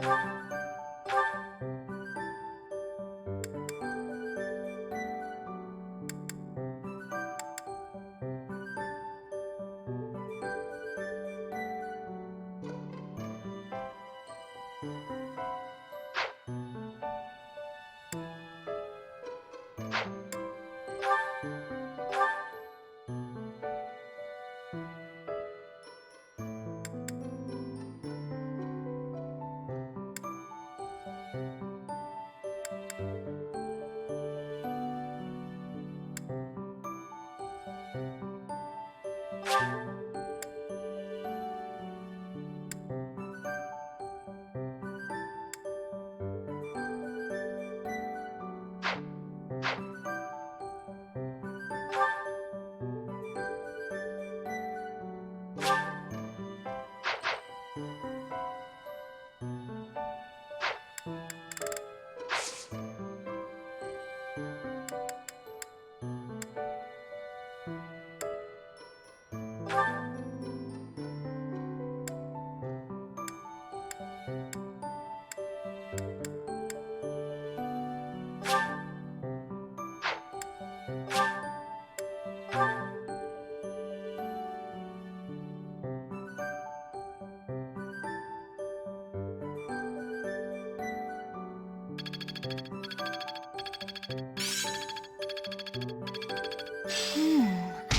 I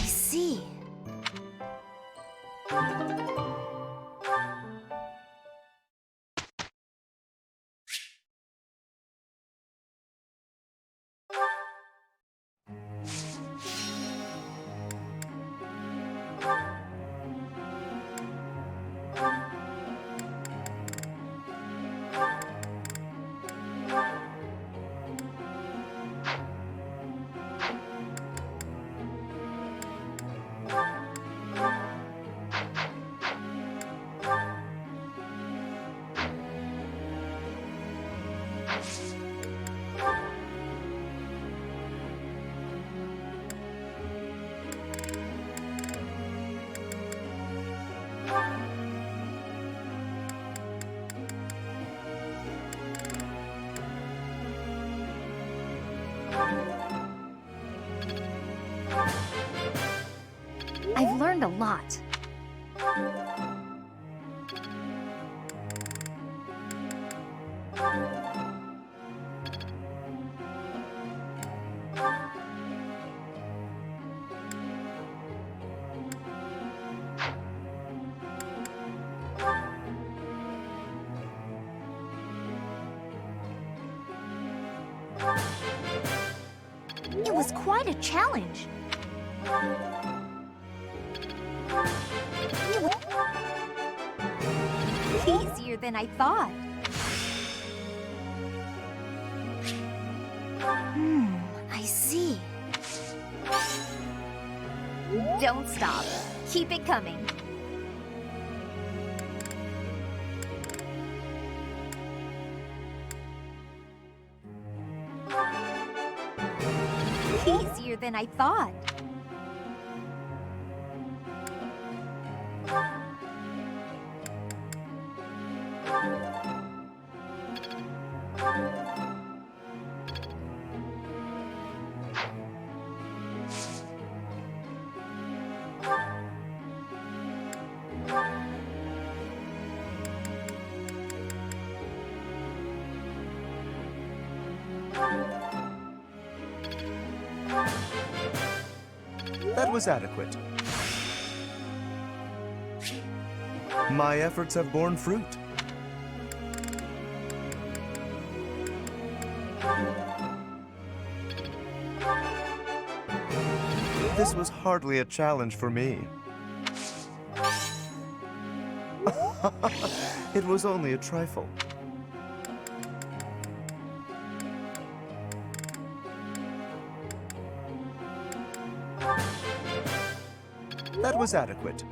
see. I've learned a lot. It was quite a challenge. Easier than I thought. I see. Don't stop. Keep it coming. Easier than I thought. That was adequate. My efforts have borne fruit. This was hardly a challenge for me. It was only a trifle. That was adequate.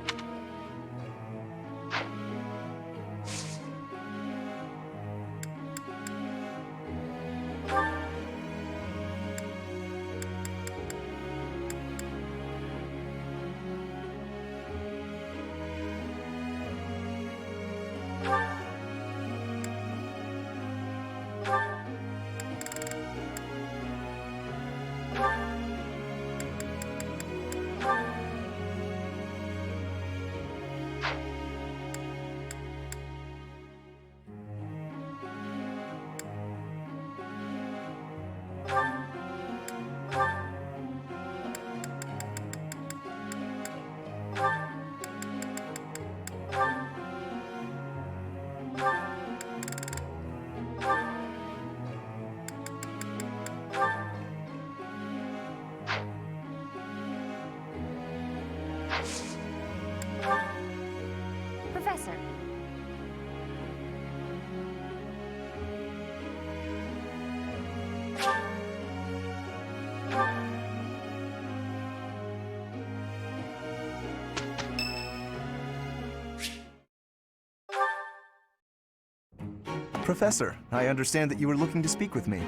Professor, I understand that you were looking to speak with me.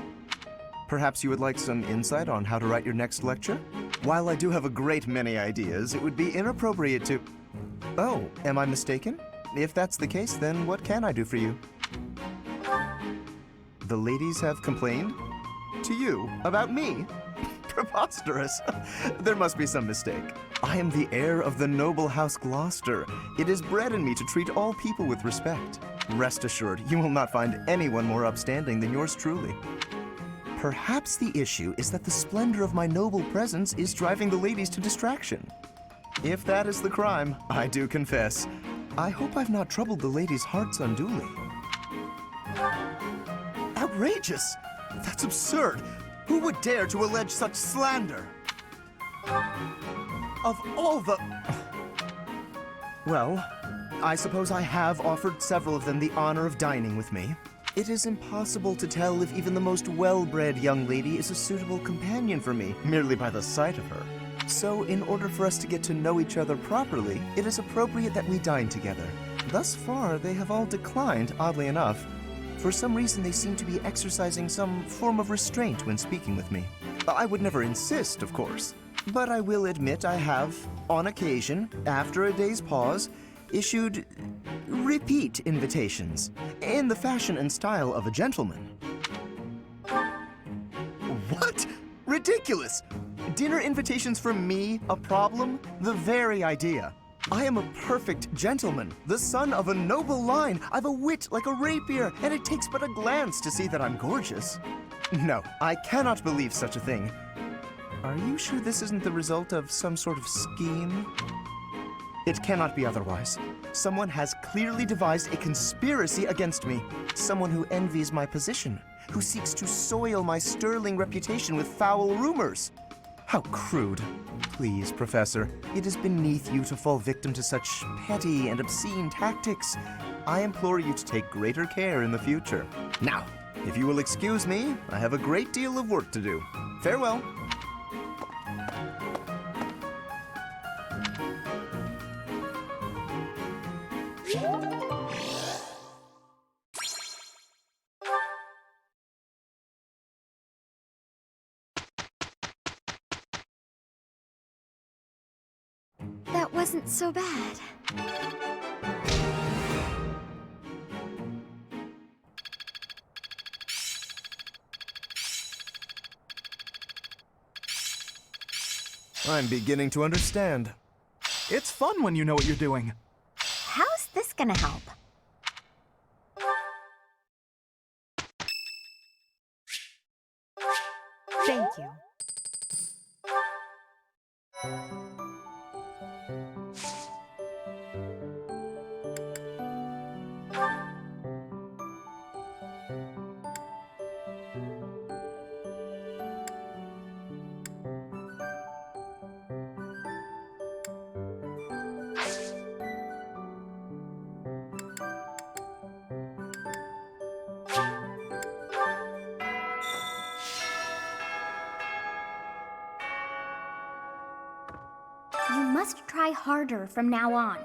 Perhaps you would like some insight on how to write your next lecture? While I do have a great many ideas, it would be inappropriate to... Oh, am I mistaken? If that's the case, then what can I do for you? The ladies have complained? To you? About me? Preposterous. There must be some mistake. I am the heir of the noble House Gloucester. It is bred in me to treat all people with respect. Rest assured, you will not find anyone more upstanding than yours truly. Perhaps the issue is that the splendor of my noble presence is driving the ladies to distraction. If that is the crime, I do confess. I hope I've not troubled the ladies' hearts unduly. Outrageous! That's absurd! Who would dare to allege such slander? Of all the... Well, I suppose I have offered several of them the honor of dining with me. It is impossible to tell if even the most well-bred young lady is a suitable companion for me, merely by the sight of her. So, in order for us to get to know each other properly, it is appropriate that we dine together. Thus far, they have all declined, oddly enough. For some reason, they seem to be exercising some form of restraint when speaking with me. I would never insist, of course. But I will admit I have, on occasion, after a day's pause, issued repeat invitations, in the fashion and style of a gentleman. What? Ridiculous! Dinner invitations from me a problem? The very idea. I am a perfect gentleman, the son of a noble line. I've a wit like a rapier, and it takes but a glance to see that I'm gorgeous. No, I cannot believe such a thing. Are you sure this isn't the result of some sort of scheme? It cannot be otherwise. Someone has clearly devised a conspiracy against me. Someone who envies my position, who seeks to soil my sterling reputation with foul rumors. How crude. Please, Professor, it is beneath you to fall victim to such petty and obscene tactics. I implore you to take greater care in the future. Now, if you will excuse me, I have a great deal of work to do. Farewell. That wasn't so bad. I'm beginning to understand. It's fun when you know what you're doing. How's this gonna help? Thank you. You must try harder from now on.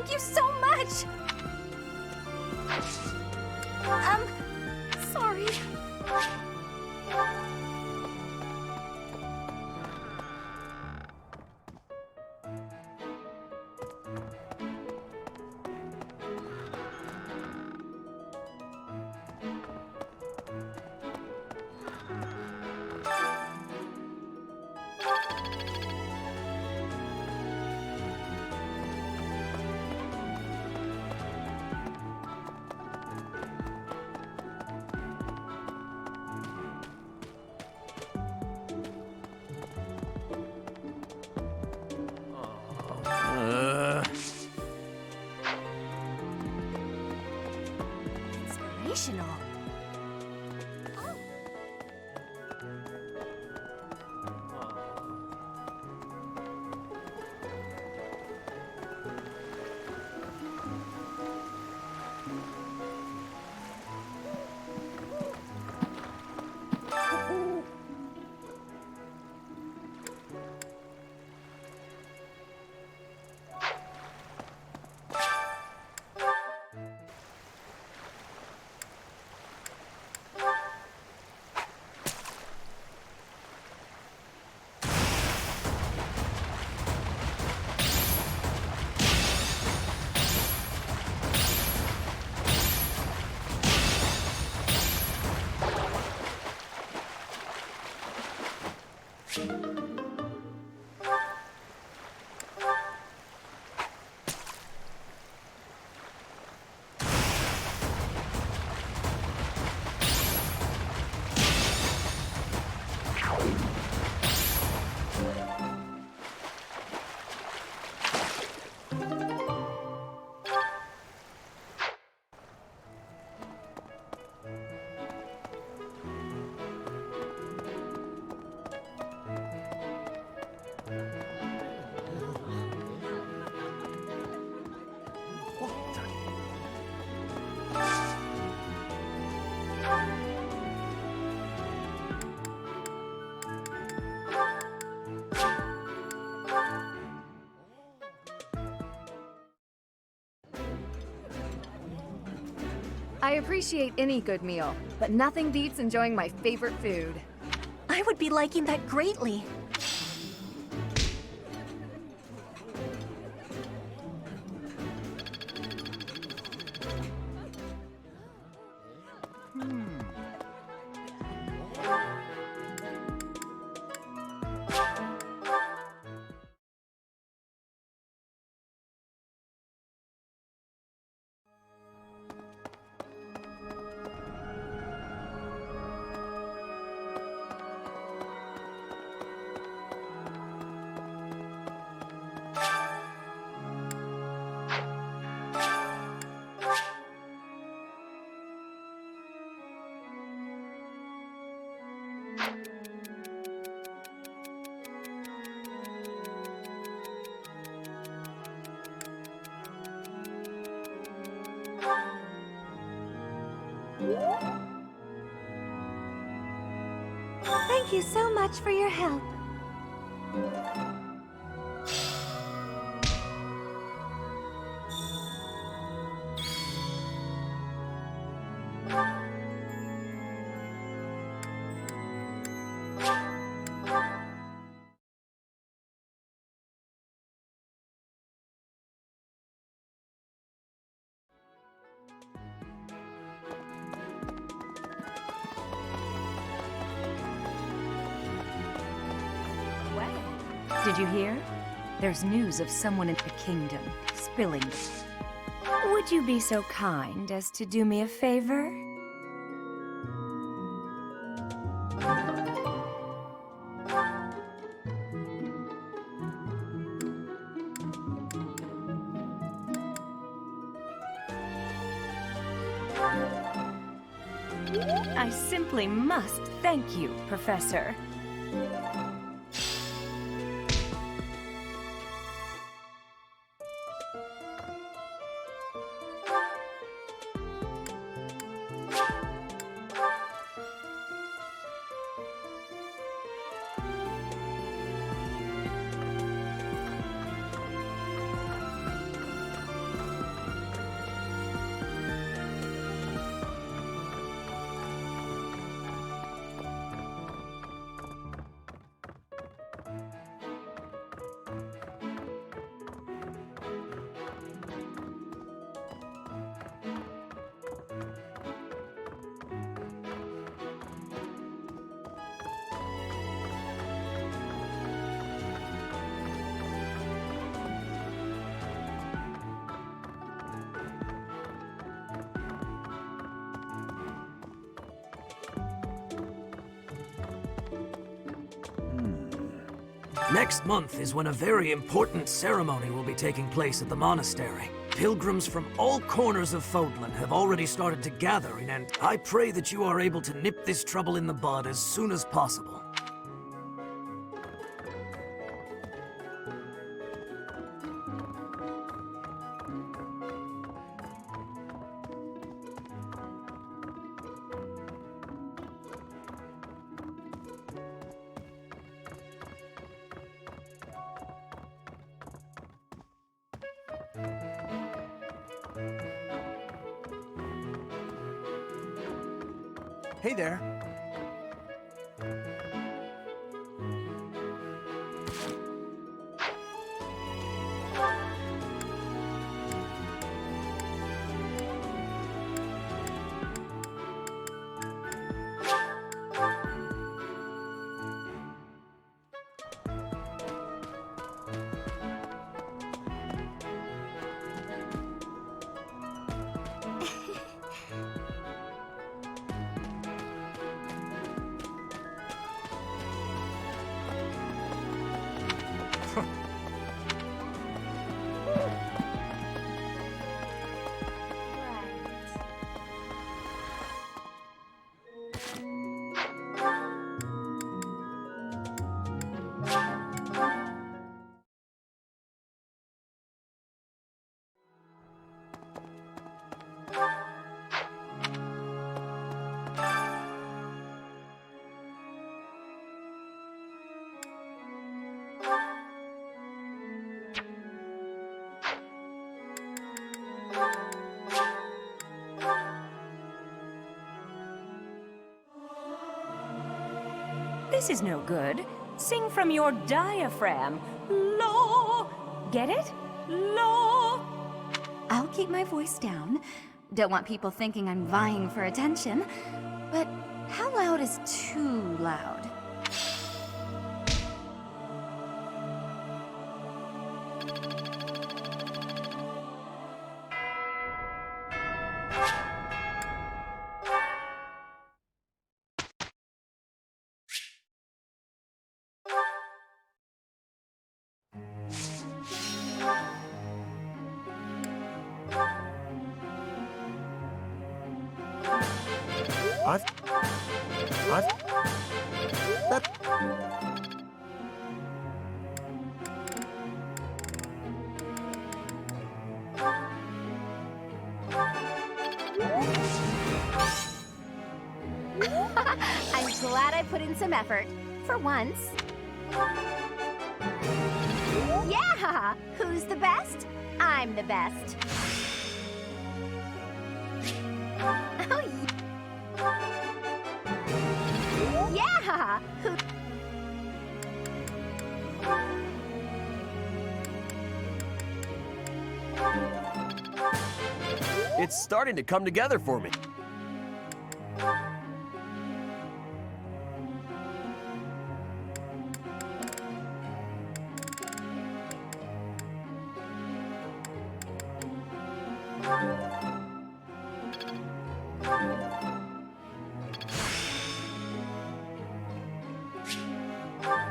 Thank you so much! Sorry. Inspirational. I appreciate any good meal, but nothing beats enjoying my favorite food. I would be liking that greatly. Thank you so much for your help. Did you hear? There's news of someone in the kingdom spilling. Would you be so kind as to do me a favor? I simply must thank you, Professor. Next month is when a very important ceremony will be taking place at the monastery. Pilgrims from all corners of Fodlan have already started to gather, and I pray that you are able to nip this trouble in the bud as soon as possible. Hey there. This is no good. Sing from your diaphragm. Law. Get it? Law. I'll keep my voice down. Don't want people thinking I'm vying for attention. But how loud is too loud? I'm glad I put in some effort. For once. Yeah! Who's the best? I'm the best. Oh, yeah! Who... It's starting to come together for me.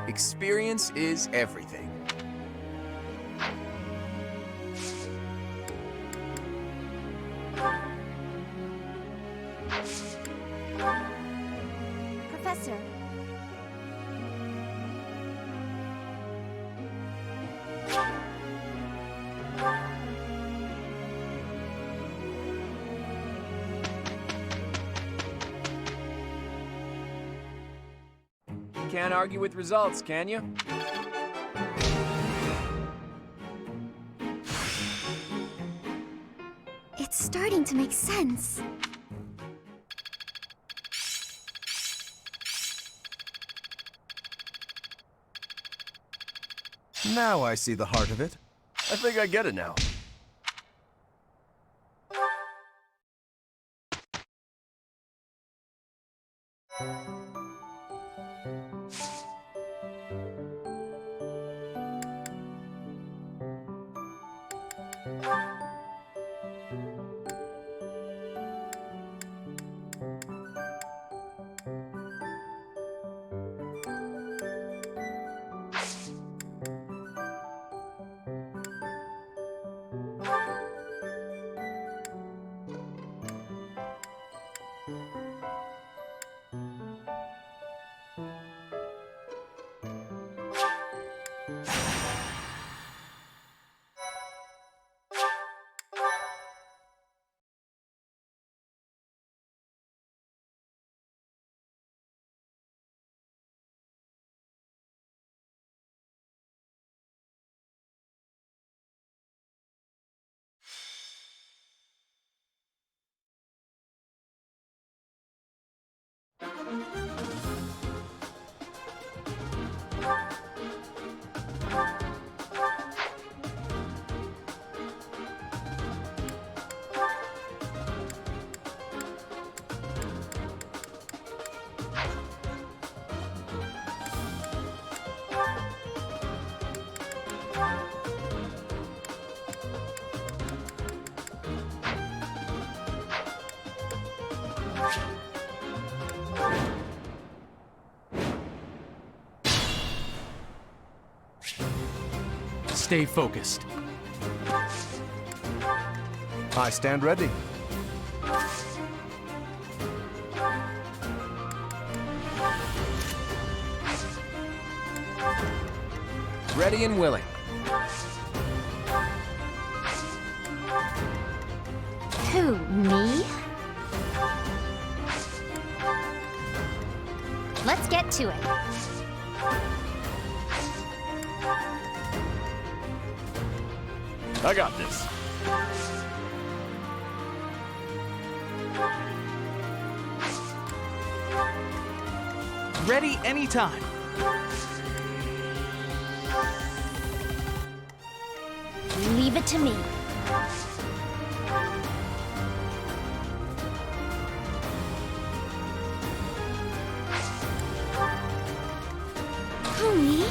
Experience is everything. Professor. Can't argue with results, can you? It's starting to make sense. Now I see the heart of it. I think I get it now. Stay focused. I stand ready. Ready and willing. Who, me? Let's get to it. I got this. Ready anytime. Leave it to me. Who, me?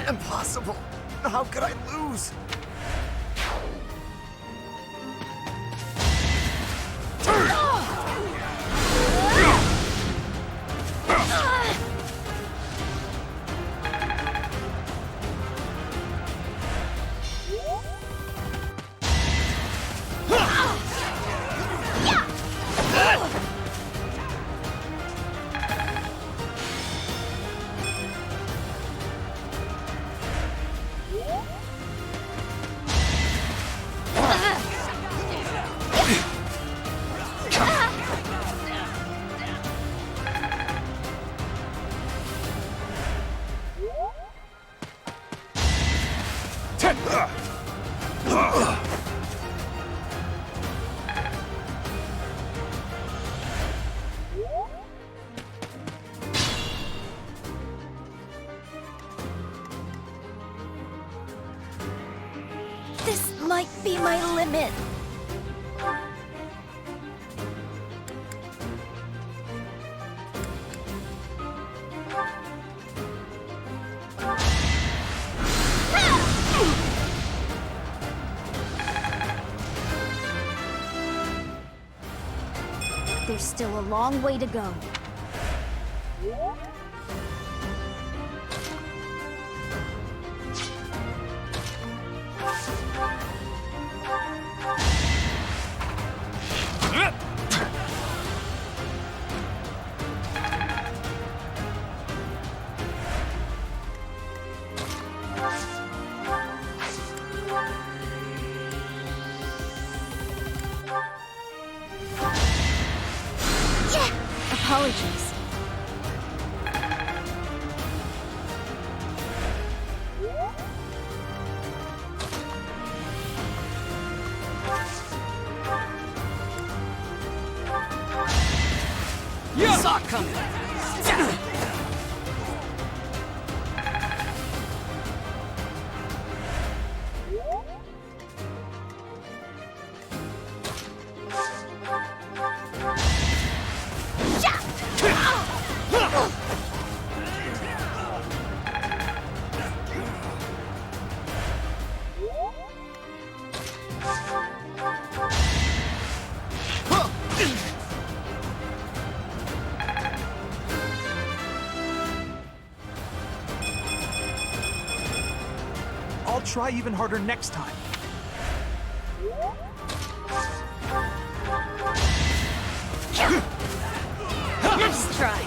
Impossible! How could I lose? This might be my limit. There's still a long way to go. Apologies. You saw it coming. try even harder next time. Nice try.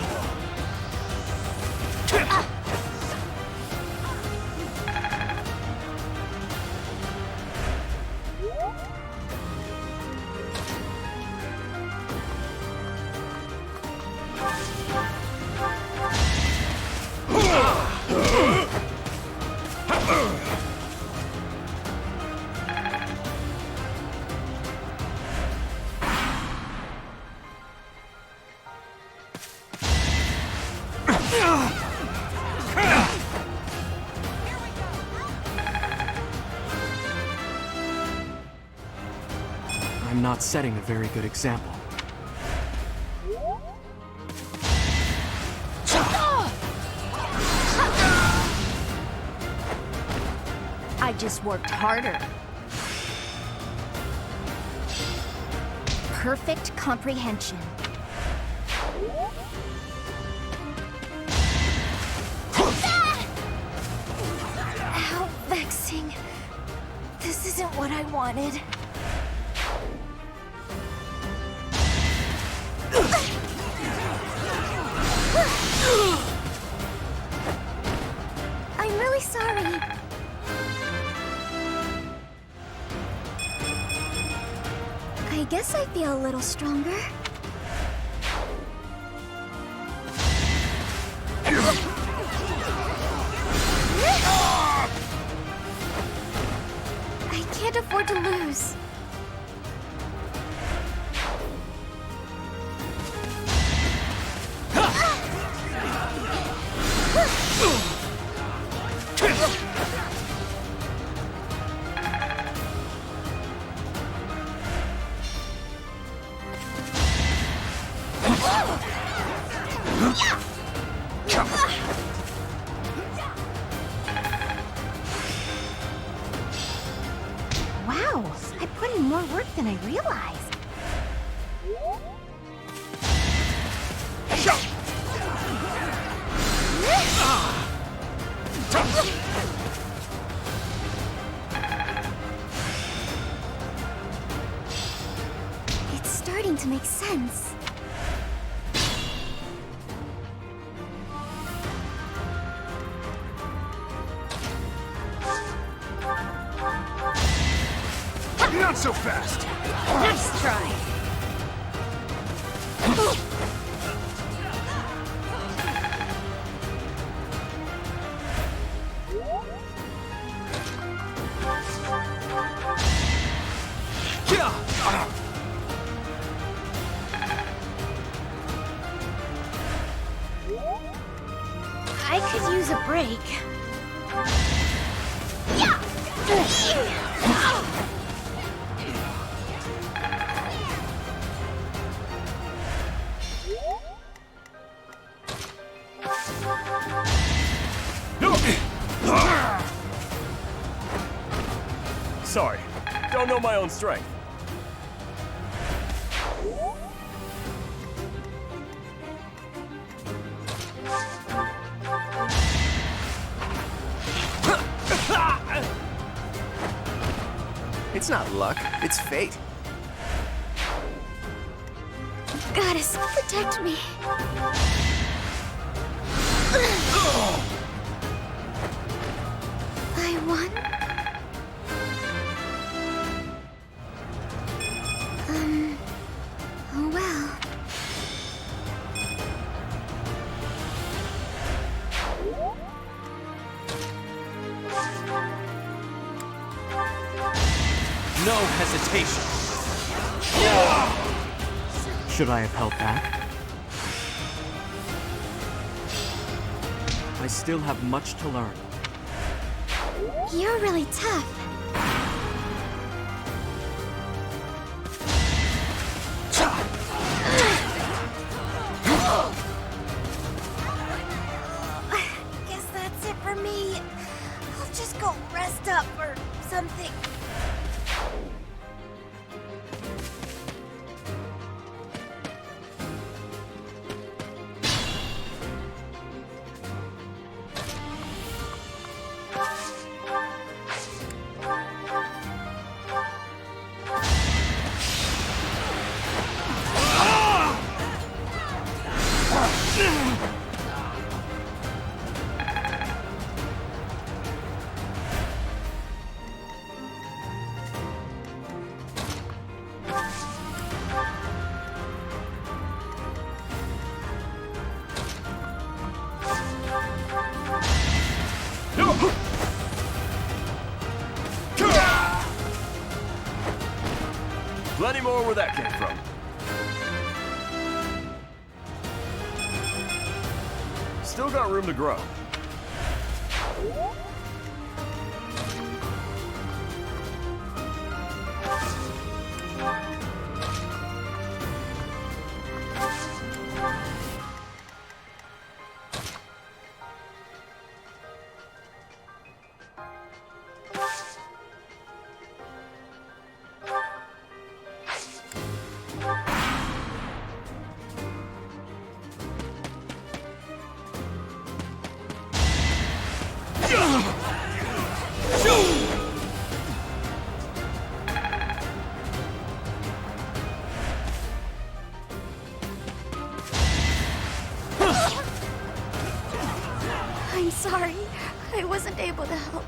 I'm not setting a very good example. I just worked harder. Perfect comprehension. How vexing. This isn't what I wanted. I'm really sorry. I guess I feel a little stronger. I can't afford to lose. Wow, I put in more work than I realized. It's starting to make sense. Not so fast! Nice try. I could use a break. Sorry, don't know my own strength. It's not luck, it's fate. Goddess, protect me. I won? Oh well. No hesitation. Should I have held back? I still have much to learn. You're really tough. Guess that's it for me. I'll just go rest up or something. Plenty more where that came from. Still got room to grow. I'm sorry. I wasn't able to help.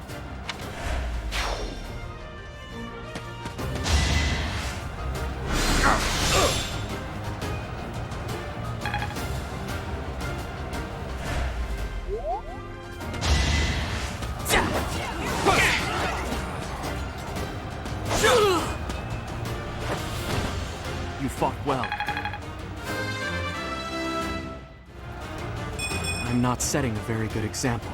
You fought well. I'm not setting a very good example.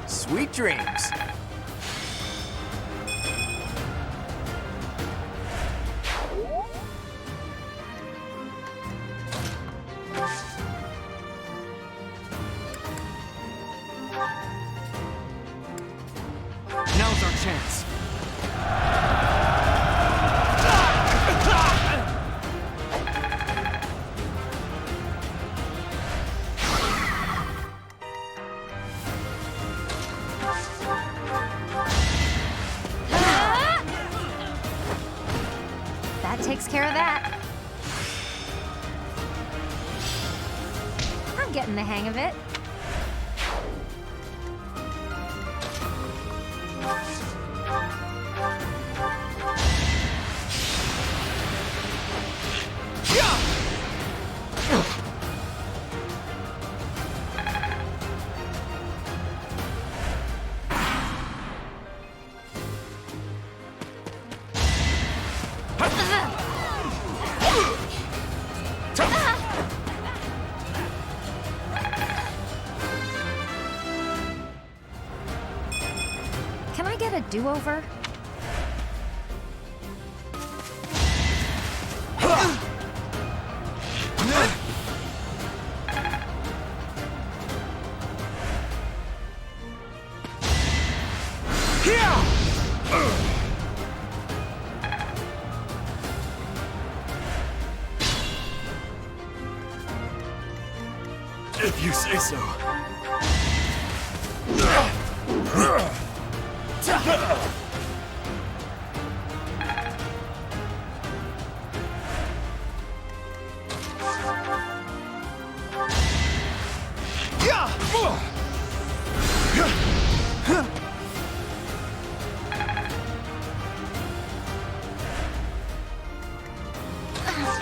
Sweet dreams. Now's our chance. That takes care of that. I'm getting the hang of it. Can I get a do-over? If you say so.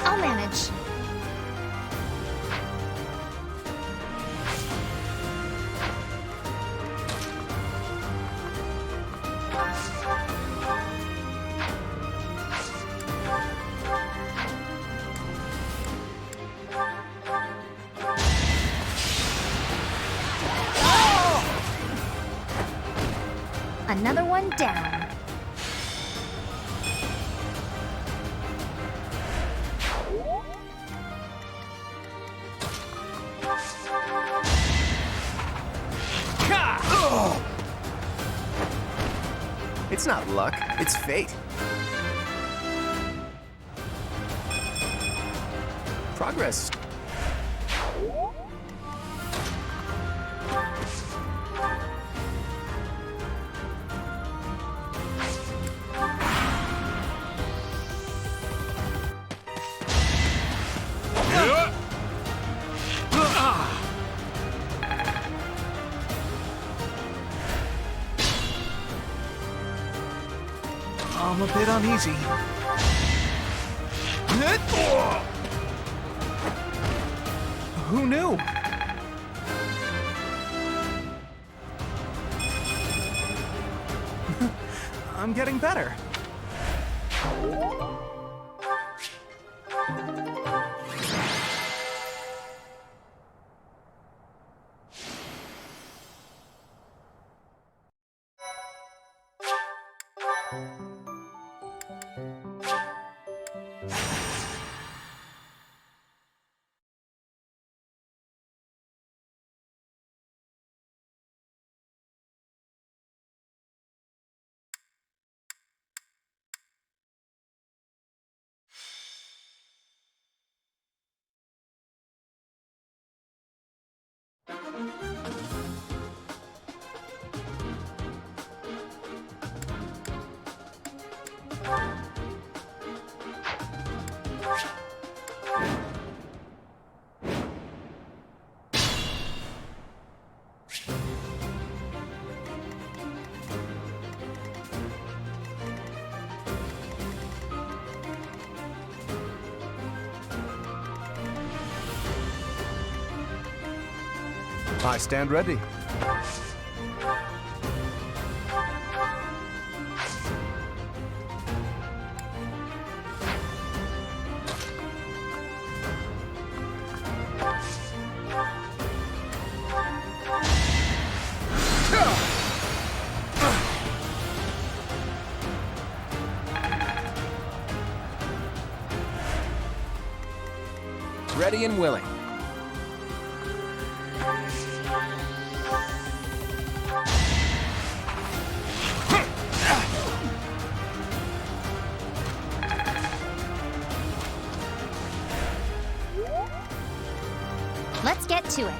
I'll manage. Another one down. It's not luck, it's fate. Progress. I'm a bit uneasy. Who knew? I'm getting better. I stand ready. Ready and willing. Let's get to it.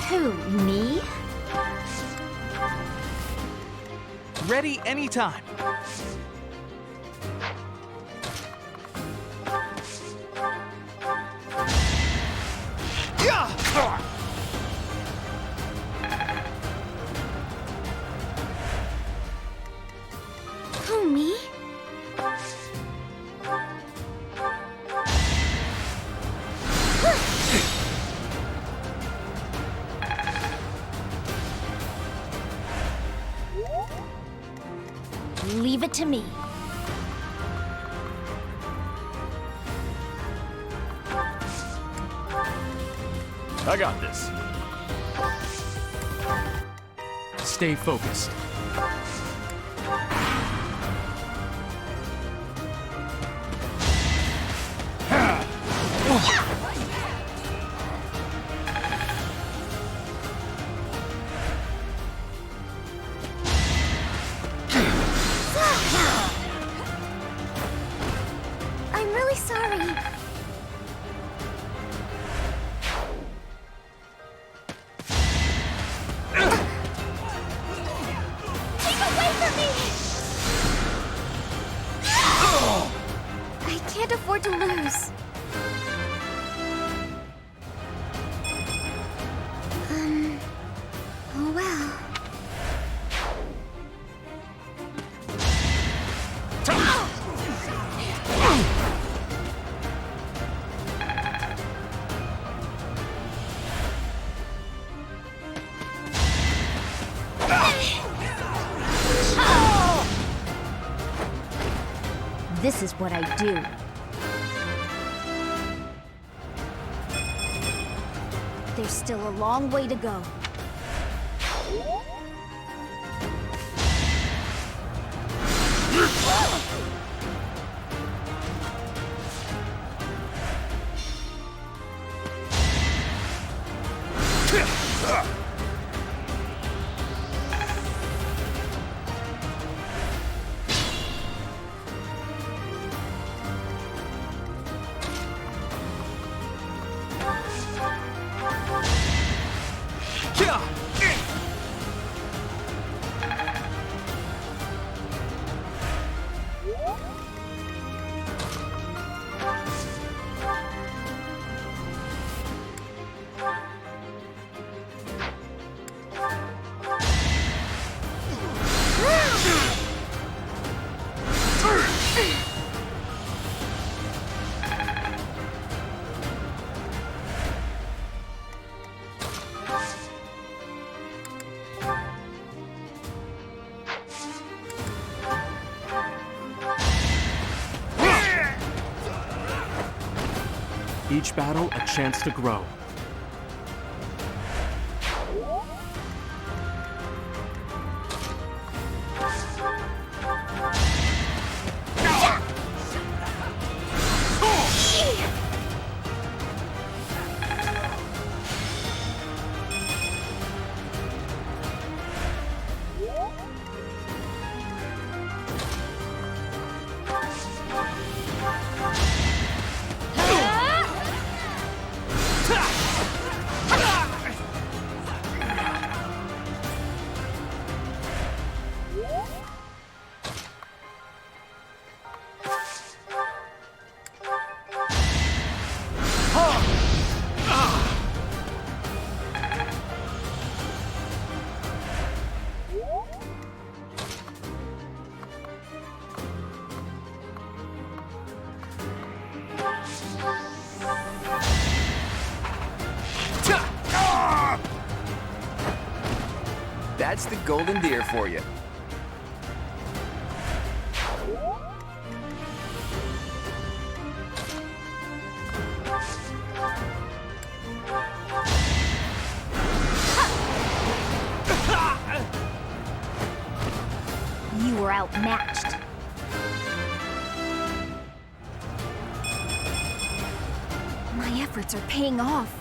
Who, me? Ready anytime. Who, me? Leave it to me. I got this. Stay focused. I'm really sorry. Keep away from me! I can't afford to lose. Oh well. This is what I do. There's still a long way to go. Each battle a chance to grow. That's the golden deer for you. You were outmatched. My efforts are paying off.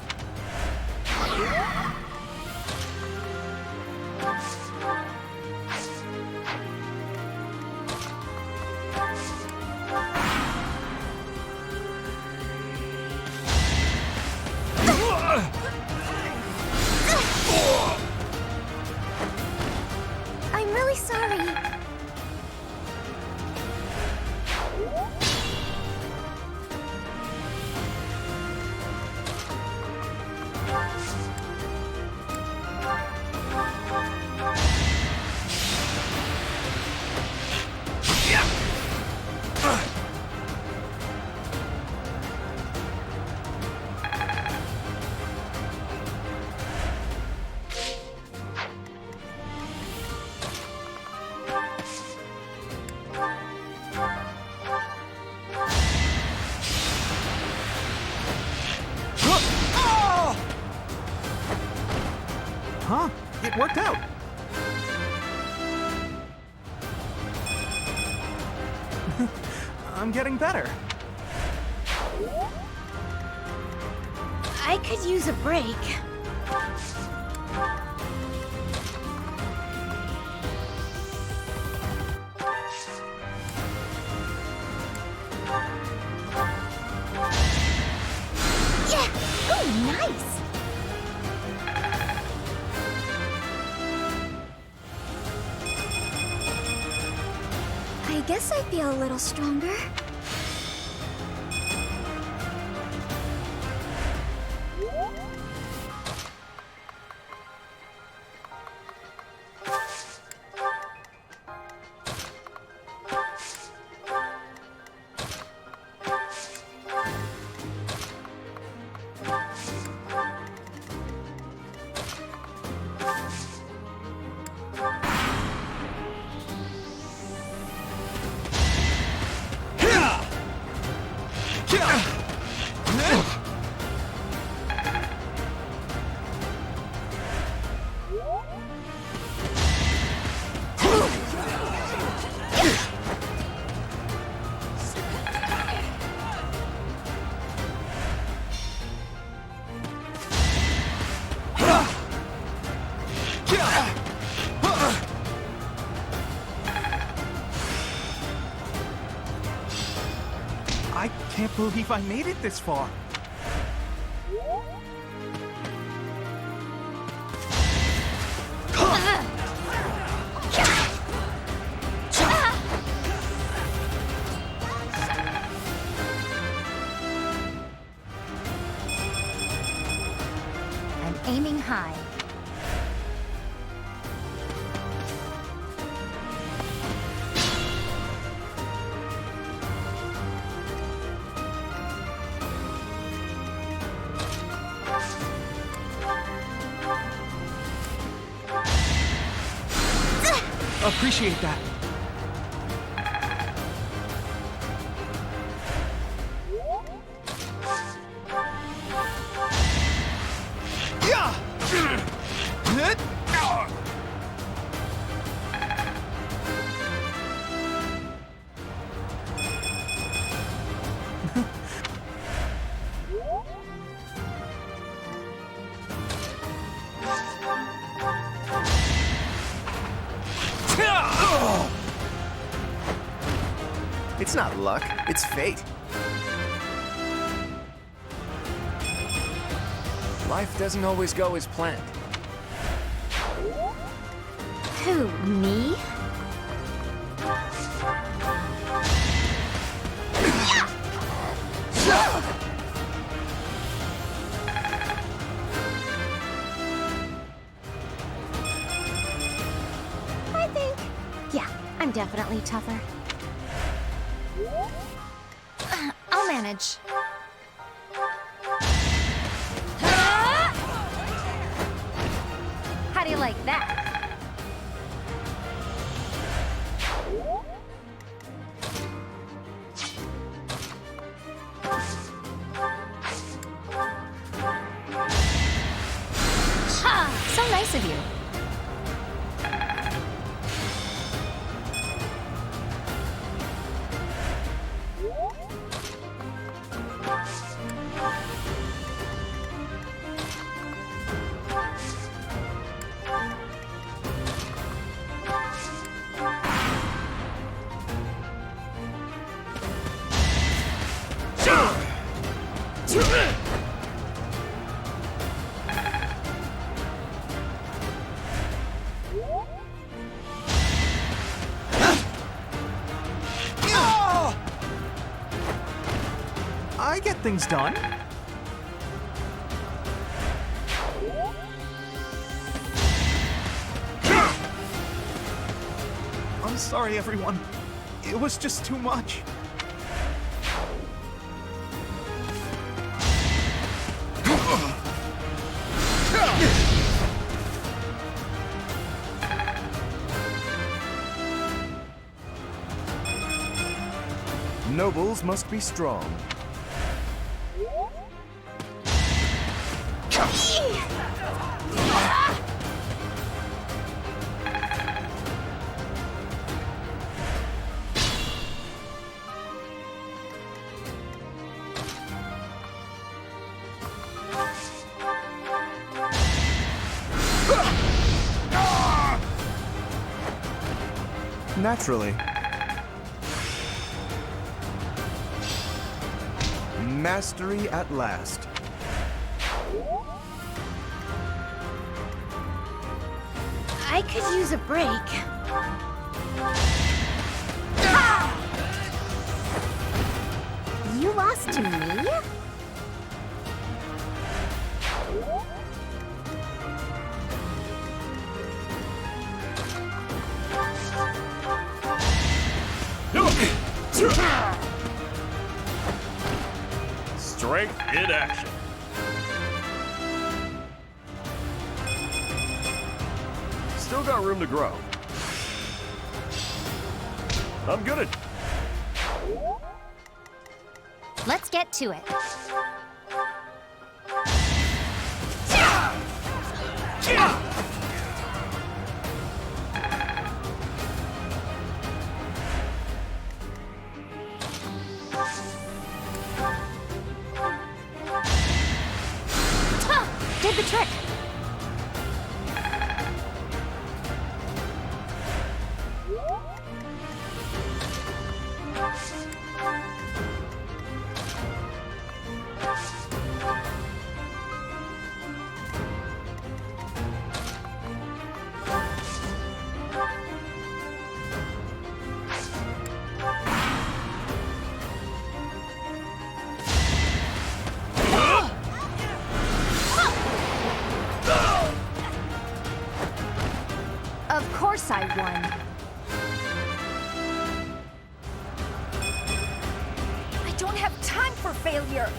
I'm really sorry. Huh? It worked out. I'm getting better. I could use a break. Yeah! Oh, nice! I guess I feel a little stronger. I can't believe I made it this far. I'm aiming high. Appreciate that. It's not luck, it's fate. Life doesn't always go as planned. Who, me? I think, yeah, I'm definitely tougher. I'll manage. How do you like that? Ha! So nice of you. I get things done. I'm sorry, everyone. It was just too much. Nobles must be strong. Naturally. Mastery at last. I could use a break. You lost to me? Strength in action. Still got room to grow. I'm good at... Let's get to it. Did the trick. Of course I won. I don't have time for failure.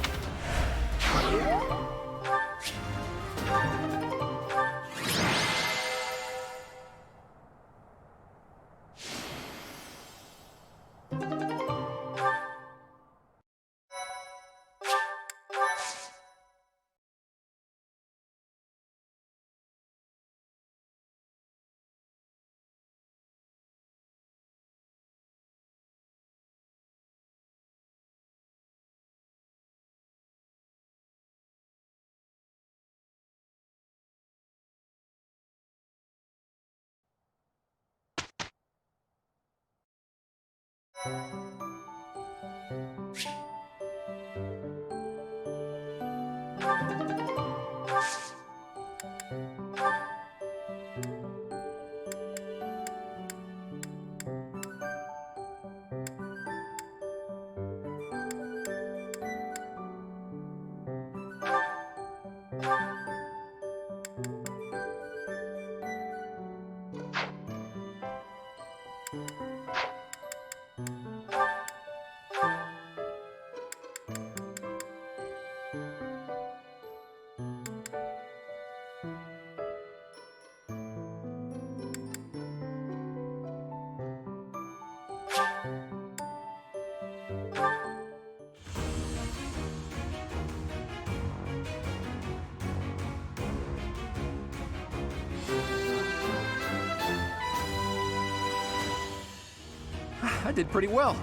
I did pretty well.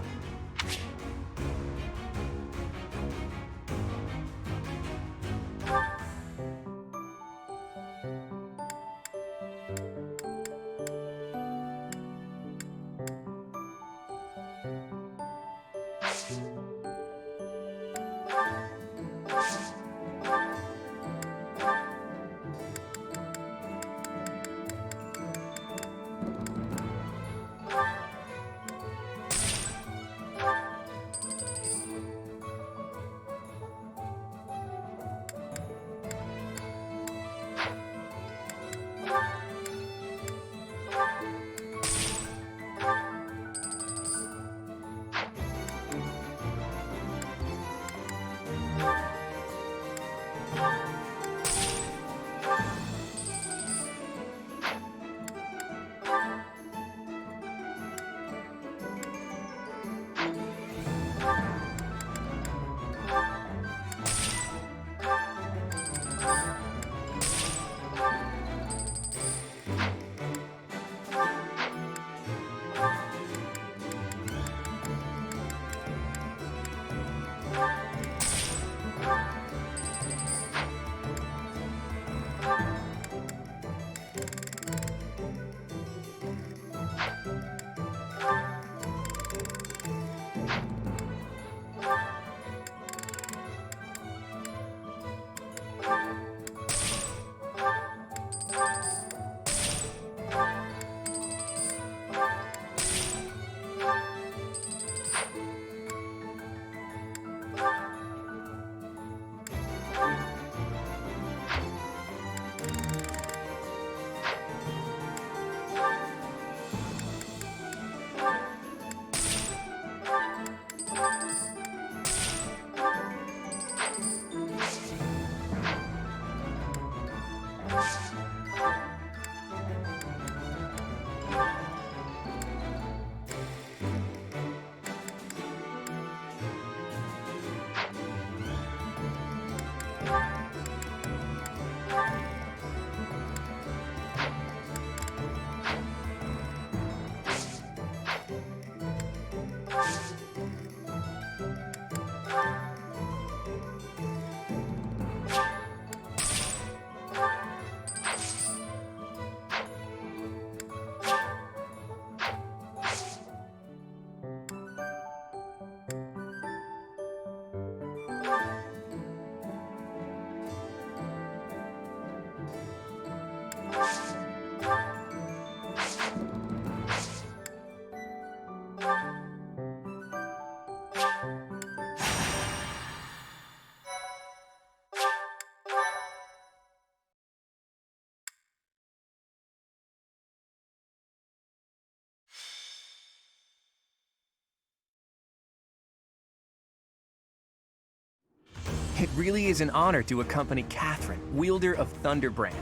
It really is an honor to accompany Catherine, wielder of Thunderbrand.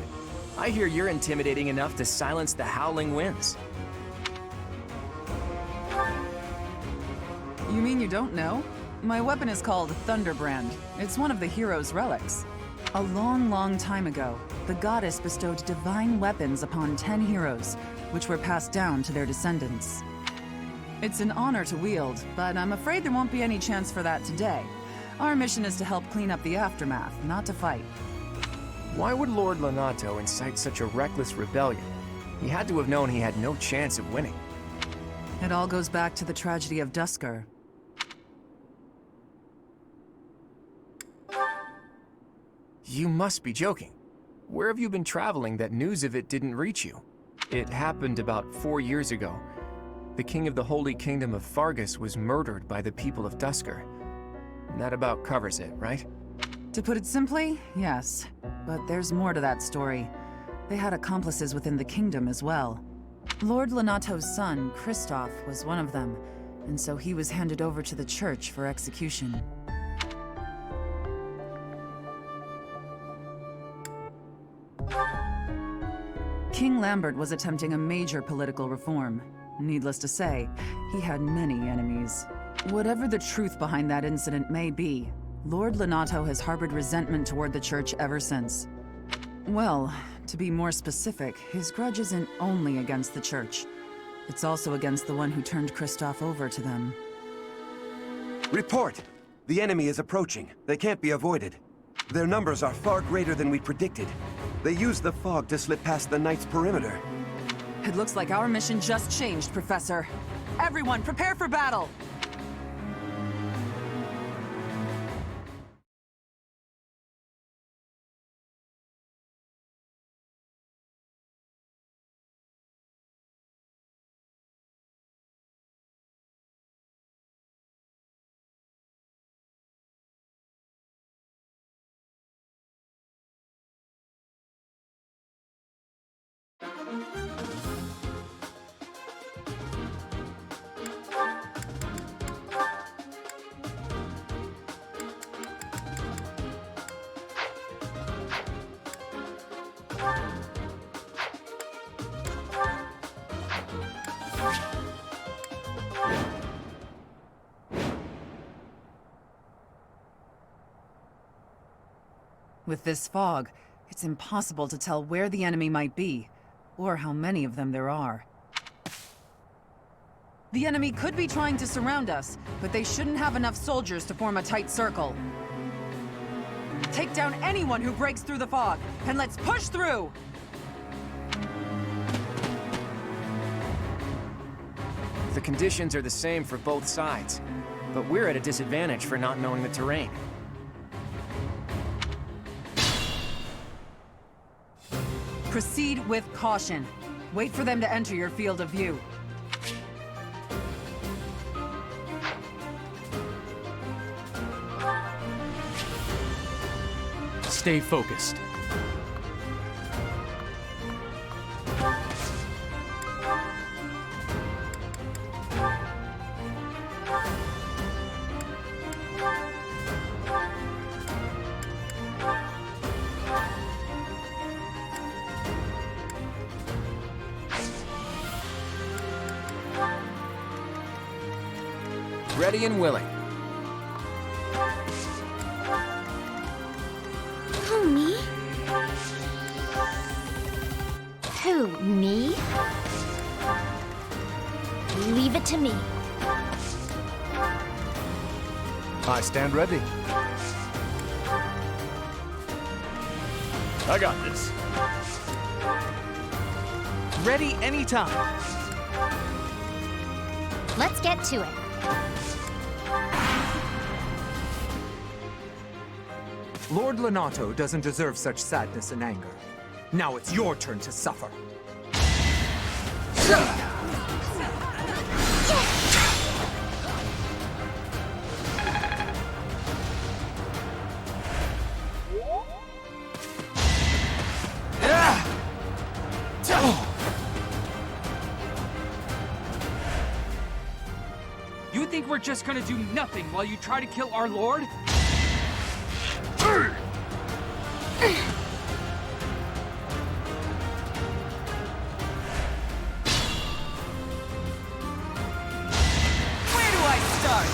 I hear you're intimidating enough to silence the howling winds. You mean you don't know? My weapon is called Thunderbrand. It's one of the hero's relics. A long, long time ago, the goddess bestowed divine weapons upon 10 heroes, which were passed down to their descendants. It's an honor to wield, but I'm afraid there won't be any chance for that today. Our mission is to help clean up the aftermath, not to fight. Why would Lord Lonato incite such a reckless rebellion? He had to have known he had no chance of winning. It all goes back to the tragedy of Duscur. You must be joking. Where have you been traveling that news of it didn't reach you? It happened about 4 years ago. The king of the Holy Kingdom of Fargus was murdered by the people of Duscur. That about covers it, right? To put it simply, yes. But there's more to that story. They had accomplices within the kingdom as well. Lord Lonato's son, Kristoff, was one of them, and so he was handed over to the church for execution. King Lambert was attempting a major political reform. Needless to say, he had many enemies. Whatever the truth behind that incident may be, Lord Lonato has harbored resentment toward the church ever since. Well, to be more specific, his grudge isn't only against the church. It's also against the one who turned Kristoff over to them. Report! The enemy is approaching. They can't be avoided. Their numbers are far greater than we predicted. They used the fog to slip past the Knight's perimeter. It looks like our mission just changed, Professor. Everyone, prepare for battle! With this fog, it's impossible to tell where the enemy might be, or how many of them there are. The enemy could be trying to surround us, but they shouldn't have enough soldiers to form a tight circle. Take down anyone who breaks through the fog, and let's push through! The conditions are the same for both sides, but we're at a disadvantage for not knowing the terrain. Proceed with caution. Wait for them to enter your field of view. Stay focused. Ready and willing. Who, me? Who, me? Leave it to me. I stand ready. I got this. Ready anytime. Let's get to it. Lord Lonato doesn't deserve such sadness and anger. Now it's your turn to suffer. You think we're just gonna do nothing while you try to kill our lord? Where do I start?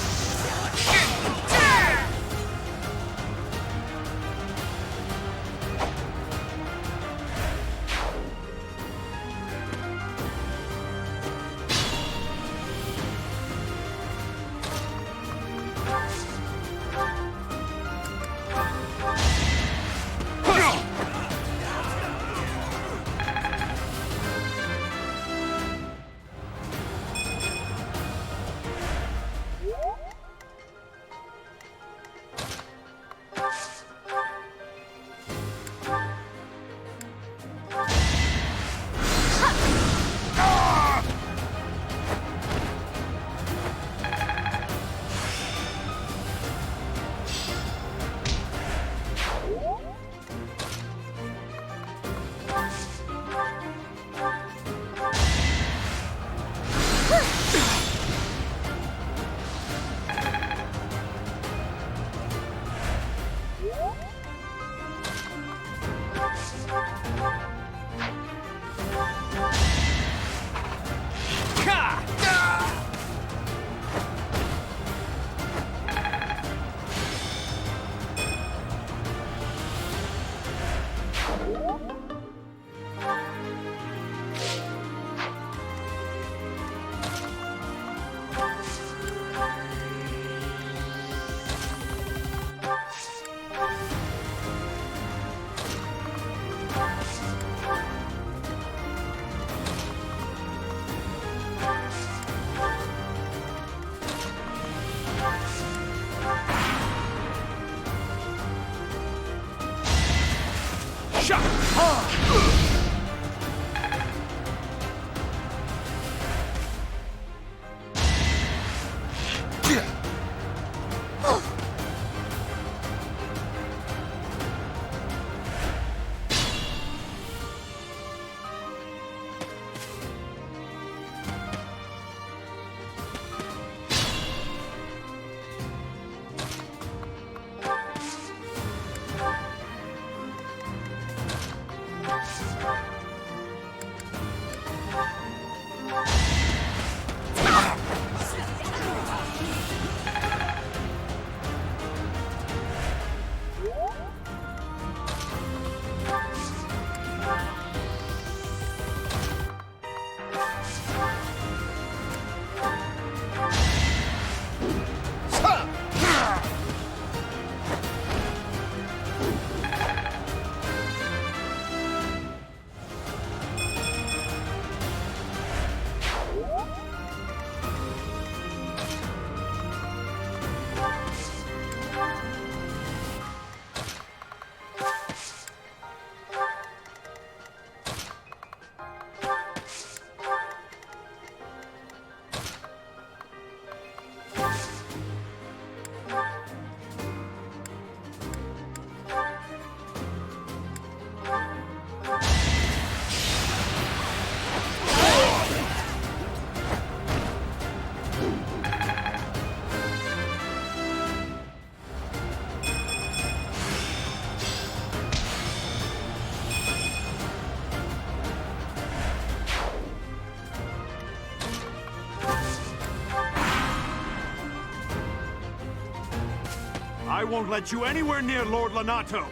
I won't let you anywhere near Lord Lonato!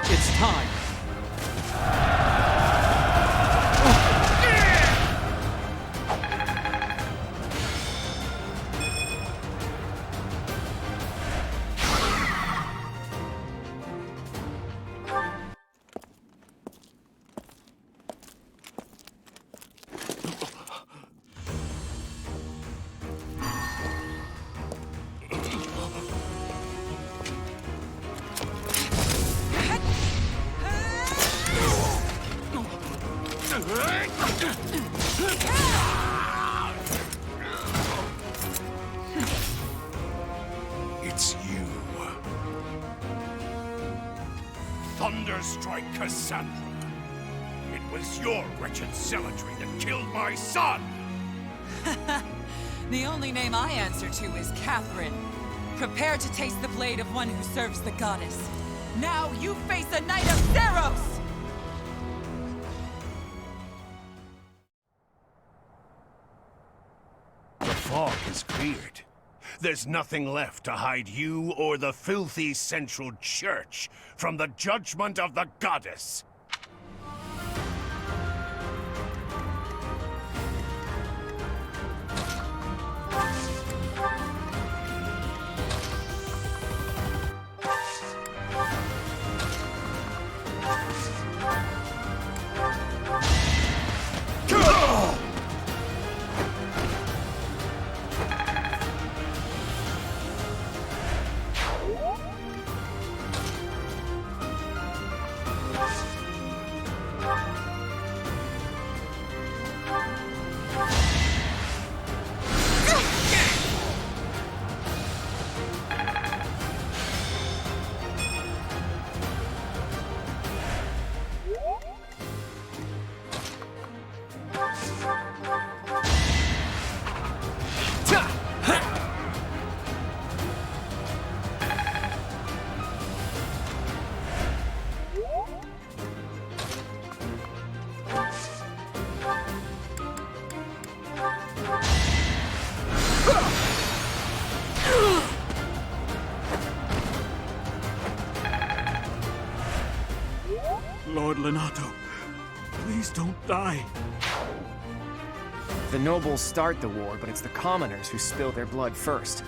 It's time. It's you. Thunderstrike Cassandra. It was your wretched zealotry that killed my son! The only name I answer to is Catherine. Prepare to taste the blade of one who serves the goddess. Now you face a knight of Theros! The fog is cleared. There's nothing left to hide you or the filthy Central Church from the judgment of the goddess. Lonato, please don't die. The nobles start the war, but it's the commoners who spill their blood first.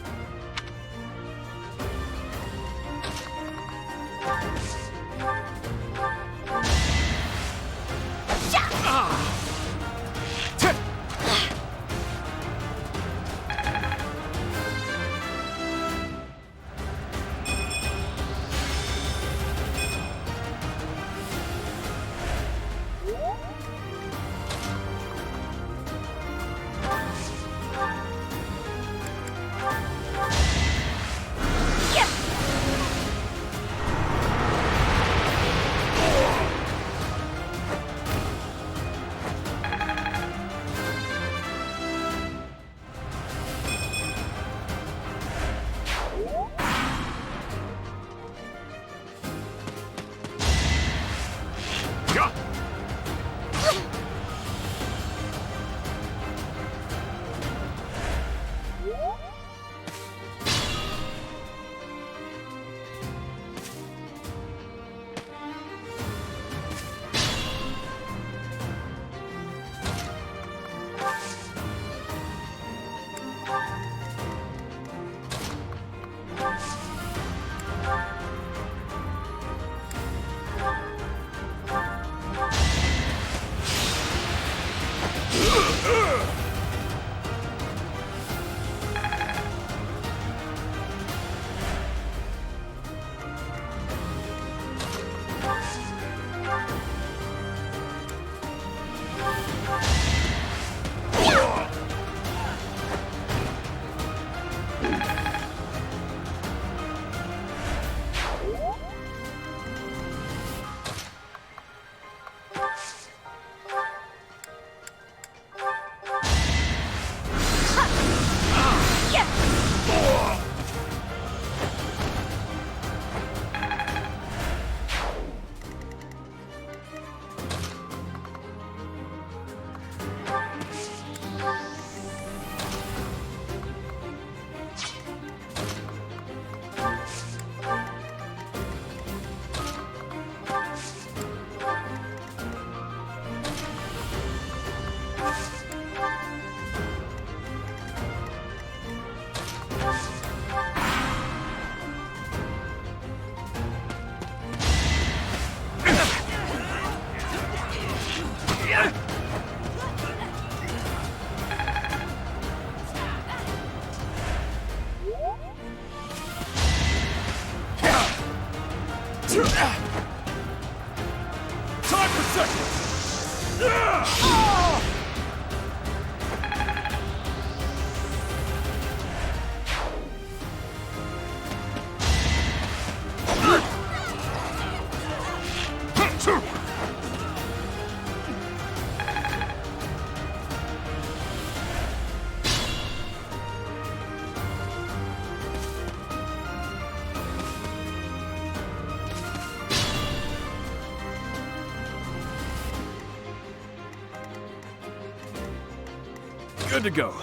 Time for seconds! Good to go.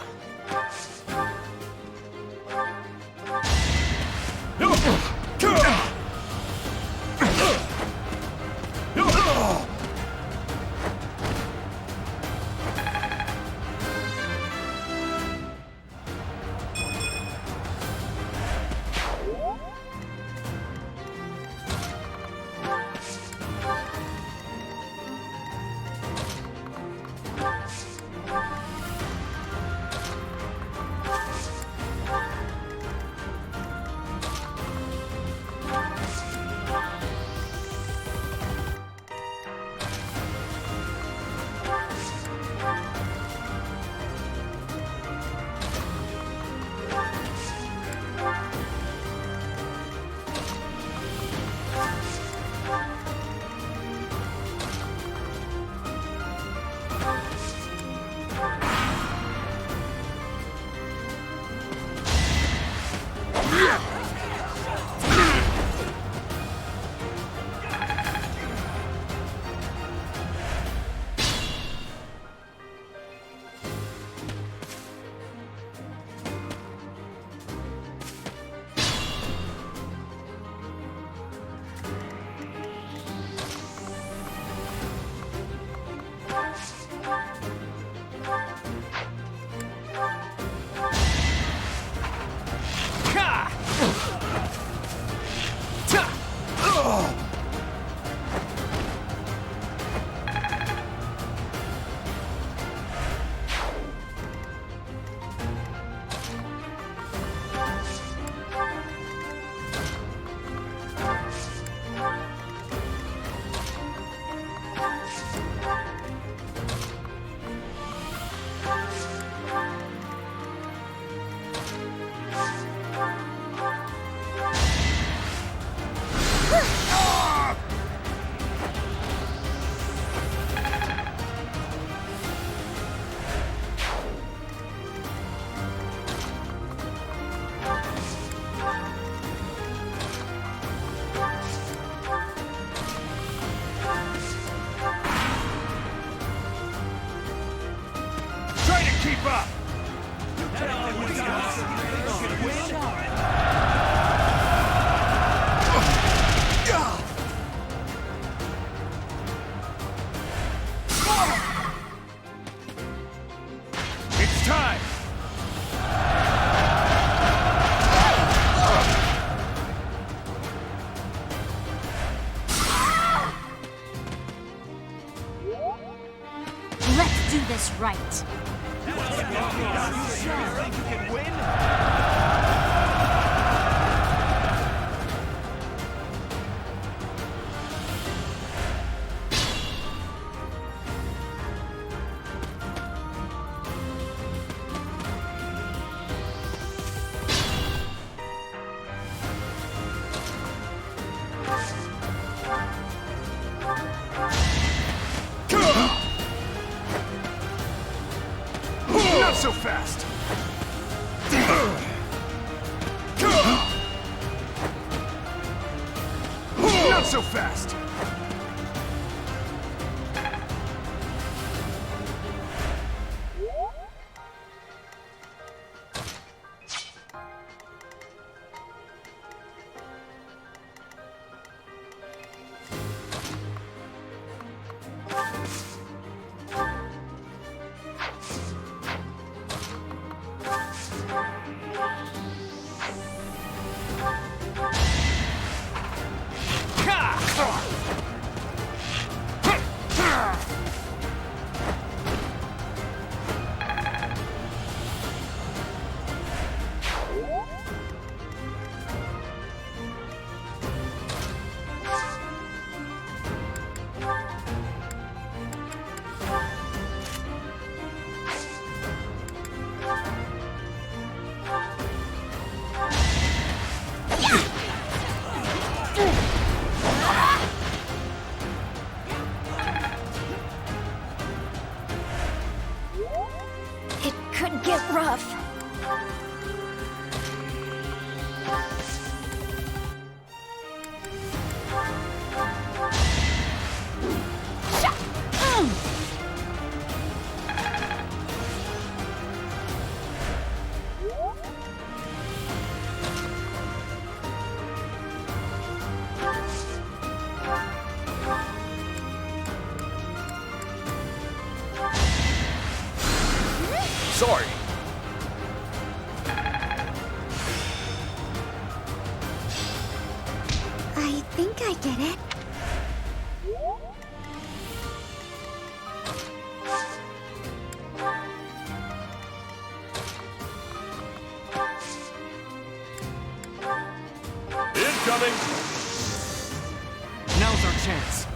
keep up! It's time! Let's do this right. Not so fast! Not so fast! It could get rough. Sorry. I think I get it. Incoming! Now's our chance.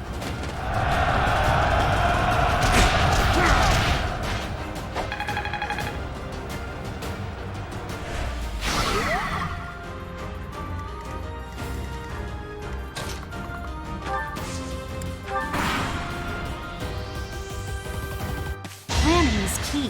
Planning is key.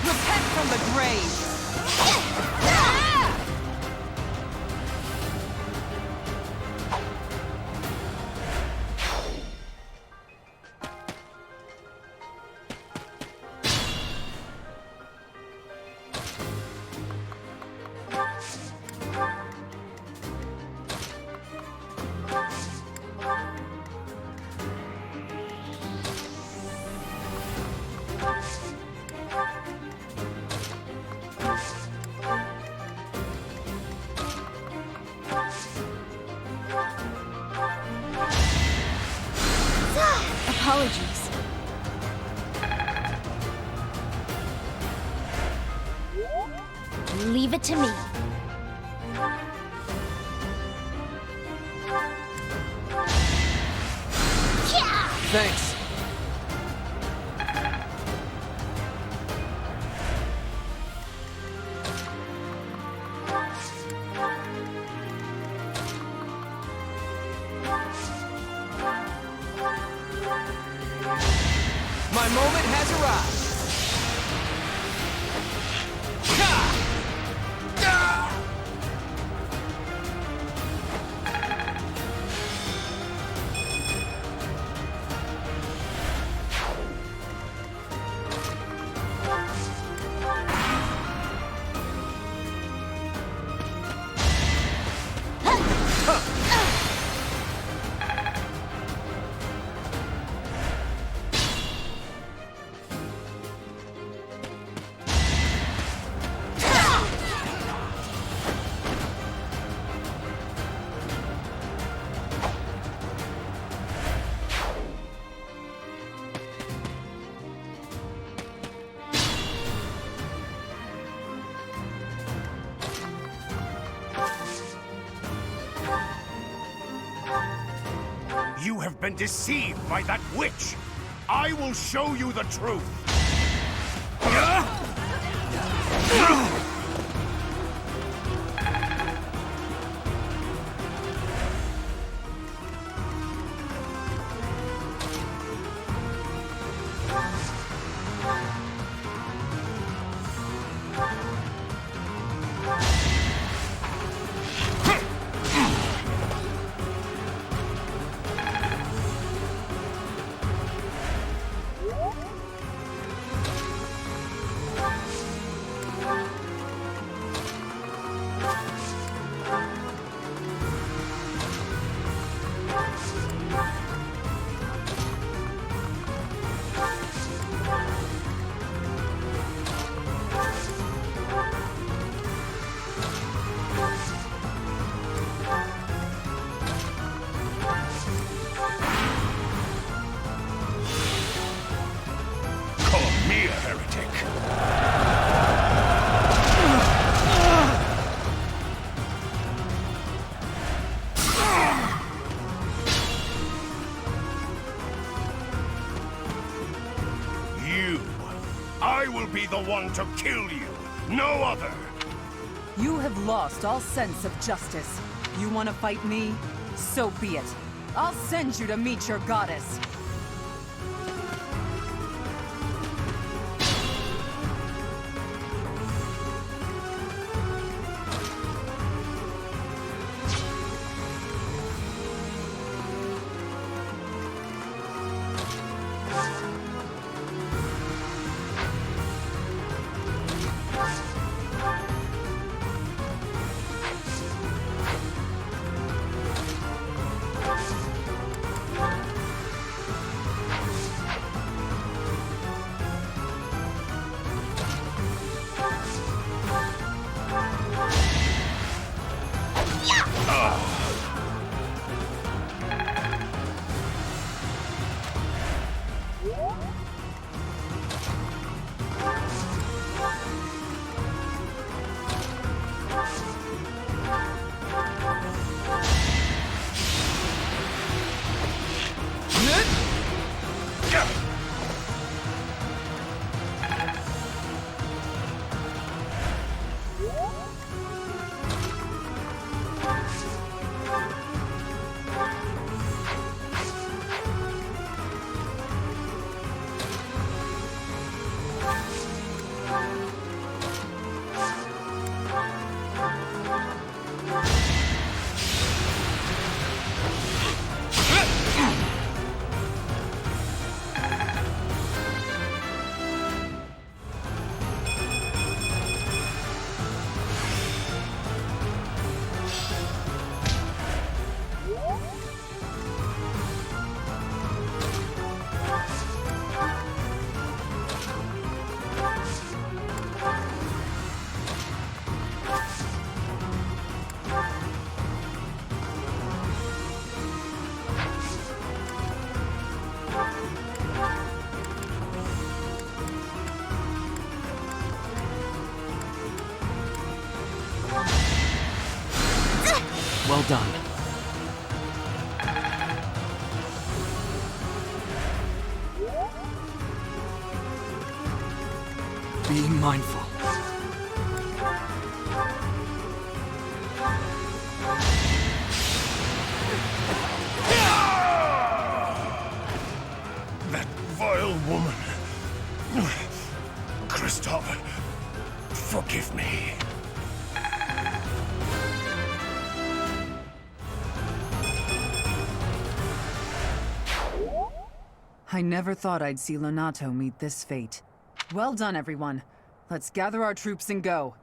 Repent from the grave! Apologies. Leave it to me. Thanks. My moment has arrived. been deceived by that witch. I will show you the truth. I will be the one to kill you, no other! You have lost all sense of justice. You want to fight me? So be it. I'll send you to meet your goddess. Well done. Be mindful. That vile woman. Christoph, forgive me. I never thought I'd see Lonato meet this fate. Well done, everyone. Let's gather our troops and go.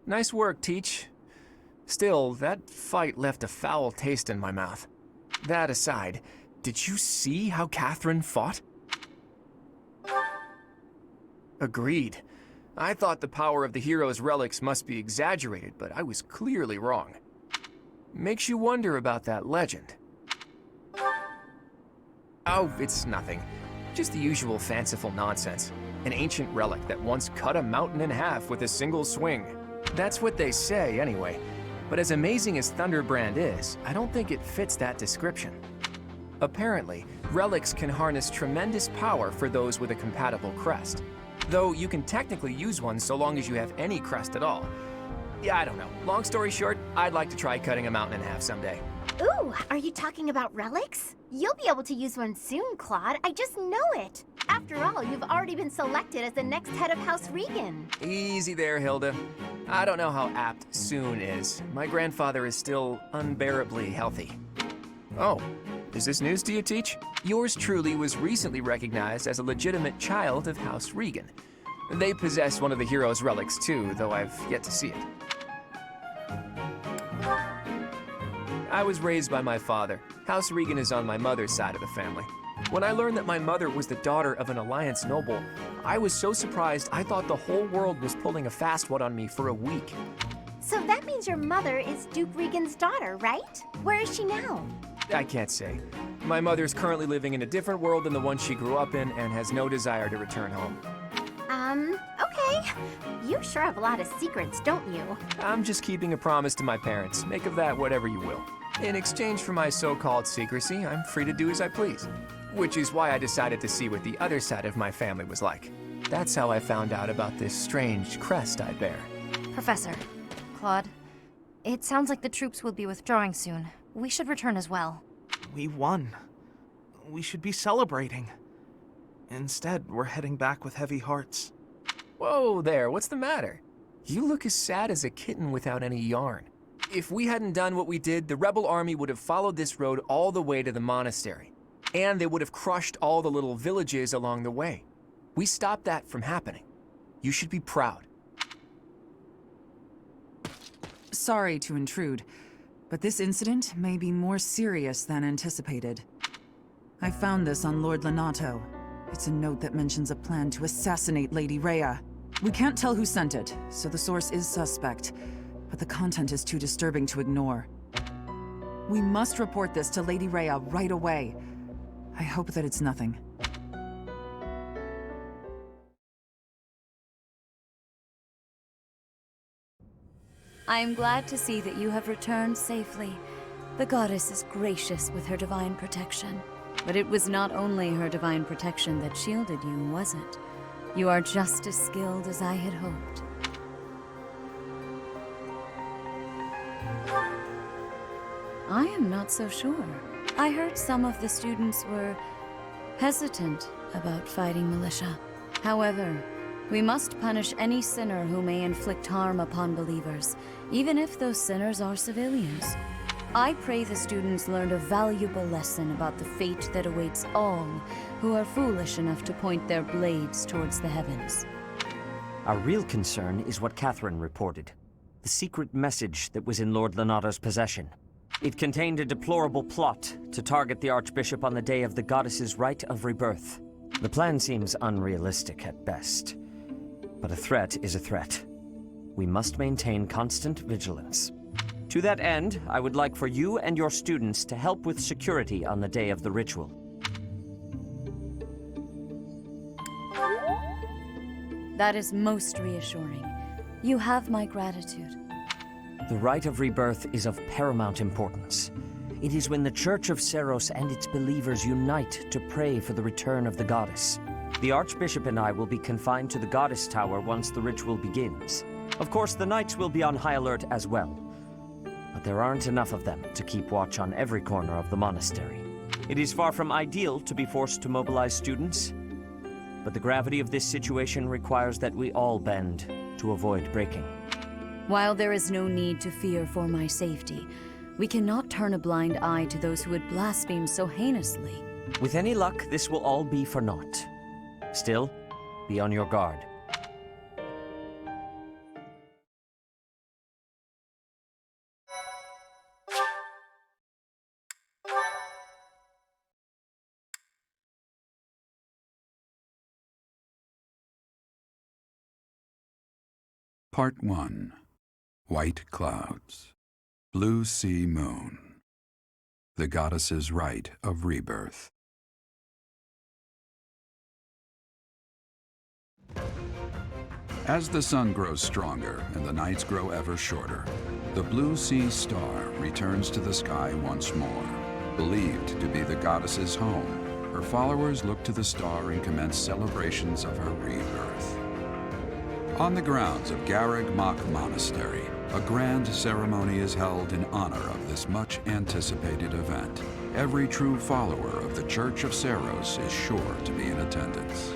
Nice work, Teach. Still, that fight left a foul taste in my mouth. That aside, did you see how Catherine fought? Agreed. I thought the power of the hero's relics must be exaggerated, but I was clearly wrong. Makes you wonder about that legend. Oh, it's nothing. Just the usual fanciful nonsense. An ancient relic that once cut a mountain in half with a single swing. That's what they say, anyway. But as amazing as Thunderbrand is, I don't think it fits that description. Apparently, relics can harness tremendous power for those with a compatible crest. Though you can technically use one so long as you have any crest at all. Yeah, I don't know. Long story short, I'd like to try cutting a mountain in half someday. Ooh, are you talking about relics? You'll be able to use one soon, Claude. I just know it. After all, you've already been selected as the next head of House Regan. Easy there, Hilda. I don't know how apt soon is. My grandfather is still unbearably healthy. Oh, is this news to you, Teach? Yours truly was recently recognized as a legitimate child of House Regan. They possess one of the hero's relics too, though I've yet to see it. I was raised by my father. House Regan is on my mother's side of the family. When I learned that my mother was the daughter of an Alliance noble, I was so surprised I thought the whole world was pulling a fast one on me for a week. So that means your mother is Duke Regan's daughter, right? Where is she now? I can't say. My mother's currently living in a different world than the one she grew up in and has no desire to return home. Okay. You sure have a lot of secrets, don't you? I'm just keeping a promise to my parents. Make of that whatever you will. In exchange for my so-called secrecy, I'm free to do as I please. Which is why I decided to see what the other side of my family was like. That's how I found out about this strange crest I bear. Professor, Claude, it sounds like the troops will be withdrawing soon. We should return as well. We won. We should be celebrating. Instead, we're heading back with heavy hearts. Whoa there, what's the matter? You look as sad as a kitten without any yarn. If we hadn't done what we did, the rebel army would have followed this road all the way to the monastery. And they would have crushed all the little villages along the way. We stopped that from happening. You should be proud. Sorry to intrude, but this incident may be more serious than anticipated. I found this on Lord Lonato. It's a note that mentions a plan to assassinate Lady Rhea. We can't tell who sent it, so the source is suspect, but the content is too disturbing to ignore. We must report this to Lady Rhea right away. I hope that it's nothing. I am glad to see that you have returned safely. The goddess is gracious with her divine protection. But it was not only her divine protection that shielded you, was it? You are just as skilled as I had hoped. I am not so sure. I heard some of the students were hesitant about fighting militia. However, we must punish any sinner who may inflict harm upon believers, even if those sinners are civilians. I pray the students learned a valuable lesson about the fate that awaits all who are foolish enough to point their blades towards the heavens. Our real concern is what Catherine reported. The secret message that was in Lord Lonato's possession. It contained a deplorable plot to target the Archbishop on the day of the goddess's rite of rebirth. The plan seems unrealistic at best. But a threat is a threat. We must maintain constant vigilance. To that end, I would like for you and your students to help with security on the day of the ritual. That is most reassuring. You have my gratitude. The rite of rebirth is of paramount importance. It is when the Church of Seros and its believers unite to pray for the return of the goddess. The Archbishop and I will be confined to the Goddess Tower once the ritual begins. Of course, the Knights will be on high alert as well. But there aren't enough of them to keep watch on every corner of the monastery. It is far from ideal to be forced to mobilize students, but the gravity of this situation requires that we all bend to avoid breaking. While there is no need to fear for my safety, we cannot turn a blind eye to those who would blaspheme so heinously. With any luck, this will all be for naught. Still, be on your guard. Part 1. White Clouds. Blue Sea Moon. The Goddess's Rite of Rebirth. As the sun grows stronger and the nights grow ever shorter, the Blue Sea Star returns to the sky once more. Believed to be the goddess's home, her followers look to the star and commence celebrations of her rebirth. On the grounds of Garreg Mach Monastery, a grand ceremony is held in honor of this much-anticipated event. Every true follower of the Church of Seiros is sure to be in attendance.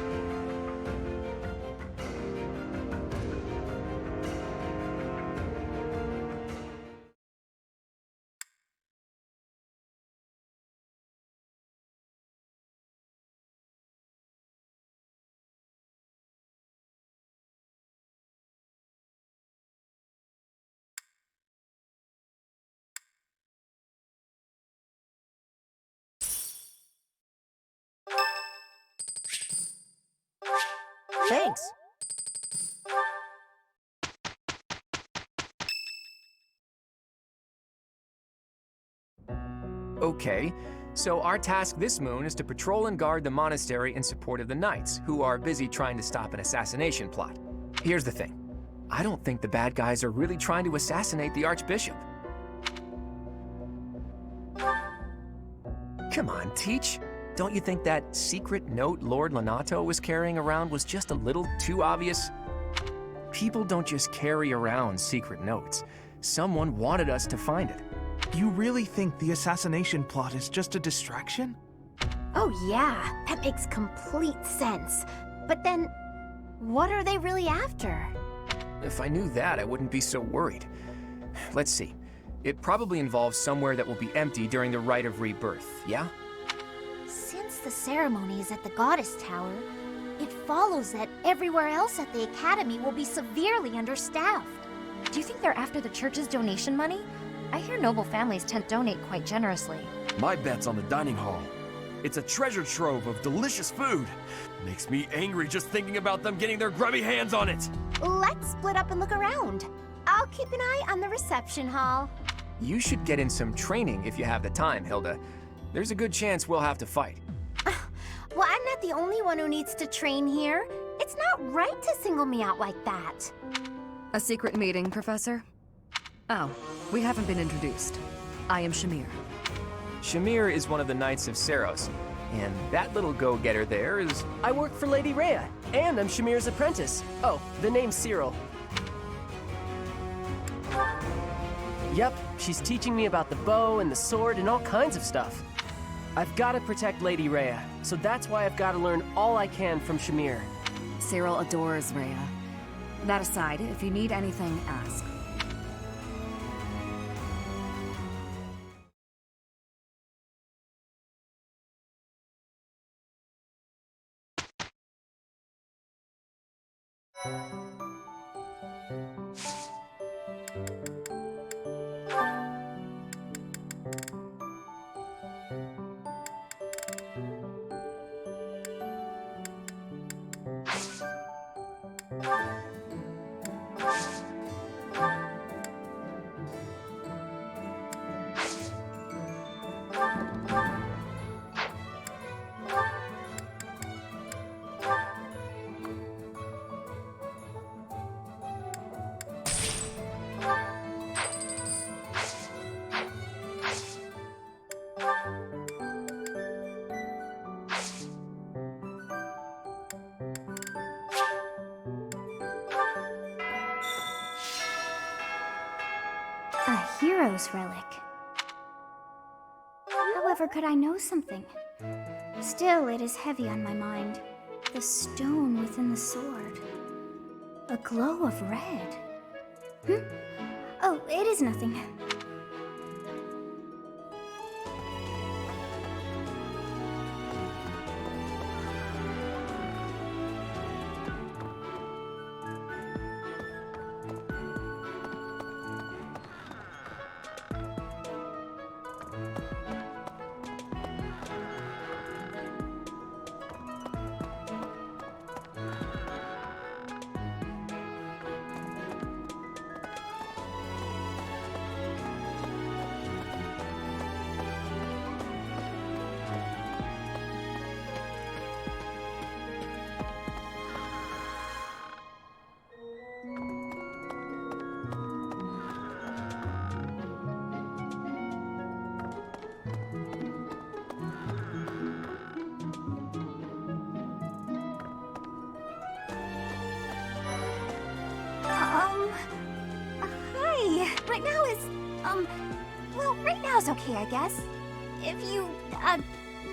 Thanks. Okay, so our task this moon is to patrol and guard the monastery in support of the knights, who are busy trying to stop an assassination plot. Here's the thing. I don't think the bad guys are really trying to assassinate the Archbishop. Come on, Teach. Don't you think that secret note Lord Lonato was carrying around was just a little too obvious? People don't just carry around secret notes. Someone wanted us to find it. You really think the assassination plot is just a distraction? Oh yeah, that makes complete sense. But then, what are they really after? If I knew that, I wouldn't be so worried. Let's see. It probably involves somewhere that will be empty during the Rite of Rebirth, yeah? Since the ceremony is at the Goddess Tower, it follows that everywhere else at the Academy will be severely understaffed. Do you think they're after the church's donation money? I hear noble families tend to donate quite generously. My bet's on the dining hall. It's a treasure trove of delicious food. Makes me angry just thinking about them getting their grubby hands on it. Let's split up and look around. I'll keep an eye on the reception hall. You should get in some training if you have the time, Hilda. There's a good chance we'll have to fight. Well, I'm not the only one who needs to train here. It's not right to single me out like that. A secret meeting, Professor? Oh, we haven't been introduced. I am Shamir. Shamir is one of the Knights of Seiros, and that little go-getter there is... I work for Lady Rhea, and I'm Shamir's apprentice. Oh, the name's Cyril. Yep, she's teaching me about the bow and the sword and all kinds of stuff. I've got to protect Lady Rhea, so that's why I've got to learn all I can from Shamir. Cyril adores Rhea. That aside, if you need anything, ask. A hero's relic. However, could I know something? Still, it is heavy on my mind. The stone within the sword. A glow of red. Oh, it is nothing. Hi. Right now is, well, right now's okay, I guess. If you,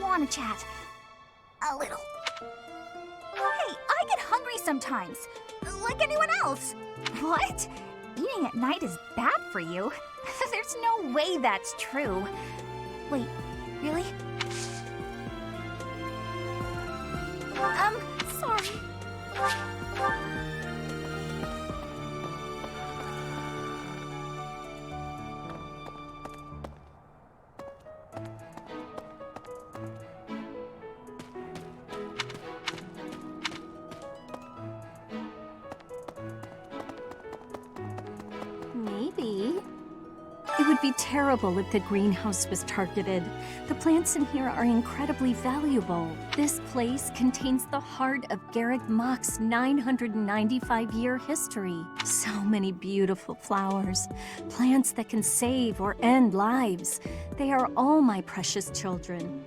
want to chat. A little. Hey, I get hungry sometimes. Like anyone else. What? Eating at night is bad for you? There's no way that's true. Wait, really? Sorry. Maybe. It would be terrible if the greenhouse was targeted. The plants in here are incredibly valuable. This place contains the heart of Garrick Mach's 995-year history. So many beautiful flowers, plants that can save or end lives. They are all my precious children.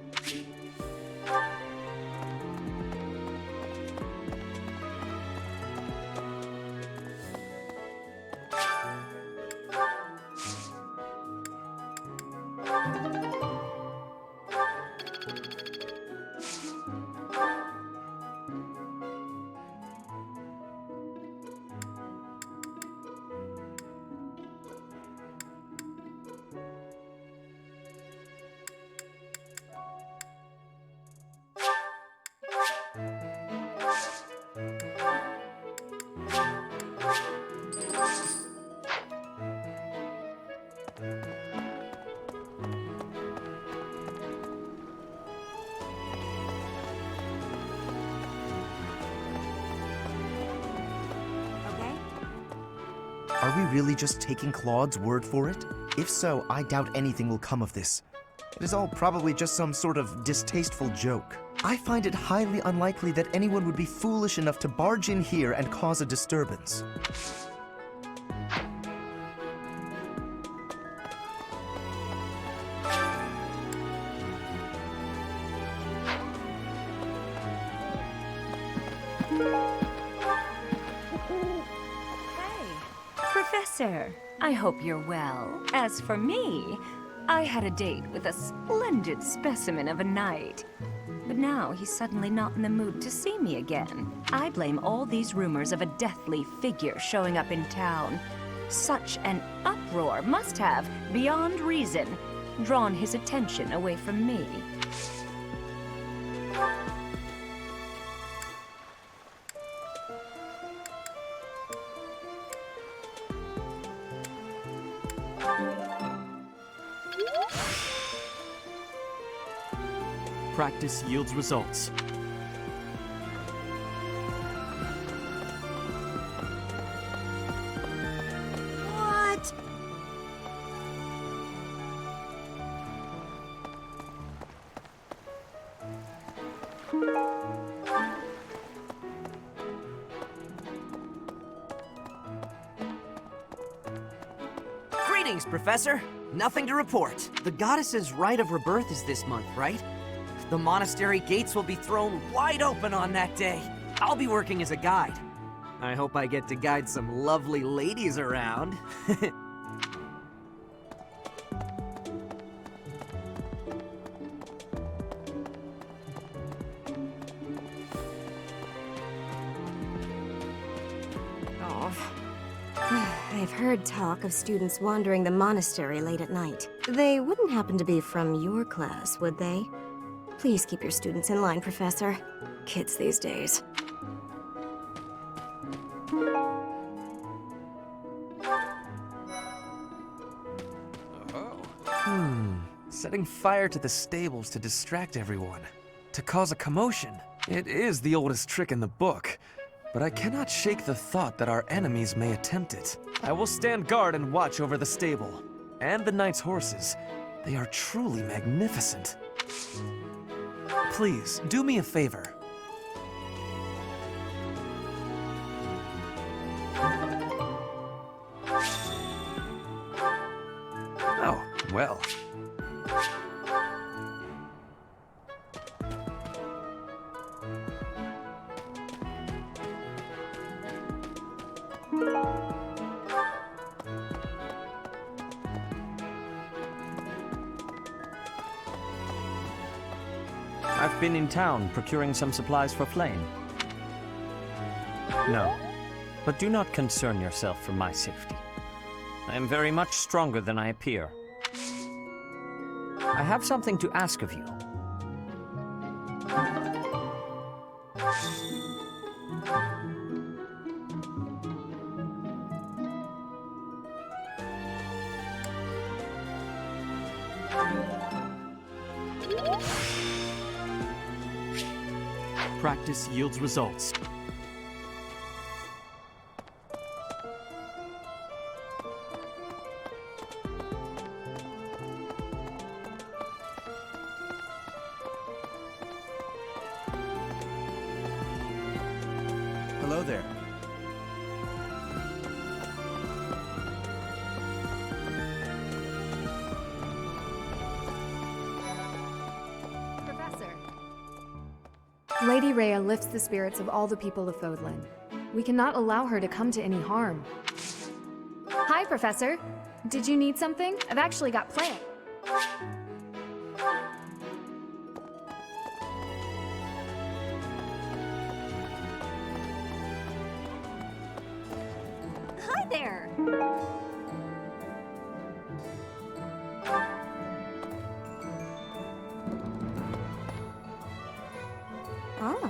Are we really just taking Claude's word for it? If so, I doubt anything will come of this. It is all probably just some sort of distasteful joke. I find it highly unlikely that anyone would be foolish enough to barge in here and cause a disturbance. Professor, I hope you're well. As for me, I had a date with a splendid specimen of a knight. But now he's suddenly not in the mood to see me again. I blame all these rumors of a deathly figure showing up in town. Such an uproar must have, beyond reason, drawn his attention away from me. Practice yields results. What? Greetings, Professor. Nothing to report. The goddess's rite of rebirth is this month, right? The monastery gates will be thrown wide open on that day. I'll be working as a guide. I hope I get to guide some lovely ladies around. I've heard talk of students wandering the monastery late at night. They wouldn't happen to be from your class, would they? Please keep your students in line, Professor. Kids these days. Setting fire to the stables to distract everyone. To cause a commotion. It is the oldest trick in the book. But I cannot shake the thought that our enemies may attempt it. I will stand guard and watch over the stable. And the knight's horses. They are truly magnificent. Please, do me a favor. Oh, well. I've been in town procuring some supplies for Flame. No, but do not concern yourself for my safety. I am very much stronger than I appear. I have something to ask of you. Practice yields results. Hello there. Professor. Lady Rhea lifts the spirits of all the people of Fodlan. We cannot allow her to come to any harm. Hi, Professor. Did you need something? I've actually got plans. Hi there! Ah.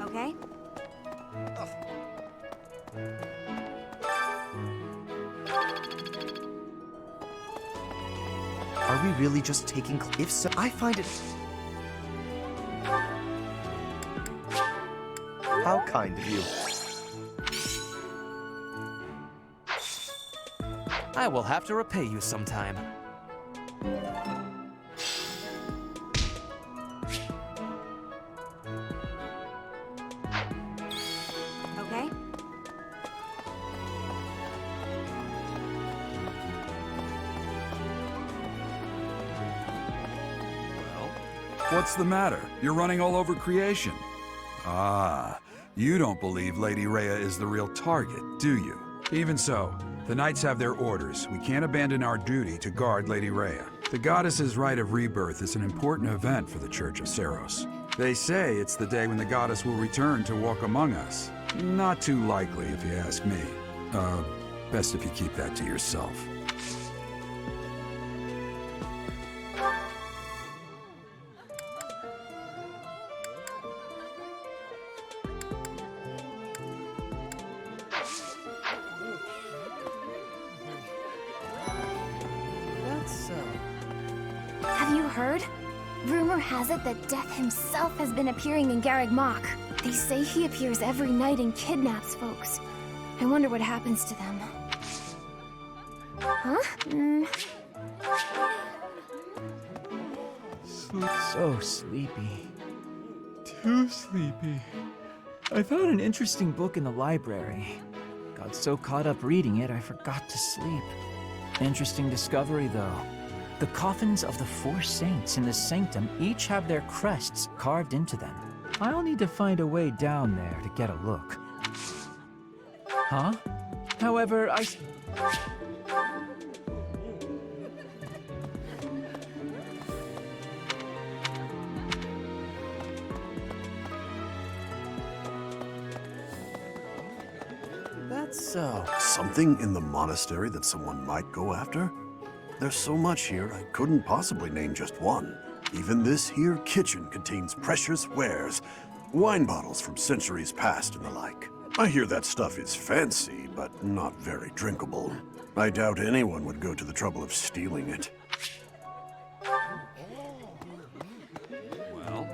Okay? Are we really just taking... If so, I find it... How kind of you. I will have to repay you sometime. Okay? What's the matter? You're running all over creation. Ah, you don't believe Lady Rhea is the real target, do you? Even so, the Knights have their orders. We can't abandon our duty to guard Lady Rhea. The goddess's rite of rebirth is an important event for the Church of Seros. They say it's the day when the goddess will return to walk among us. Not too likely, if you ask me. Best if you keep that to yourself. Have you heard? Rumor has it that Death himself has been appearing in Garreg Mach. They say he appears every night and kidnaps folks. I wonder what happens to them. Huh? So sleepy. Too sleepy. I found an interesting book in the library. Got so caught up reading it, I forgot to sleep. Interesting discovery, though. The coffins of the 4 saints in the sanctum each have their crests carved into them. I'll need to find a way down there to get a look. Huh? However, That's so. Something in the monastery that someone might go after? There's so much here, I couldn't possibly name just one. Even this here kitchen contains precious wares, wine bottles from centuries past and the like. I hear that stuff is fancy, but not very drinkable. I doubt anyone would go to the trouble of stealing it. Well,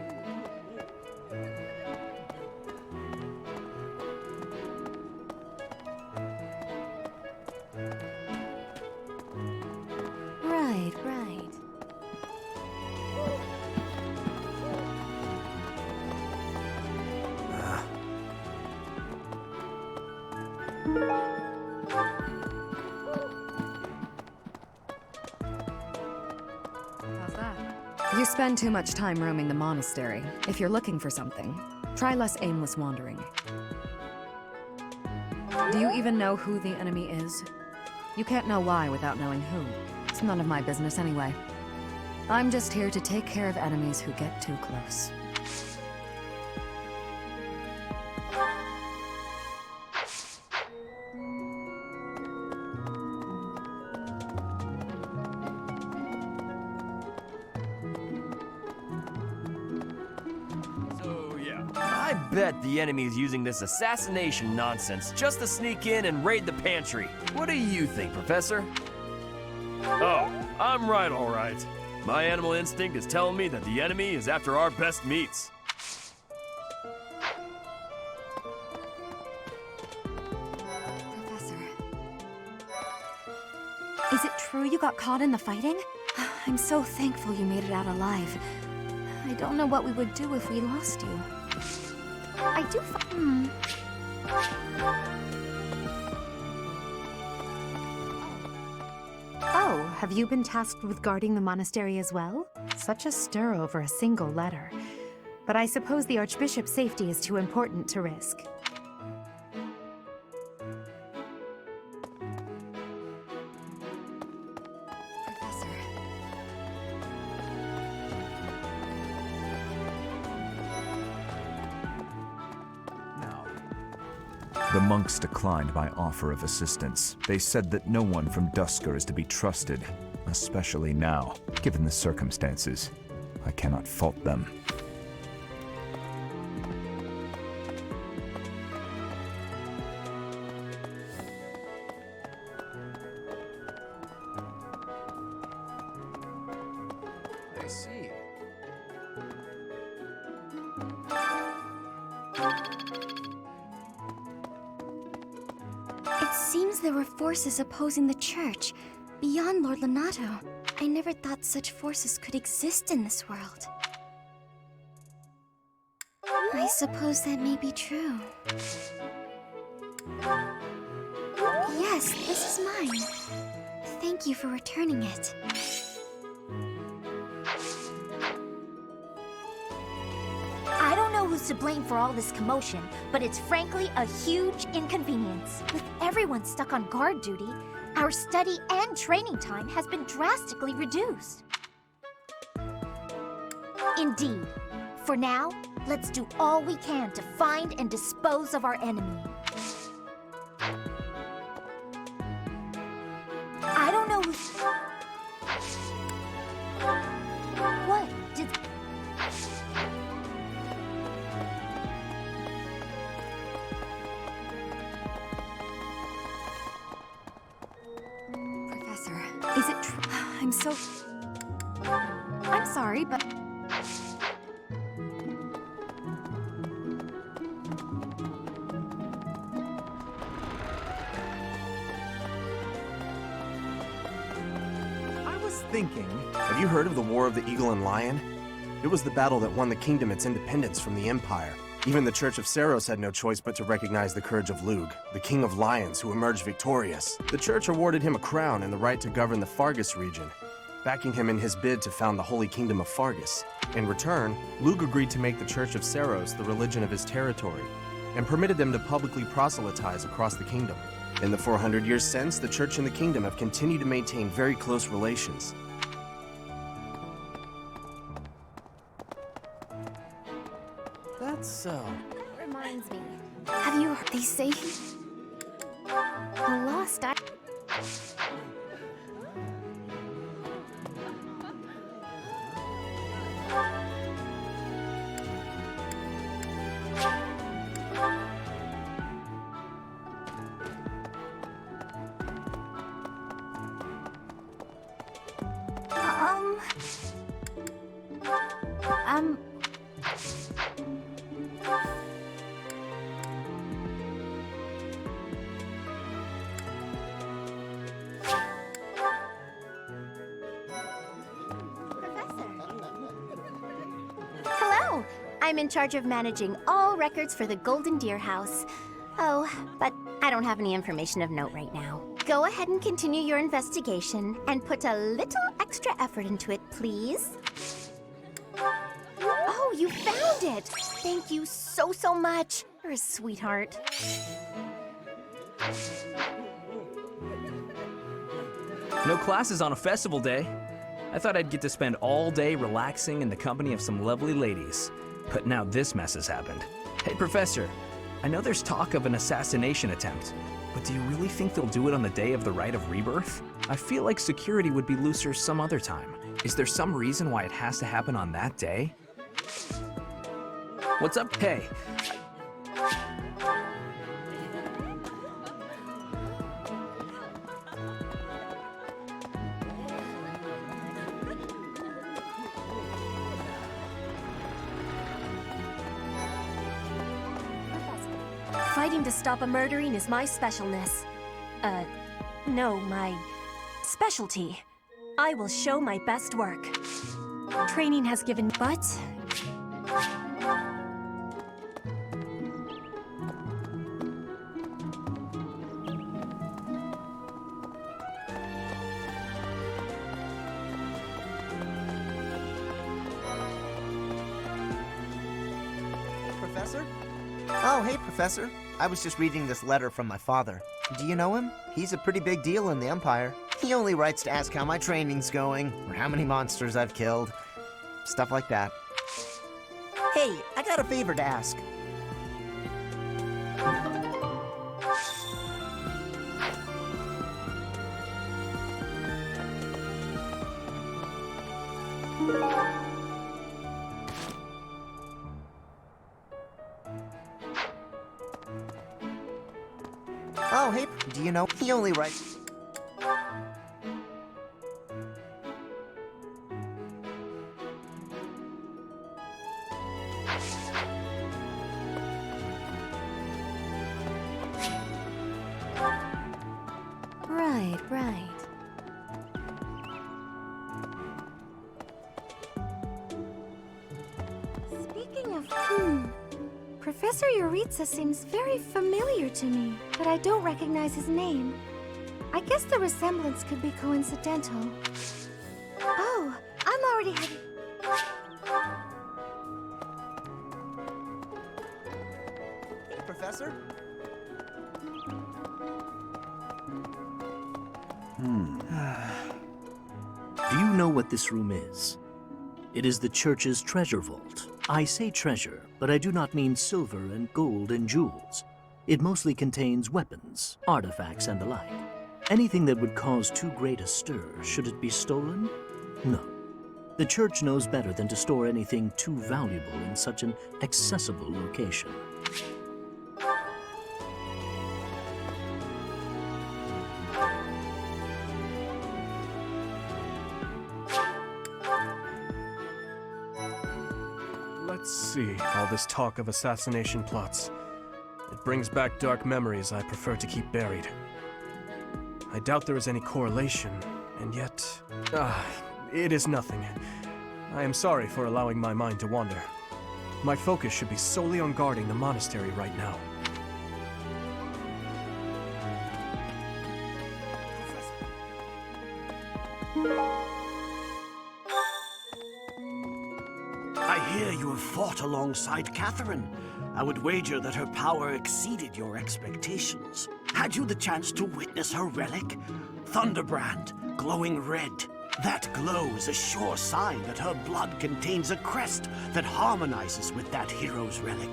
How's that? You spend too much time roaming the monastery. If you're looking for something, try less aimless wandering. Do you even know who the enemy is? You can't know why without knowing who. It's none of my business anyway. I'm just here to take care of enemies who get too close. So, yeah. I bet the enemy's using this assassination nonsense just to sneak in and raid the pantry. What do you think, Professor? Oh, I'm right, all right. My animal instinct is telling me that the enemy is after our best meats. Professor. Is it true you got caught in the fighting? I'm so thankful you made it out alive. I don't know what we would do if we lost you. I do Oh, have you been tasked with guarding the monastery as well? Such a stir over a single letter. But I suppose the Archbishop's safety is too important to risk. The monks declined my offer of assistance. They said that no one from Dusker is to be trusted, especially now. Given the circumstances, I cannot fault them. I see. It seems there were forces opposing the church, beyond Lord Lonato. I never thought such forces could exist in this world. I suppose that may be true. Yes, this is mine. Thank you for returning it. I don't know who's to blame for all this commotion, but it's frankly a huge inconvenience. With everyone stuck on guard duty, our study and training time has been drastically reduced. Indeed. For now, let's do all we can to find and dispose of our enemy. I don't know who's... What? Did... Professor, is it true? I'm so... I'm sorry, but... Thinking, have you heard of the War of the Eagle and Lion? It was the battle that won the kingdom its independence from the Empire. Even the Church of Seiros had no choice but to recognize the courage of Lug, the King of Lions who emerged victorious. The Church awarded him a crown and the right to govern the Fargus region, backing him in his bid to found the Holy Kingdom of Fargus. In return, Lug agreed to make the Church of Seiros the religion of his territory, and permitted them to publicly proselytize across the kingdom. In the 400 years since, the Church and the Kingdom have continued to maintain very close relations. That's so. Reminds me. Have you heard they say a lost I... Hello! I'm in charge of managing all records for the Golden Deer House. Oh, but I don't have any information of note right now. Go ahead and continue your investigation and put a little extra effort into it, please. Oh, you found it! Thank you so much. You're a sweetheart. No classes on a festival day. I thought I'd get to spend all day relaxing in the company of some lovely ladies. But now this mess has happened. Hey, Professor, I know there's talk of an assassination attempt, but do you really think they'll do it on the day of the Rite of Rebirth? I feel like security would be looser some other time. Is there some reason why it has to happen on that day? What's up? Hey. Fighting to stop a murdering is my specialness. No, my specialty. I will show my best work. Training has given, but... Professor? Oh, hey, Professor. I was just reading this letter from my father. Do you know him? He's a pretty big deal in the Empire. He only writes to ask how my training's going, or how many monsters I've killed. Stuff like that. Hey, I got a favor to ask. Oh, hey, do you know? He only writes... Right. Speaking of Professor Yuritsa seems very familiar to me, but I don't recognize his name. I guess the resemblance could be coincidental. Oh, I'm already having... Hey, Professor? Do you know what this room is? It is the church's treasure vault. I say treasure, but I do not mean silver and gold and jewels. It mostly contains weapons, artifacts, and the like. Anything that would cause too great a stir, should it be stolen? No. The church knows better than to store anything too valuable in such an accessible location. Let's see, all this talk of assassination plots. It brings back dark memories I prefer to keep buried. I doubt there is any correlation, and yet... it is nothing. I am sorry for allowing my mind to wander. My focus should be solely on guarding the monastery right now. I hear you have fought alongside Catherine. I would wager that her power exceeded your expectations. Had you the chance to witness her relic? Thunderbrand, glowing red. That glow is a sure sign that her blood contains a crest that harmonizes with that hero's relic.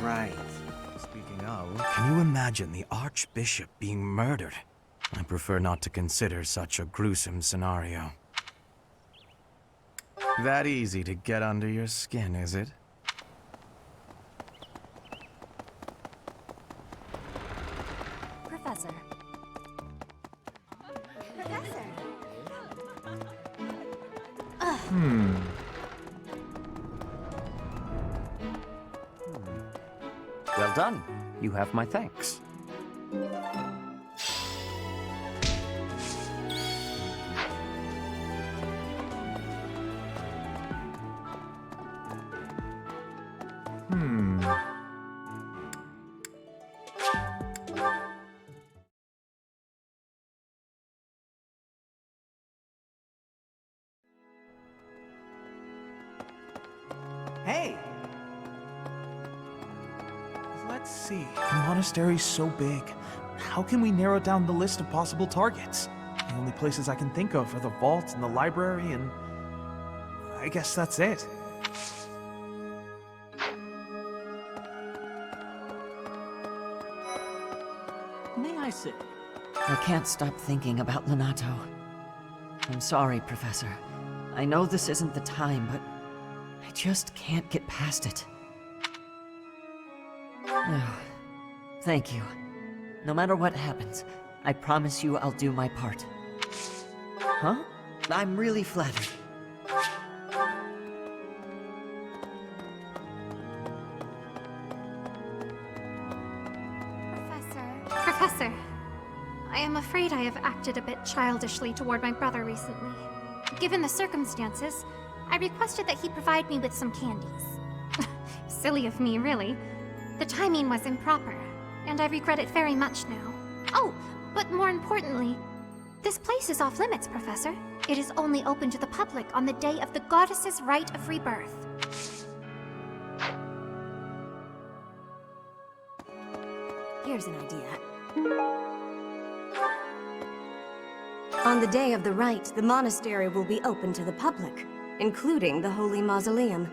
Right. Speaking of... Can you imagine the Archbishop being murdered? I prefer not to consider such a gruesome scenario. That easy to get under your skin, is it? Professor. Professor, Well done. You have my thanks. Hey! Let's see. The monastery's so big. How can we narrow down the list of possible targets? The only places I can think of are the vault and the library, and I guess that's it. May I sit? I can't stop thinking about Lenato. I'm sorry, Professor. I know this isn't the time, but I just can't get past it. Oh, thank you. No matter what happens, I promise you I'll do my part. Huh? I'm really flattered. Professor, I am afraid I have acted a bit childishly toward my brother recently. Given the circumstances, I requested that he provide me with some candies. Silly of me, really. The timing was improper, and I regret it very much now. Oh, but more importantly, this place is off limits, Professor. It is only open to the public on the day of the goddess's rite of rebirth. Here's an idea. On the day of the rite, the monastery will be open to the public, including the Holy Mausoleum.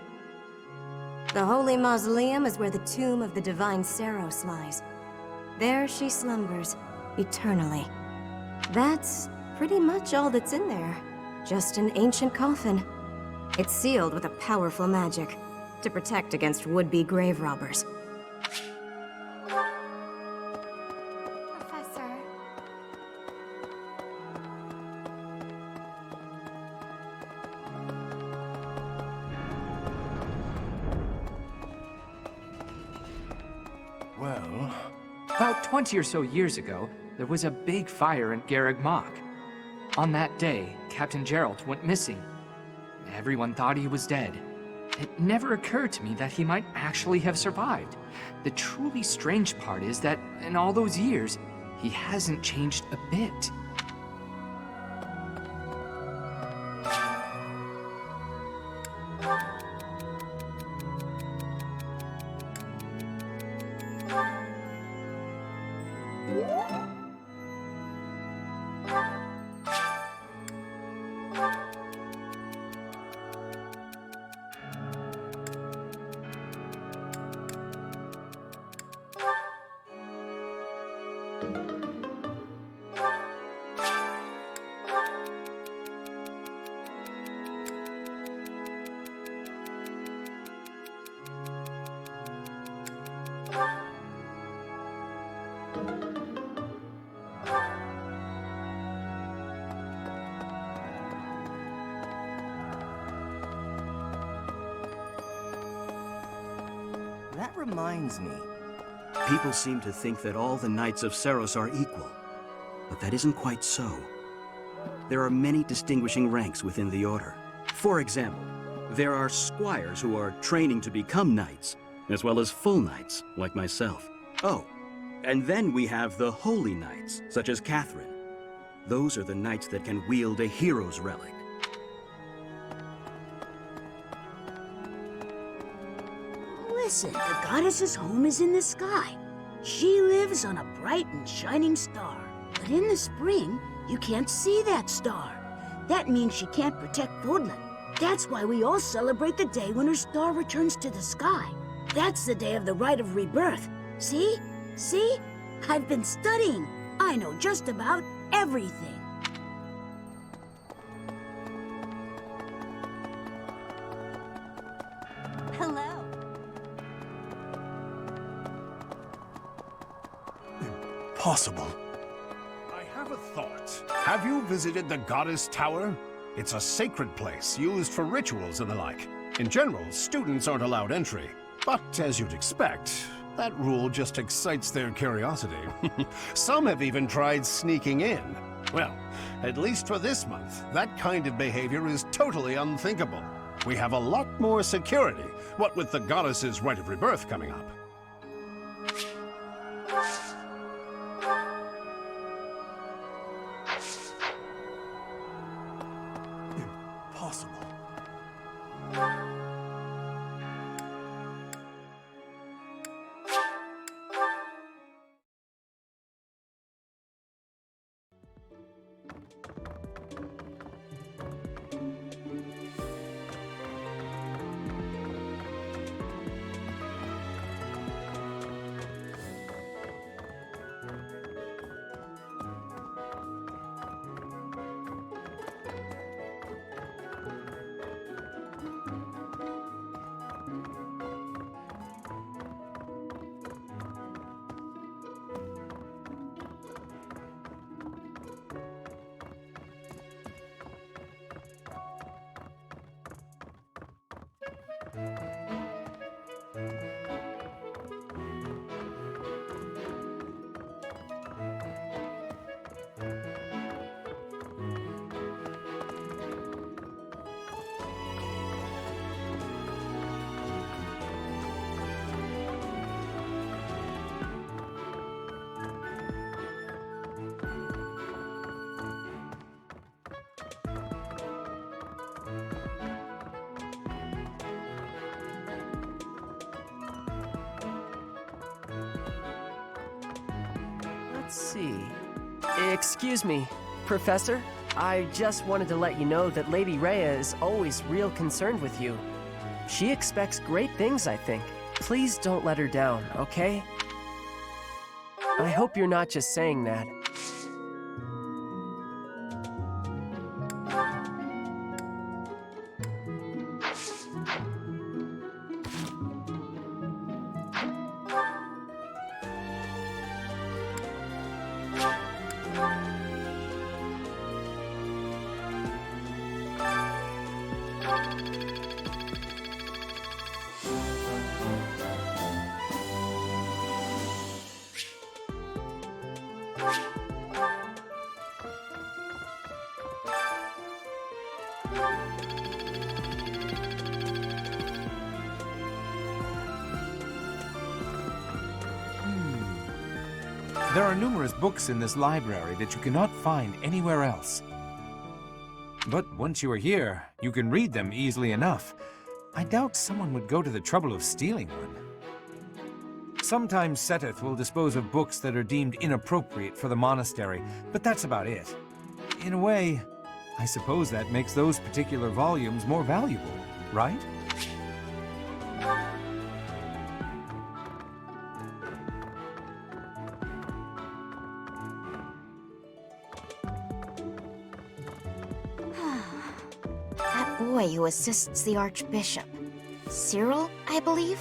The Holy Mausoleum is where the tomb of the divine Seros lies. There she slumbers, eternally. That's pretty much all that's in there. Just an ancient coffin. It's sealed with a powerful magic to protect against would-be grave robbers. Professor. Well, about 20 or so years ago, there was a big fire in Garreg Mach. On that day, Captain Geralt went missing. Everyone thought he was dead. It never occurred to me that he might actually have survived. The truly strange part is that in all those years, he hasn't changed a bit. That reminds me. People seem to think that all the Knights of Seros are equal, but that isn't quite so. There are many distinguishing ranks within the Order. For example, there are squires who are training to become knights, as well as full knights, like myself. Oh, and then we have the holy knights, such as Catherine. Those are the knights that can wield a hero's relic. Listen, the goddess's home is in the sky. She lives on a bright and shining star. But in the spring, you can't see that star. That means she can't protect Fodlan. That's why we all celebrate the day when her star returns to the sky. That's the day of the rite of rebirth. See? See? I've been studying. I know just about everything. Hello. Impossible. I have a thought. Have you visited the Goddess Tower? It's a sacred place used for rituals and the like. In general, students aren't allowed entry. But as you'd expect, that rule just excites their curiosity. Some have even tried sneaking in. Well, at least for this month, that kind of behavior is totally unthinkable. We have a lot more security, what with the goddess's rite of rebirth coming up. Impossible. Let's see. Excuse me, Professor? I just wanted to let you know that Lady Rhea is always real concerned with you. She expects great things, I think. Please don't let her down, okay? I hope you're not just saying that. There are numerous books in this library that you cannot find anywhere else. But once you are here, you can read them easily enough. I doubt someone would go to the trouble of stealing one. Sometimes Seteth will dispose of books that are deemed inappropriate for the monastery, but that's about it. In a way, I suppose that makes those particular volumes more valuable, right? That boy who assists the Archbishop. Cyril, I believe?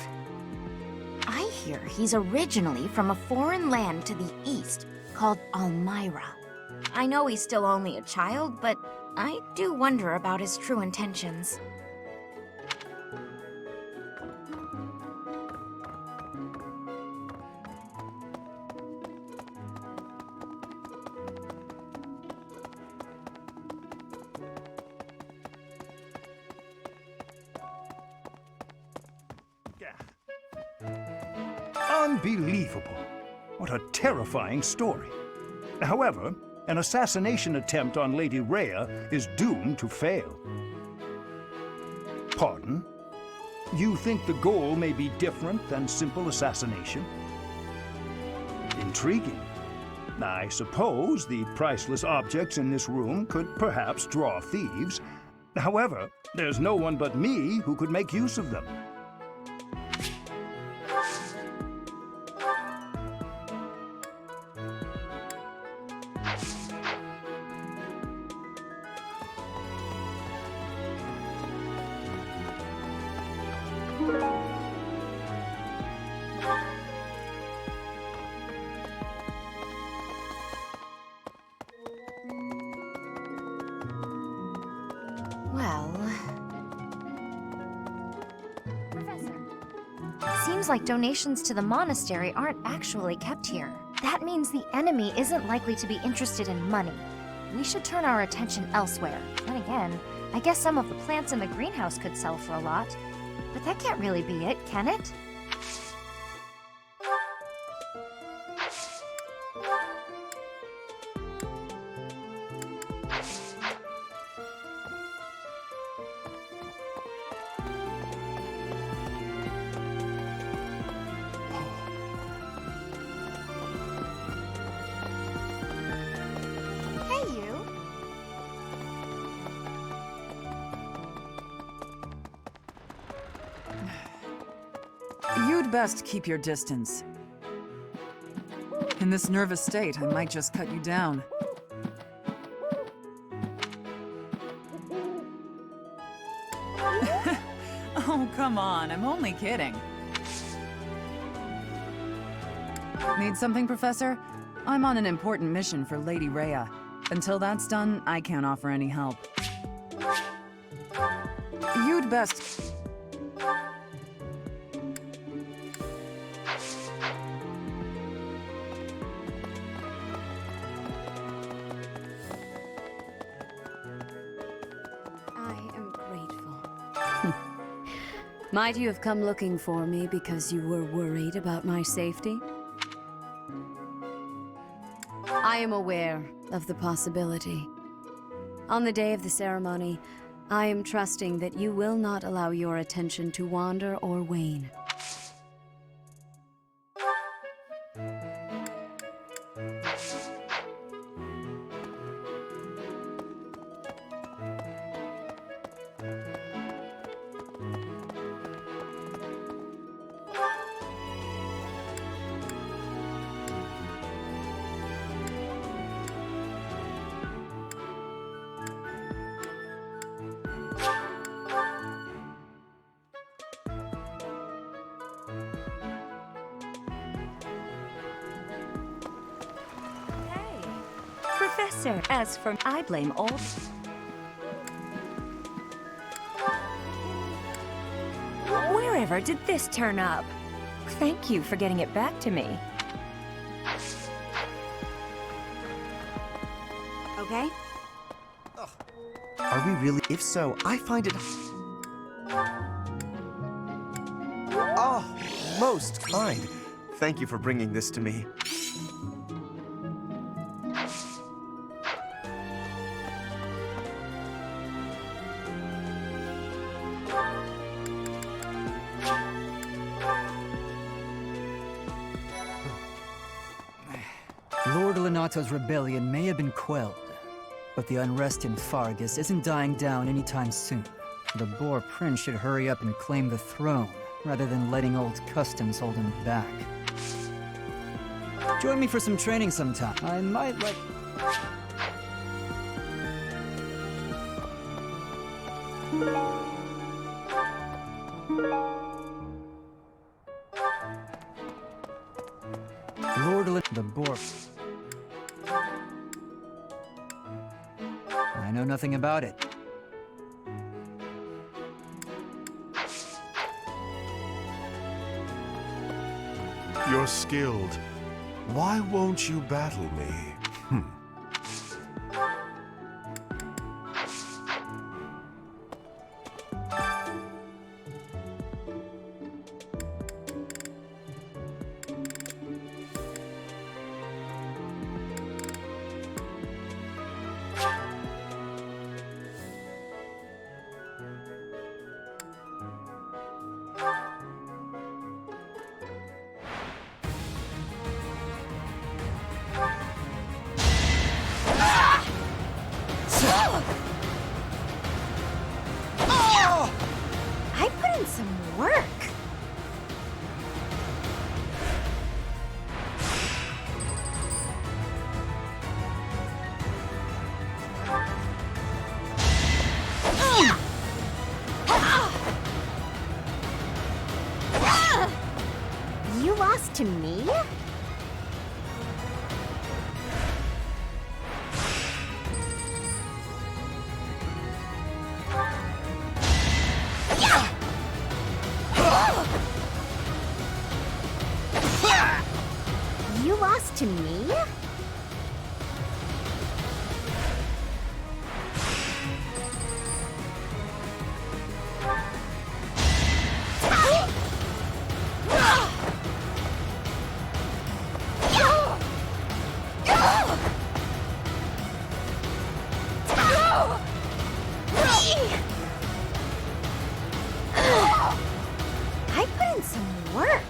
I hear he's originally from a foreign land to the east called Almyra. I know he's still only a child, but I do wonder about his true intentions. Unbelievable. What a terrifying story. However, an assassination attempt on Lady Rhea is doomed to fail. Pardon? You think the goal may be different than simple assassination? Intriguing. I suppose the priceless objects in this room could perhaps draw thieves. However, there's no one but me who could make use of them. Well... Professor. Seems like donations to the monastery aren't actually kept here. That means the enemy isn't likely to be interested in money. We should turn our attention elsewhere. Then again, I guess some of the plants in the greenhouse could sell for a lot. But that can't really be it, can it? Hey, you. You'd best keep your distance. In this nervous state, I might just cut you down. Oh, come on, I'm only kidding. Need something, Professor? I'm on an important mission for Lady Rhea. Until that's done, I can't offer any help. You'd best... I am grateful. Might you have come looking for me because you were worried about my safety? I am aware of the possibility. On the day of the ceremony, I am trusting that you will not allow your attention to wander or wane. Professor, as for I blame old... Wherever did this turn up? Thank you for getting it back to me. Okay? Are we really? If so, I find it... Oh, most kind. Thank you for bringing this to me. Lord Lenato's rebellion may have been quelled, but the unrest in Fargus isn't dying down anytime soon. The Boar Prince should hurry up and claim the throne, rather than letting old customs hold him back. Join me for some training sometime. I might let... The Boar... I know nothing about it. You're skilled. Why won't you battle me? I put in some work. You lost to me? You lost to me? I put in some work.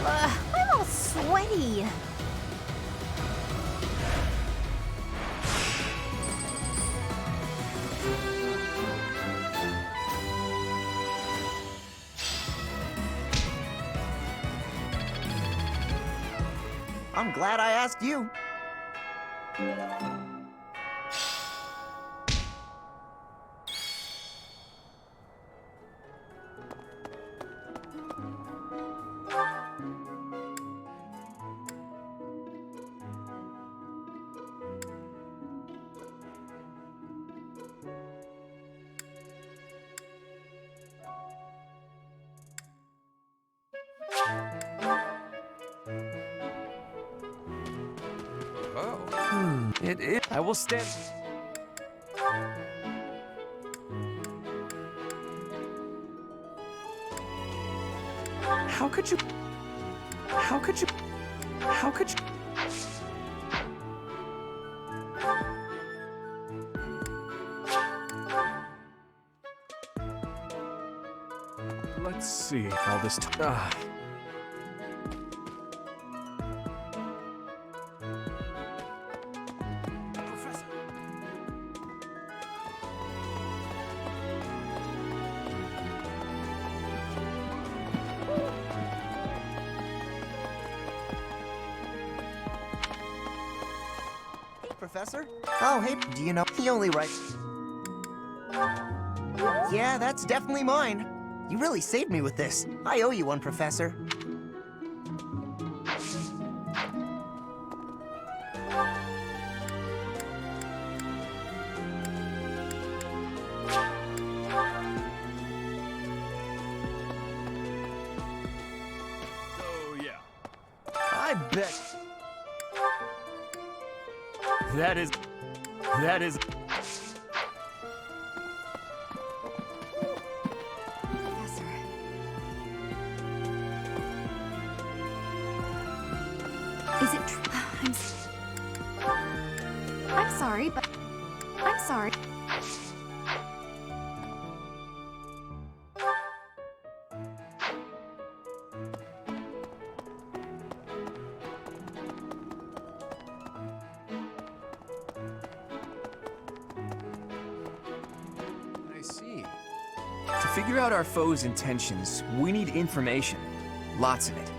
I'm all sweaty. I'm glad I asked you. Oh. It is. I will stand. How could you? How could you? How could you? Let's see. All this Hey, Professor. Oh, hey, do you know he only writes... Yeah, that's definitely mine. You really saved me with this. I owe you one, Professor. So, yeah. I bet. That is. Is it true? I'm sorry, but I'm sorry. I see. To figure out our foe's intentions, we need information. Lots of it.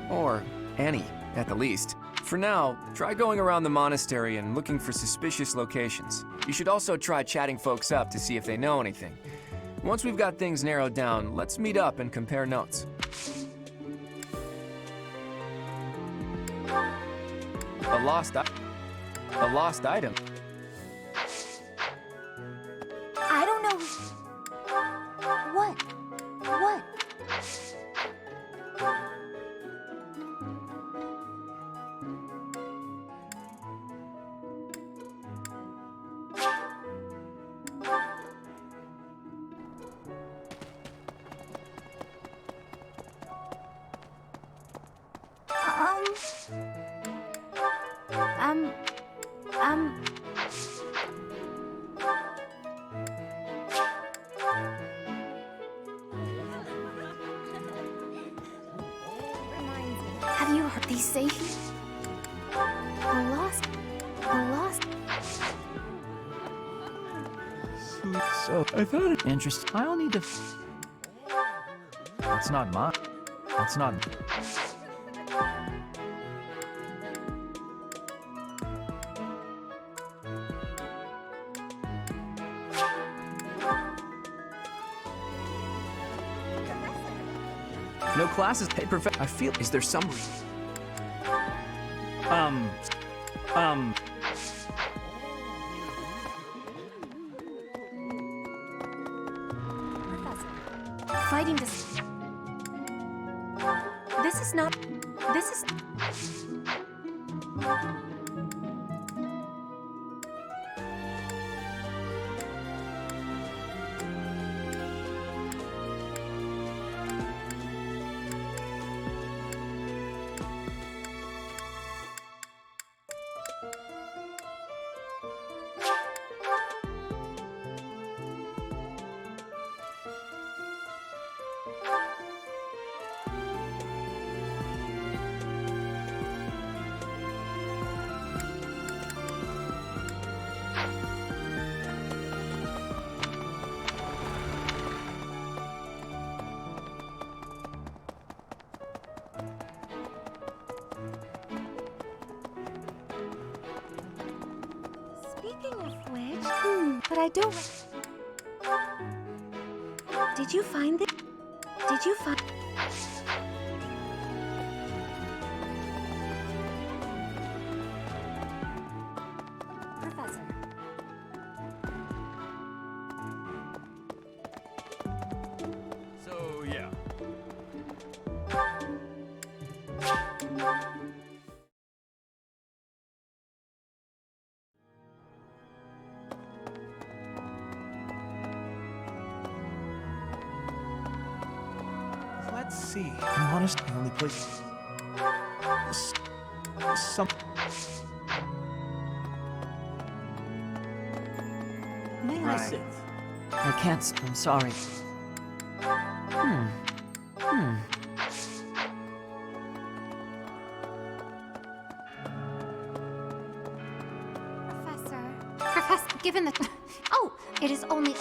Or any, at the least. For now, try going around the monastery and looking for suspicious locations. You should also try chatting folks up to see if they know anything. Once we've got things narrowed down, let's meet up and compare notes. A lost item. I don't know. What? What? Have you heard they say lost? So I thought it interesting. I'll need to. That's not mine. That's not... No classes. Hey, Professor. I feel. Is there some? Fighting this. This is not. This is. Speaking of which, but I don't. Did you find it? Did you find? Professor. So, yeah. Let's see. I'm honest, the only place... Some... May I sit? I can't. I'm sorry. Professor, given the. Oh, it is only.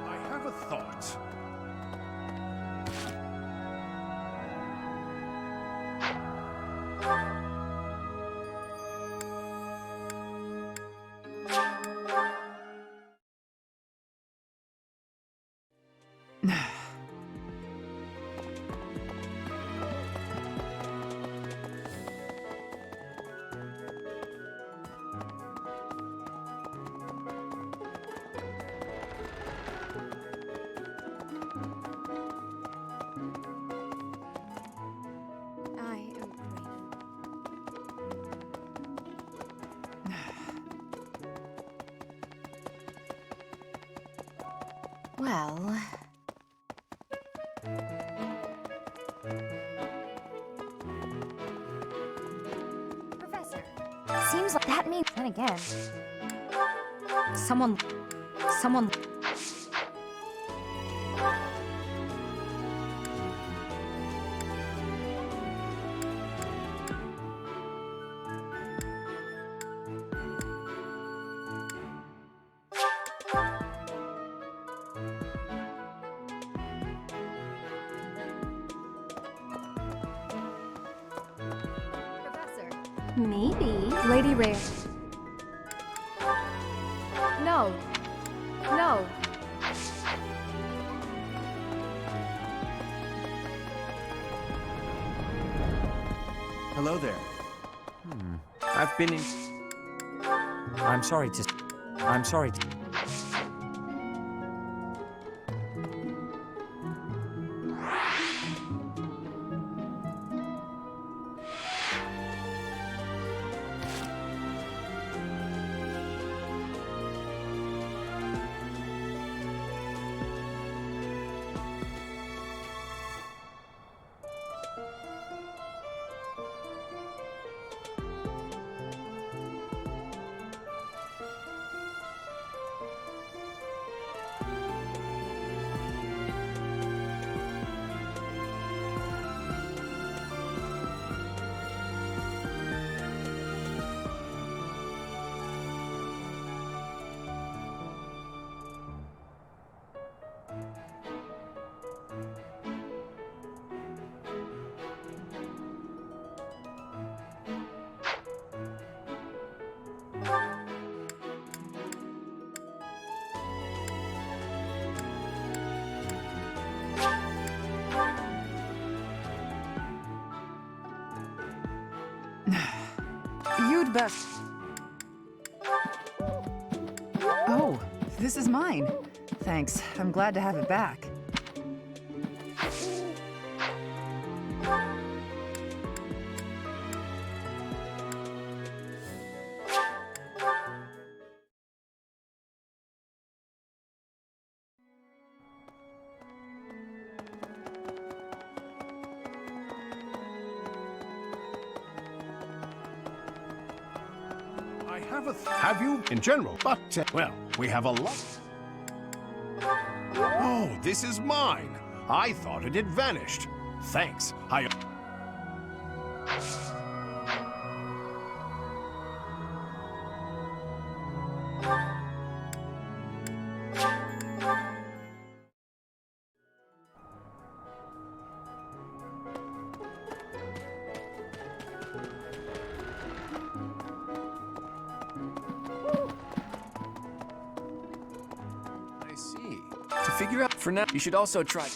I have a thought. I am Well... Professor. Seems like that means... Then again... Someone... Maybe. Lady Rare. No. No. Hello there. I've been in... I'm sorry to... best. Oh, this is mine. Thanks. I'm glad to have it back. I have you in general, but, well, we have a lot. Oh, this is mine. I thought it had vanished. Thanks. I see. To figure out for now, you should also try.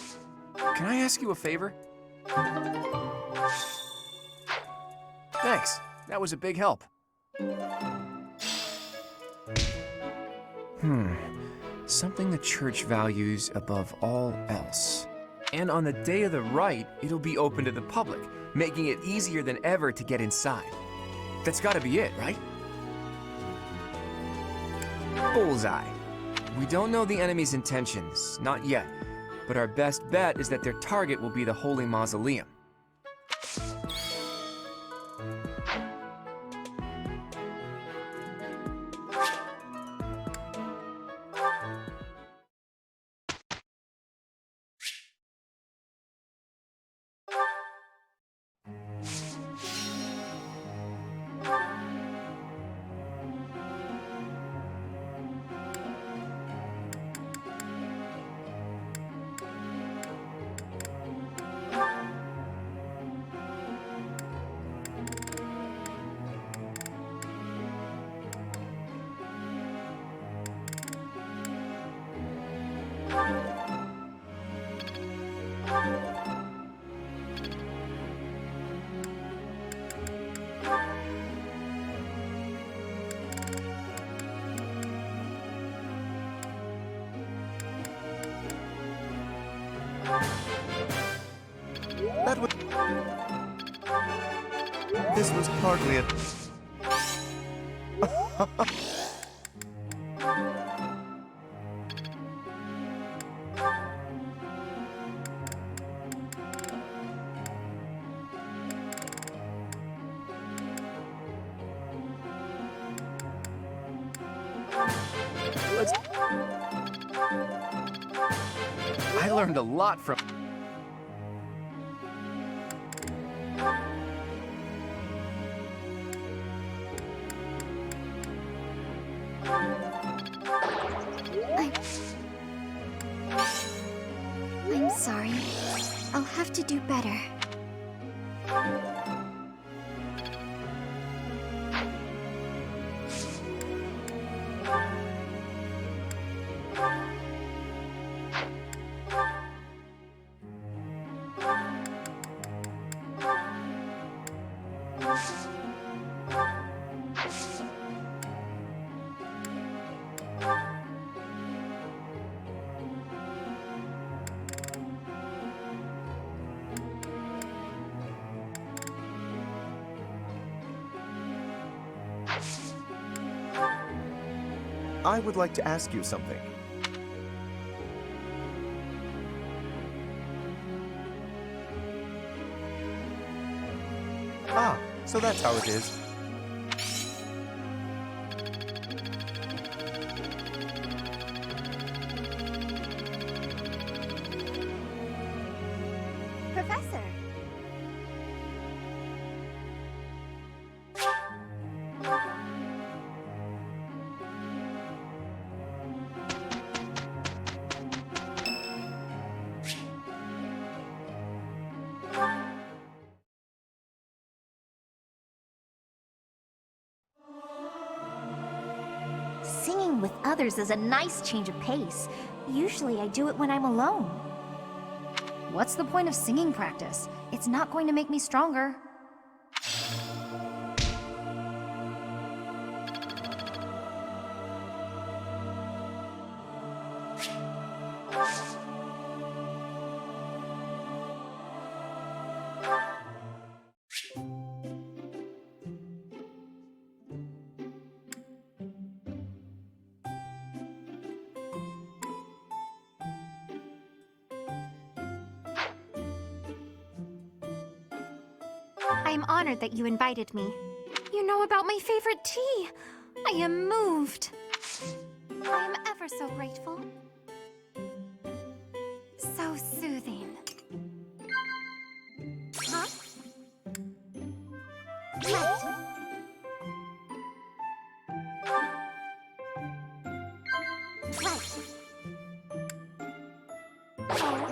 Can I ask you a favor? Thanks. That was a big help. Something the church values above all else. And on the day of the rite, it'll be open to the public, making it easier than ever to get inside. That's gotta be it, right? Bullseye. We don't know the enemy's intentions, not yet, but our best bet is that their target will be the Holy Mausoleum. This was hardly a... I learned a lot from... I'm sorry. I'll have to do better. I would like to ask you something. Ah, so that's how it is. Professor! Singing with others is a nice change of pace. Usually I do it when I'm alone. What's the point of singing practice? It's not going to make me stronger. I am honored that you invited me. You know about my favorite tea. I am moved. I am ever so grateful. So soothing. Huh? Right. Right. Oh.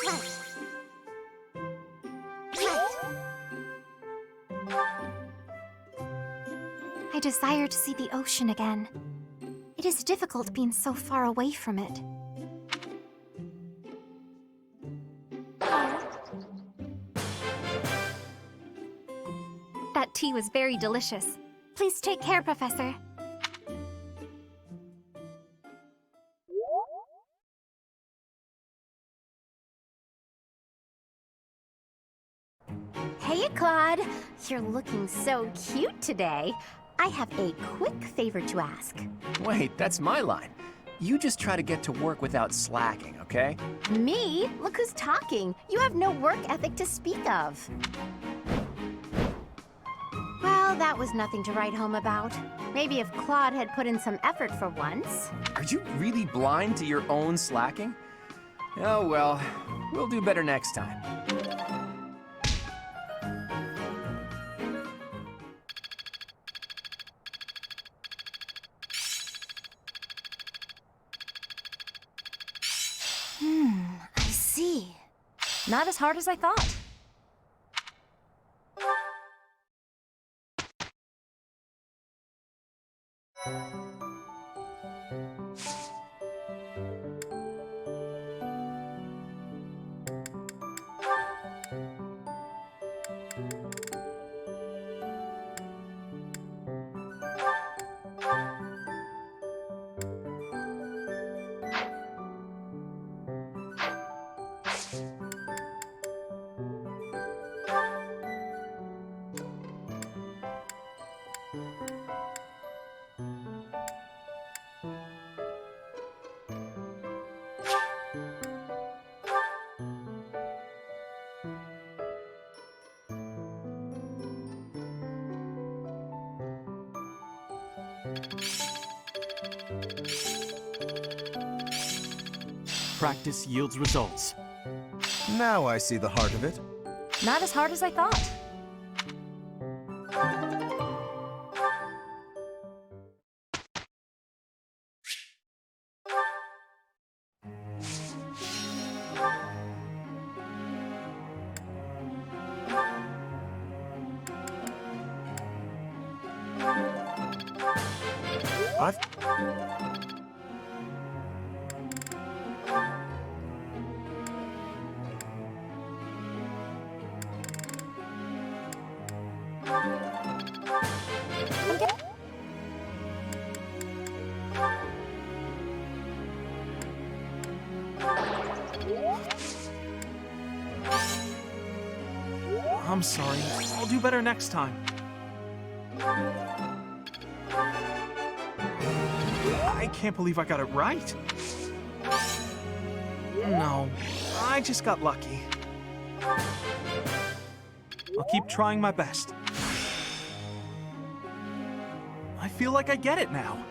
Right. I desire to see the ocean again. It is difficult being so far away from it. That tea was very delicious. Please take care, Professor. Hey, Claude. You're looking so cute today. I have a quick favor to ask. Wait, that's my line. You just try to get to work without slacking, okay? Me? Look who's talking. You have no work ethic to speak of. Well, that was nothing to write home about. Maybe if Claude had put in some effort for once. Are you really blind to your own slacking? Oh well, we'll do better next time. I see. Not as hard as I thought. Practice yields results. Now I see the heart of it. Not as hard as I thought. I'm sorry. I'll do better next time. I can't believe I got it right. No, I just got lucky. I'll keep trying my best. I feel like I get it now.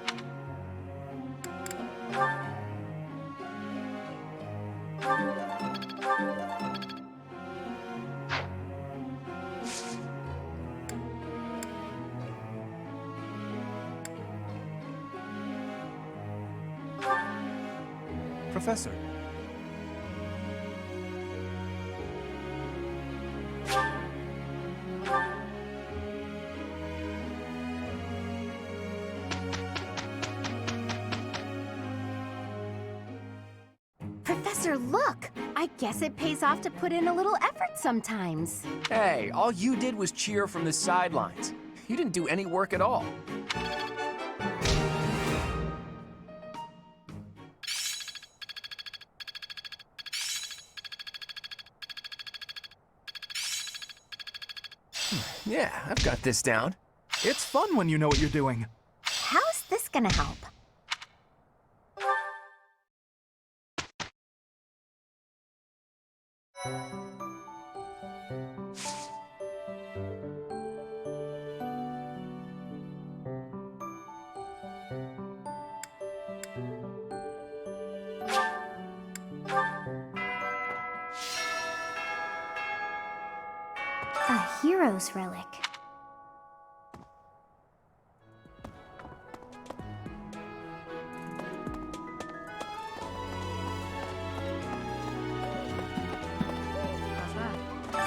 Professor. Professor, look! I guess it pays off to put in a little effort sometimes. Hey, all you did was cheer from the sidelines. You didn't do any work at all. Yeah, I've got this down. It's fun when you know what you're doing. How's this gonna help? A hero's relic.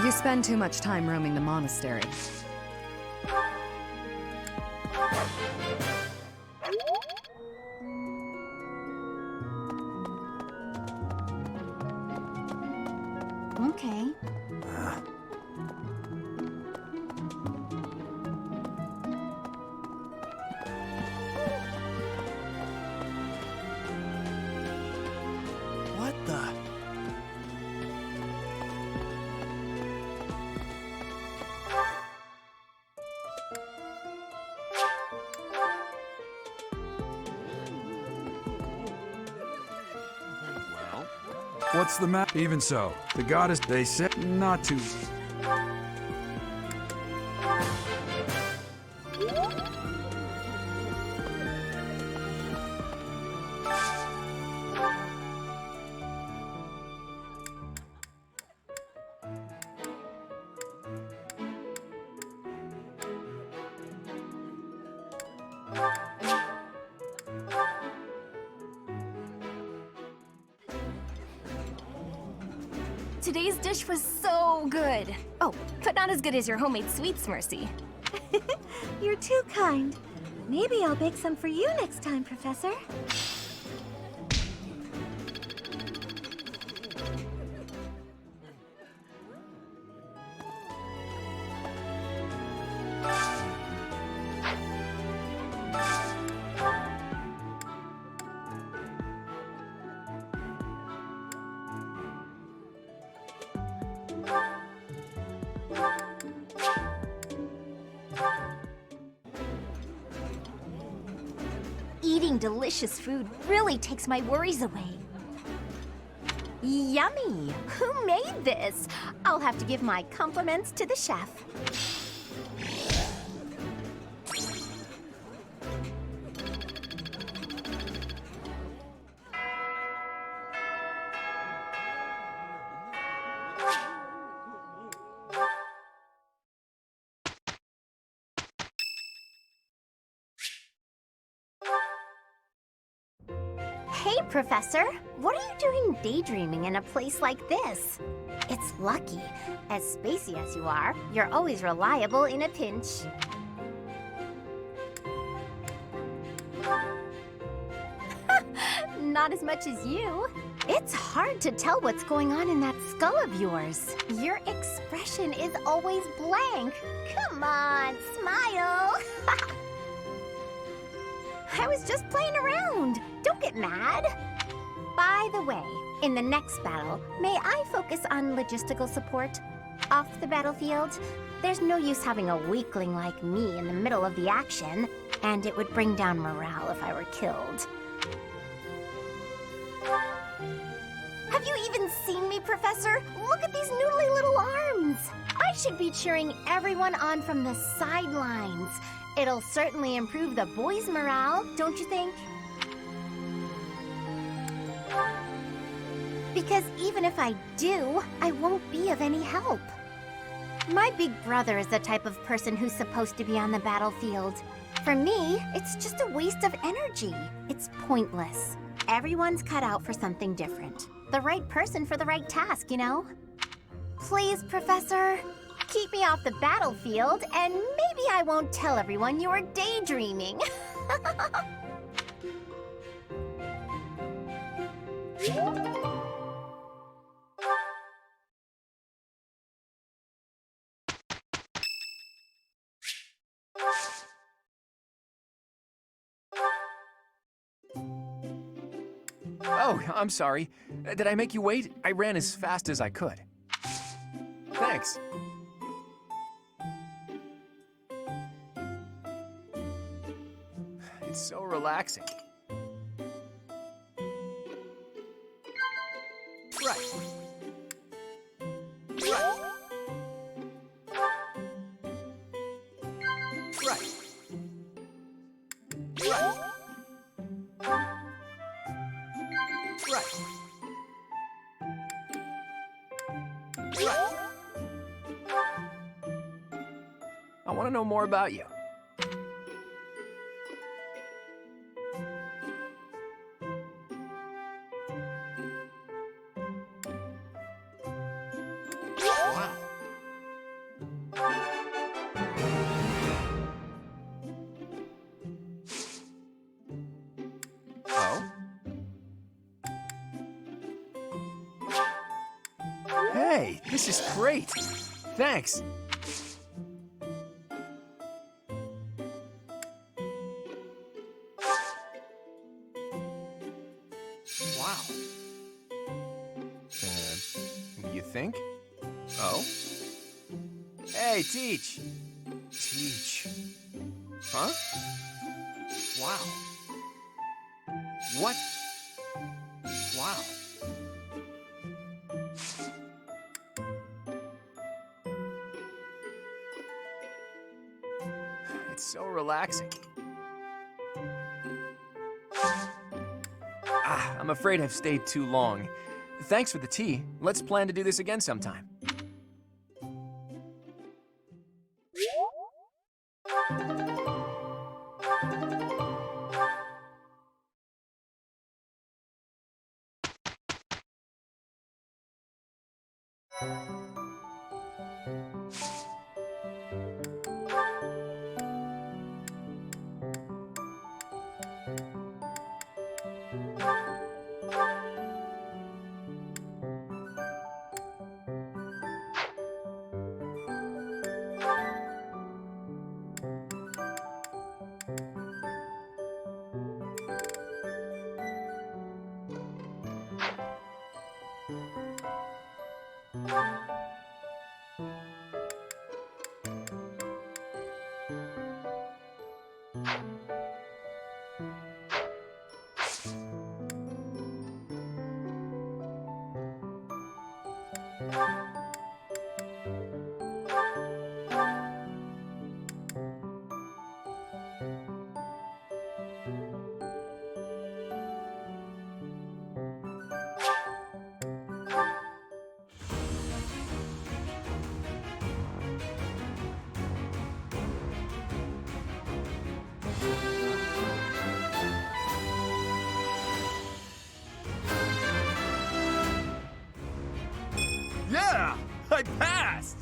You spend too much time roaming the monastery. Okay. What the? What's the map? Even so, the goddess, they said not to. Today's dish was so good. Oh, but not as good as your homemade sweets, Mercy. You're too kind. Maybe I'll bake some for you next time, Professor. Eating delicious food really takes my worries away. Yummy! Who made this? I'll have to give my compliments to the chef. Hey, Professor! What are you doing daydreaming in a place like this? It's lucky. As spacey as you are, you're always reliable in a pinch. Not as much as you. It's hard to tell what's going on in that skull of yours. Your expression is always blank. Come on, smile! I was just playing around. Don't get mad. By the way, in the next battle, may I focus on logistical support? Off the battlefield, there's no use having a weakling like me in the middle of the action, and it would bring down morale if I were killed. Have you even seen me, Professor? Look at these noodly little arms. I should be cheering everyone on from the sidelines. It'll certainly improve the boys' morale, don't you think? Because even if I do, I won't be of any help. My big brother is the type of person who's supposed to be on the battlefield. For me, it's just a waste of energy. It's pointless. Everyone's cut out for something different. The right person for the right task, you know? Please, Professor, keep me off the battlefield, and maybe I won't tell everyone you were daydreaming. Oh, I'm sorry. Did I make you wait? I ran as fast as I could. Thanks. It's so relaxing. Right. Right. Right. I want to know more about you. Wow. Oh? Hey, this is great. Thanks. Wow. You think? Oh? Hey, Teach! Teach. Huh? Wow. What? Wow. It's so relaxing. I'm afraid I've stayed too long. Thanks for the tea. Let's plan to do this again sometime. Yeah! I passed!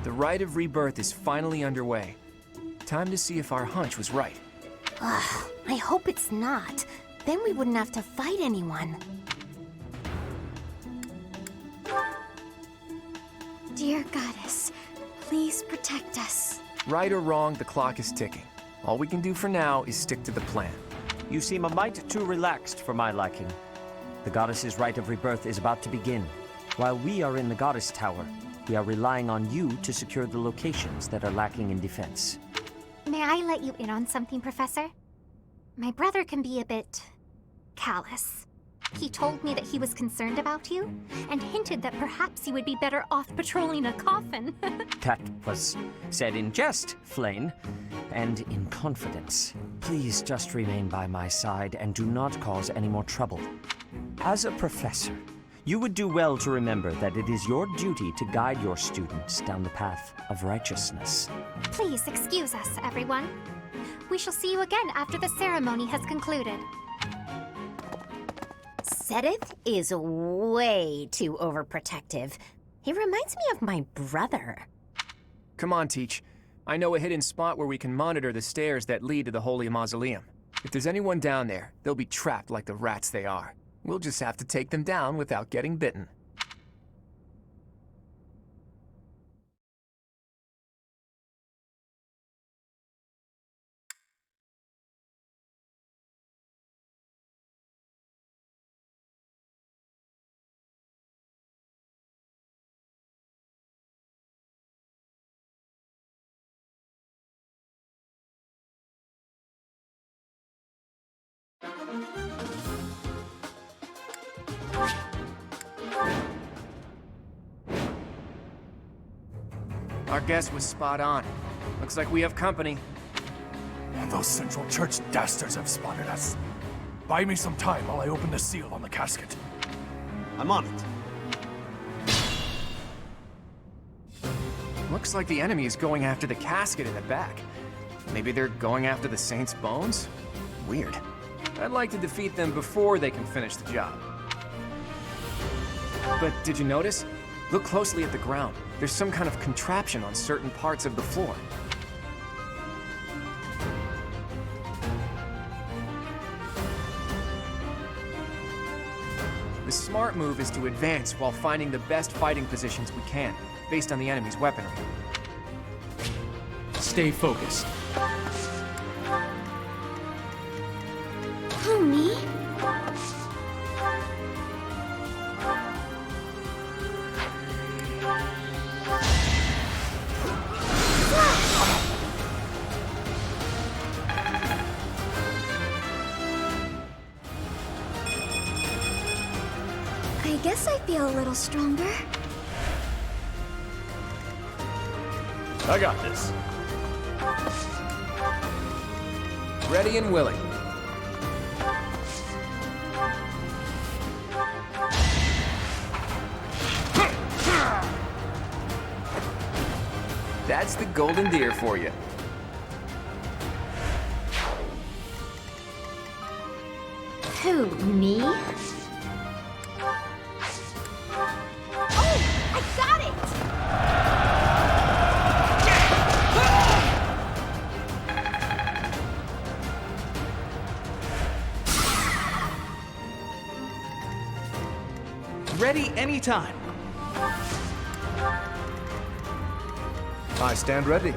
The rite of rebirth is finally underway. Time to see if our hunch was right. Ugh, I hope it's not. Then we wouldn't have to fight anyone. Dear Goddess, please protect us. Right or wrong, the clock is ticking. All we can do for now is stick to the plan. You seem a mite too relaxed for my liking. The goddess's rite of rebirth is about to begin. While we are in the goddess tower, we are relying on you to secure the locations that are lacking in defense. May I let you in on something, Professor? My brother can be a bit callous. He told me that he was concerned about you, and hinted that perhaps you would be better off patrolling a coffin. That was said in jest, Flane, and in confidence. Please just remain by my side and do not cause any more trouble. As a professor, you would do well to remember that it is your duty to guide your students down the path of righteousness. Please excuse us, everyone. We shall see you again after the ceremony has concluded. Sedith is way too overprotective. He reminds me of my brother. Come on, Teach. I know a hidden spot where we can monitor the stairs that lead to the Holy Mausoleum. If there's anyone down there, they'll be trapped like the rats they are. We'll just have to take them down without getting bitten. Our guess was spot on. Looks like we have company. And those Central Church dastards have spotted us. Buy me some time while I open the seal on the casket. I'm on it. Looks like the enemy is going after the casket in the back. Maybe they're going after the Saint's bones? Weird. I'd like to defeat them before they can finish the job. But did you notice? Look closely at the ground. There's some kind of contraption on certain parts of the floor. The smart move is to advance while finding the best fighting positions we can, based on the enemy's weaponry. Stay focused. Who, me? I guess I feel a little stronger. I got this. Ready and willing. That's the golden deer for you. Who, me? Oh, I got it! Ready anytime. I stand ready.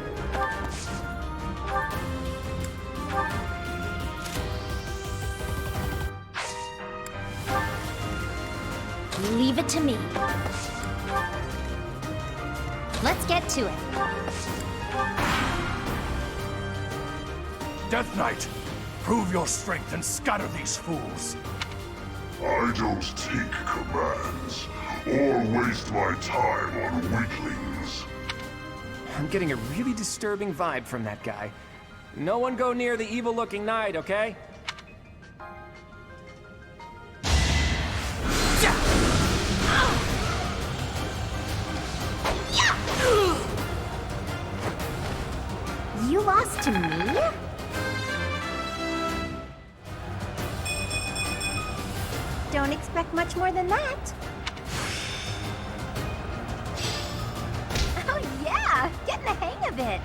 Leave it to me. Let's get to it. Death Knight, prove your strength and scatter these fools. I don't take commands or waste my time on weaklings. I'm getting a really disturbing vibe from that guy. No one go near the evil-looking knight, okay? You lost to me? Don't expect much more than that. Oh yeah, getting the hang of it.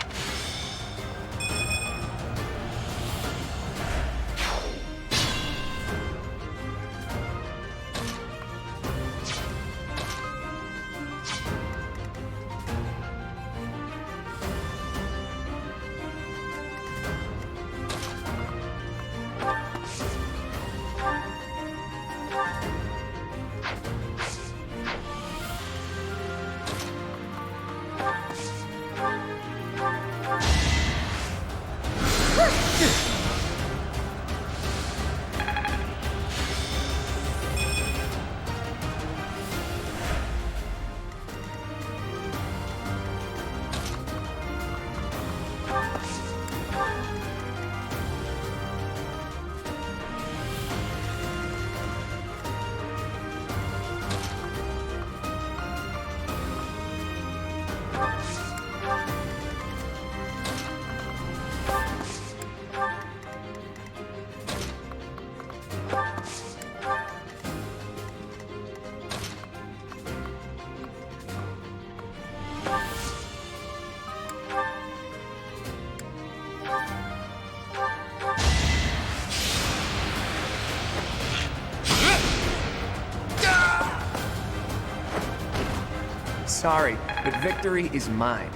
sorry, but victory is mine.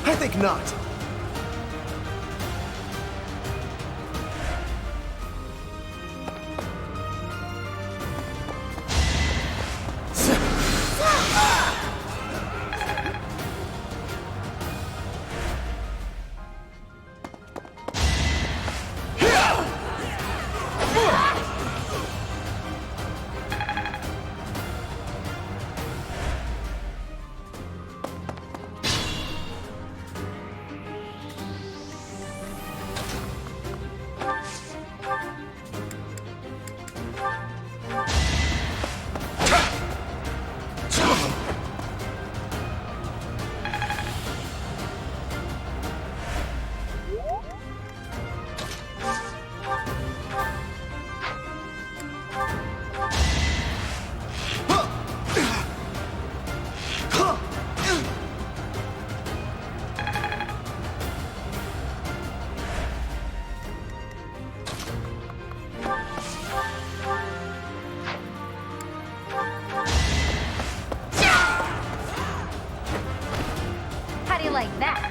I think not. How do you like that?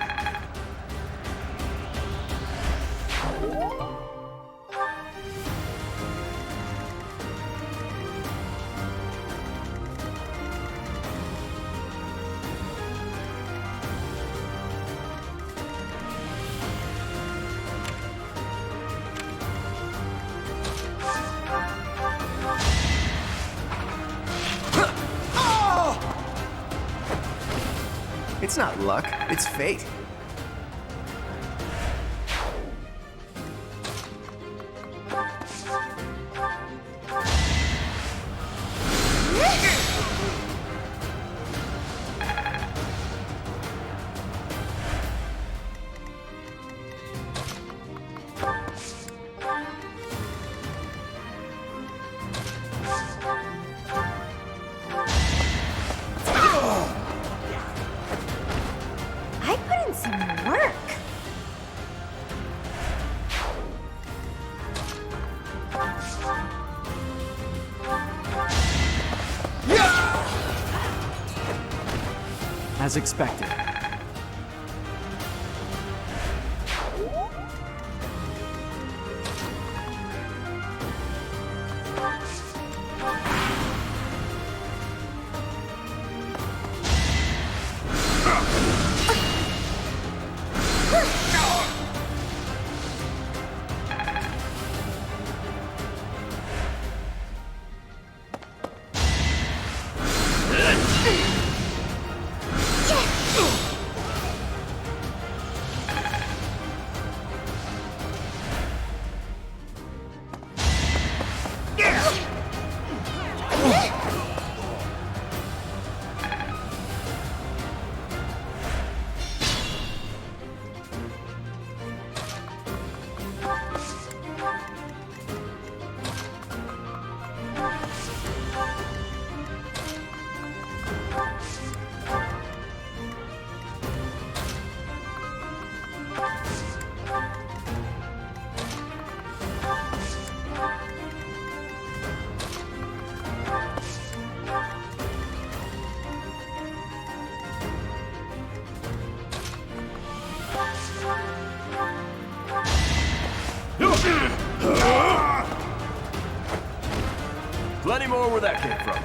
It's not luck, it's fate. I put in some work. As expected. Plenty more where that came from.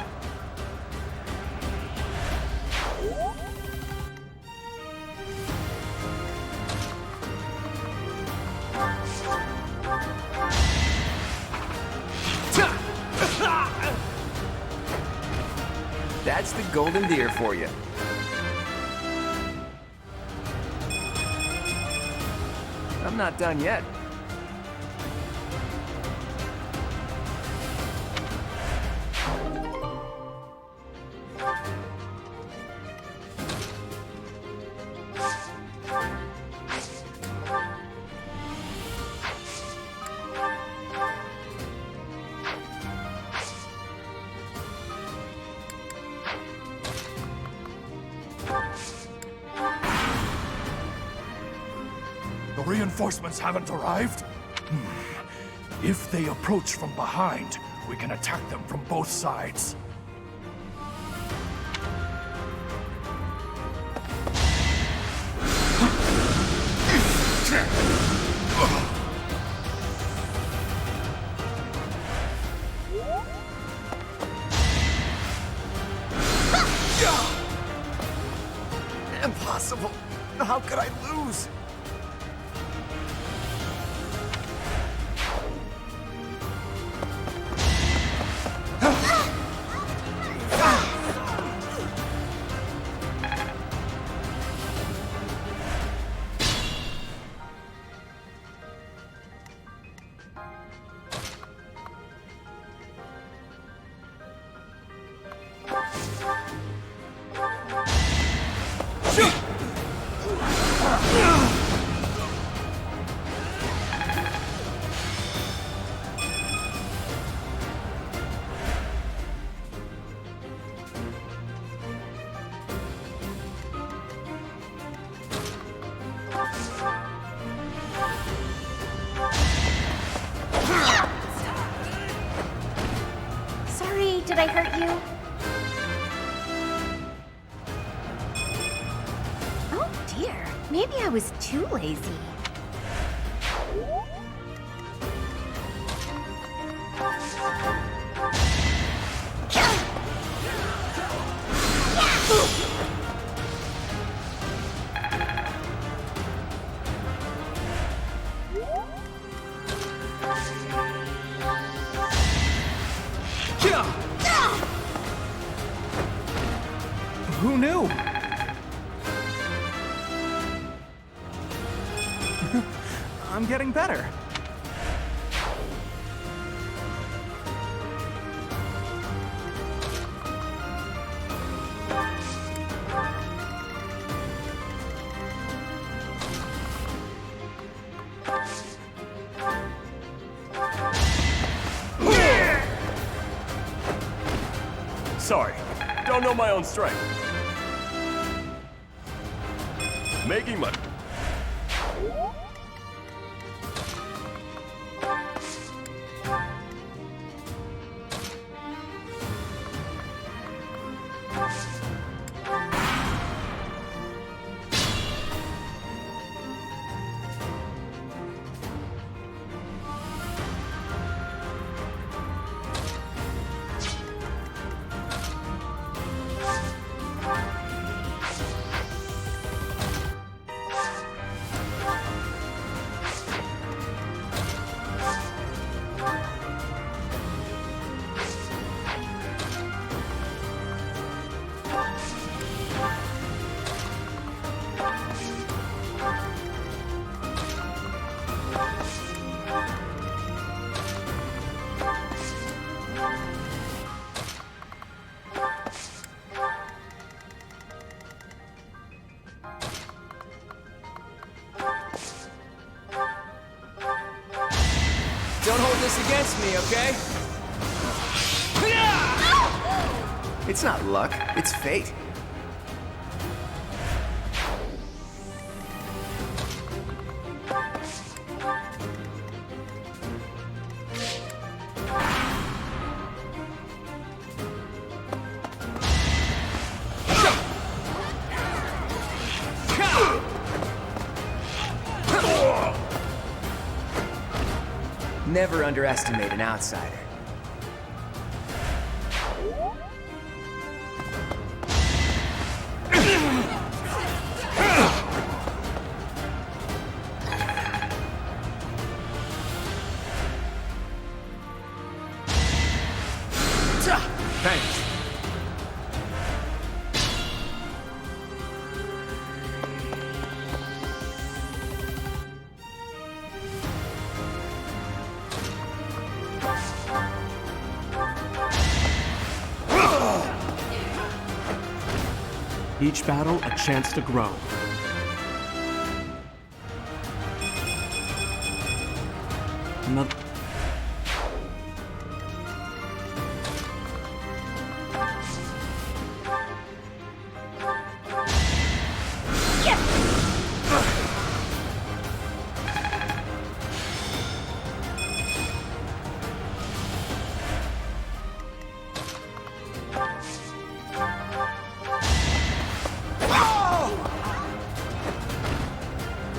That's the golden deer for you. I'm not done yet. The reinforcements haven't arrived? If they approach from behind, we can attack them from both sides. Impossible! How could I lose? Sorry, did I hurt you? Oh dear, maybe I was too lazy. Who knew? I'm getting better. Sorry, don't know my own strength. Making money. Don't hold this against me, okay? It's not luck, it's fate. Never underestimate an outsider. Thanks. Each battle a chance to grow. Another.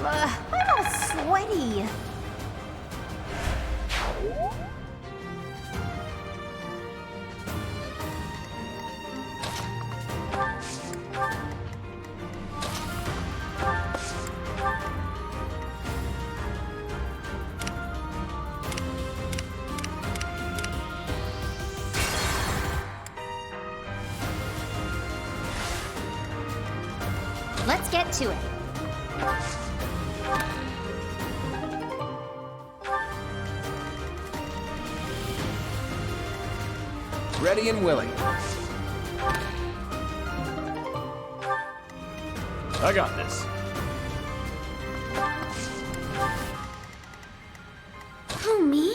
I'm all sweaty. Let's get to it. Ready and willing. I got this. Who, me?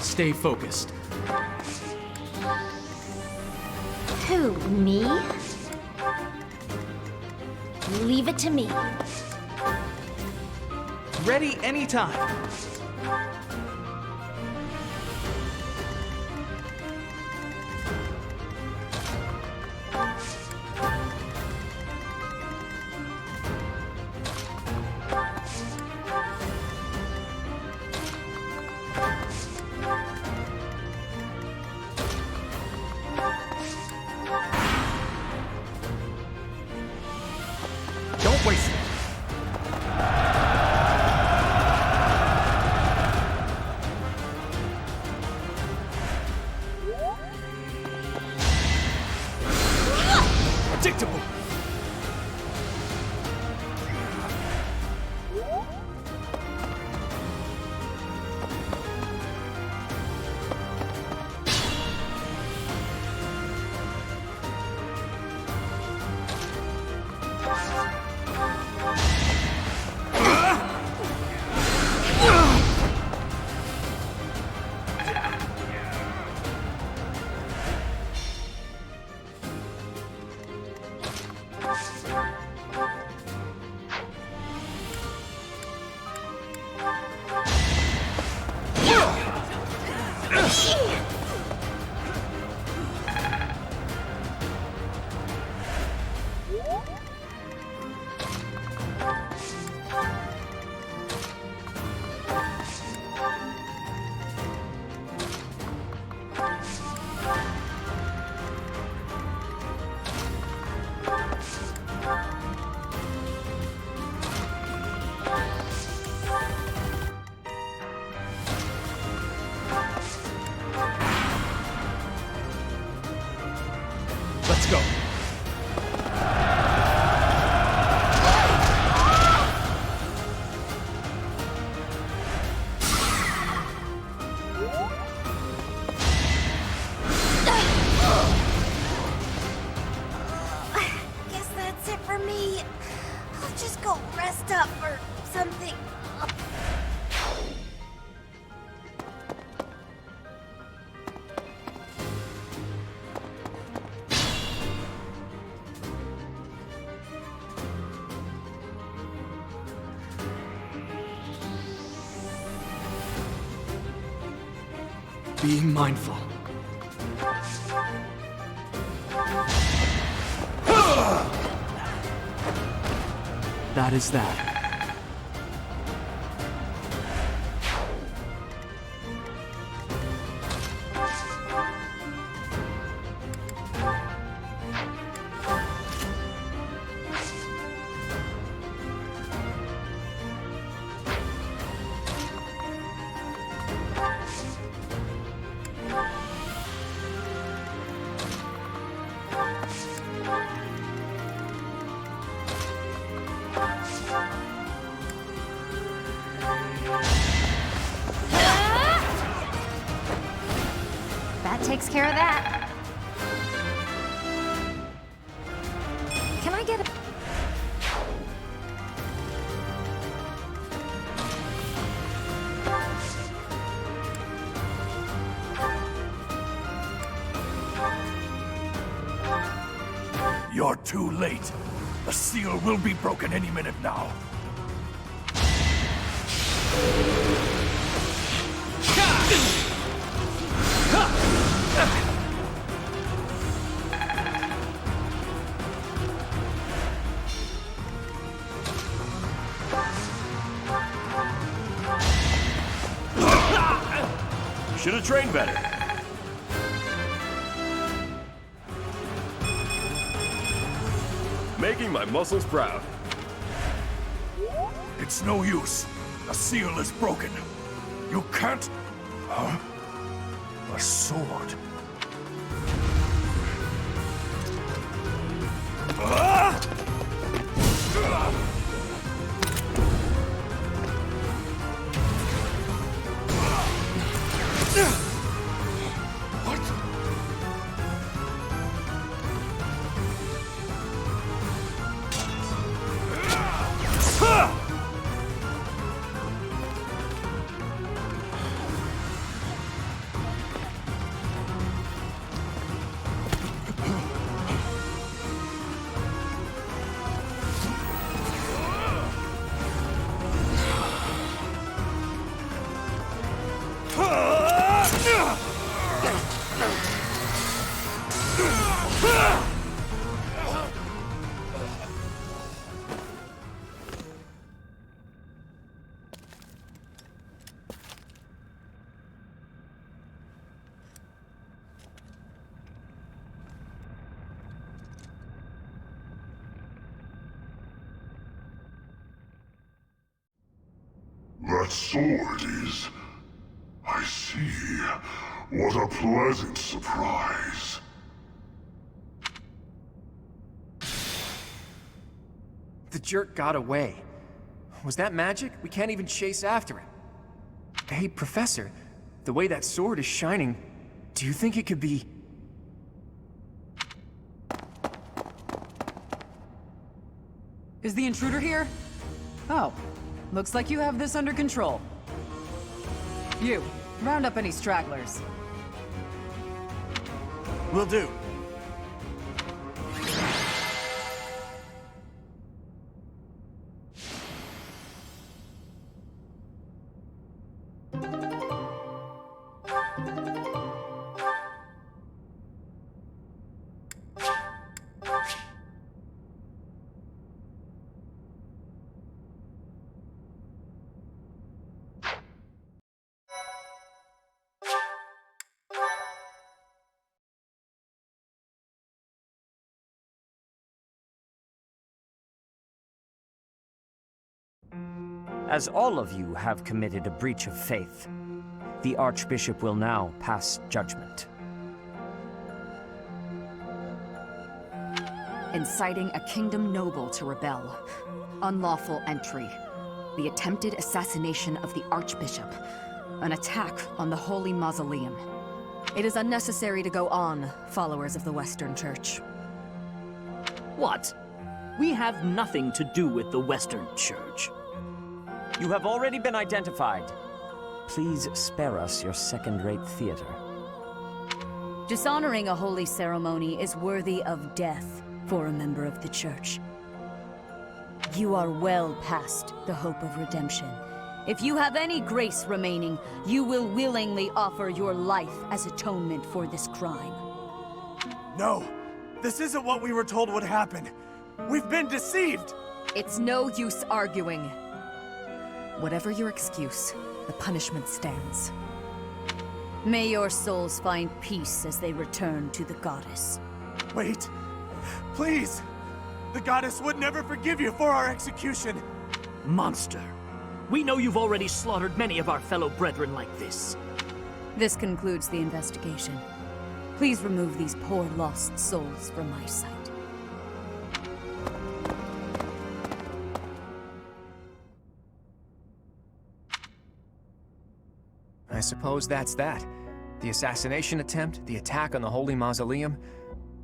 Stay focused. Who, me? Leave it to me. Ready anytime. Don't waste it. Predictable. Let's go. Guess that's it for me. I'll just go rest up or something. Be mindful. That is that. That takes care of that. Can I get a... You're too late. The seal will be broken any minute now. Should have trained better. Making my muscles proud. It's no use. The seal is broken. You can't... Huh? A sword. That sword is... I see. What a pleasant surprise. The jerk got away. Was that magic? We can't even chase after him. Hey, Professor, the way that sword is shining, do you think it could be... Is the intruder here? Oh, looks like you have this under control. You, round up any stragglers. Will do. As all of you have committed a breach of faith, the Archbishop will now pass judgment. Inciting a kingdom noble to rebel. Unlawful entry. The attempted assassination of the Archbishop. An attack on the Holy Mausoleum. It is unnecessary to go on, followers of the Western Church. What? We have nothing to do with the Western Church. You have already been identified. Please spare us your second-rate theater. Dishonoring a holy ceremony is worthy of death for a member of the Church. You are well past the hope of redemption. If you have any grace remaining, you will willingly offer your life as atonement for this crime. No, this isn't what we were told would happen. We've been deceived! It's no use arguing. Whatever your excuse, the punishment stands. May your souls find peace as they return to the goddess. Wait! Please! The goddess would never forgive you for our execution! Monster! We know you've already slaughtered many of our fellow brethren like this. This concludes the investigation. Please remove these poor lost souls from my sight. I suppose that's that. The assassination attempt, the attack on the Holy Mausoleum.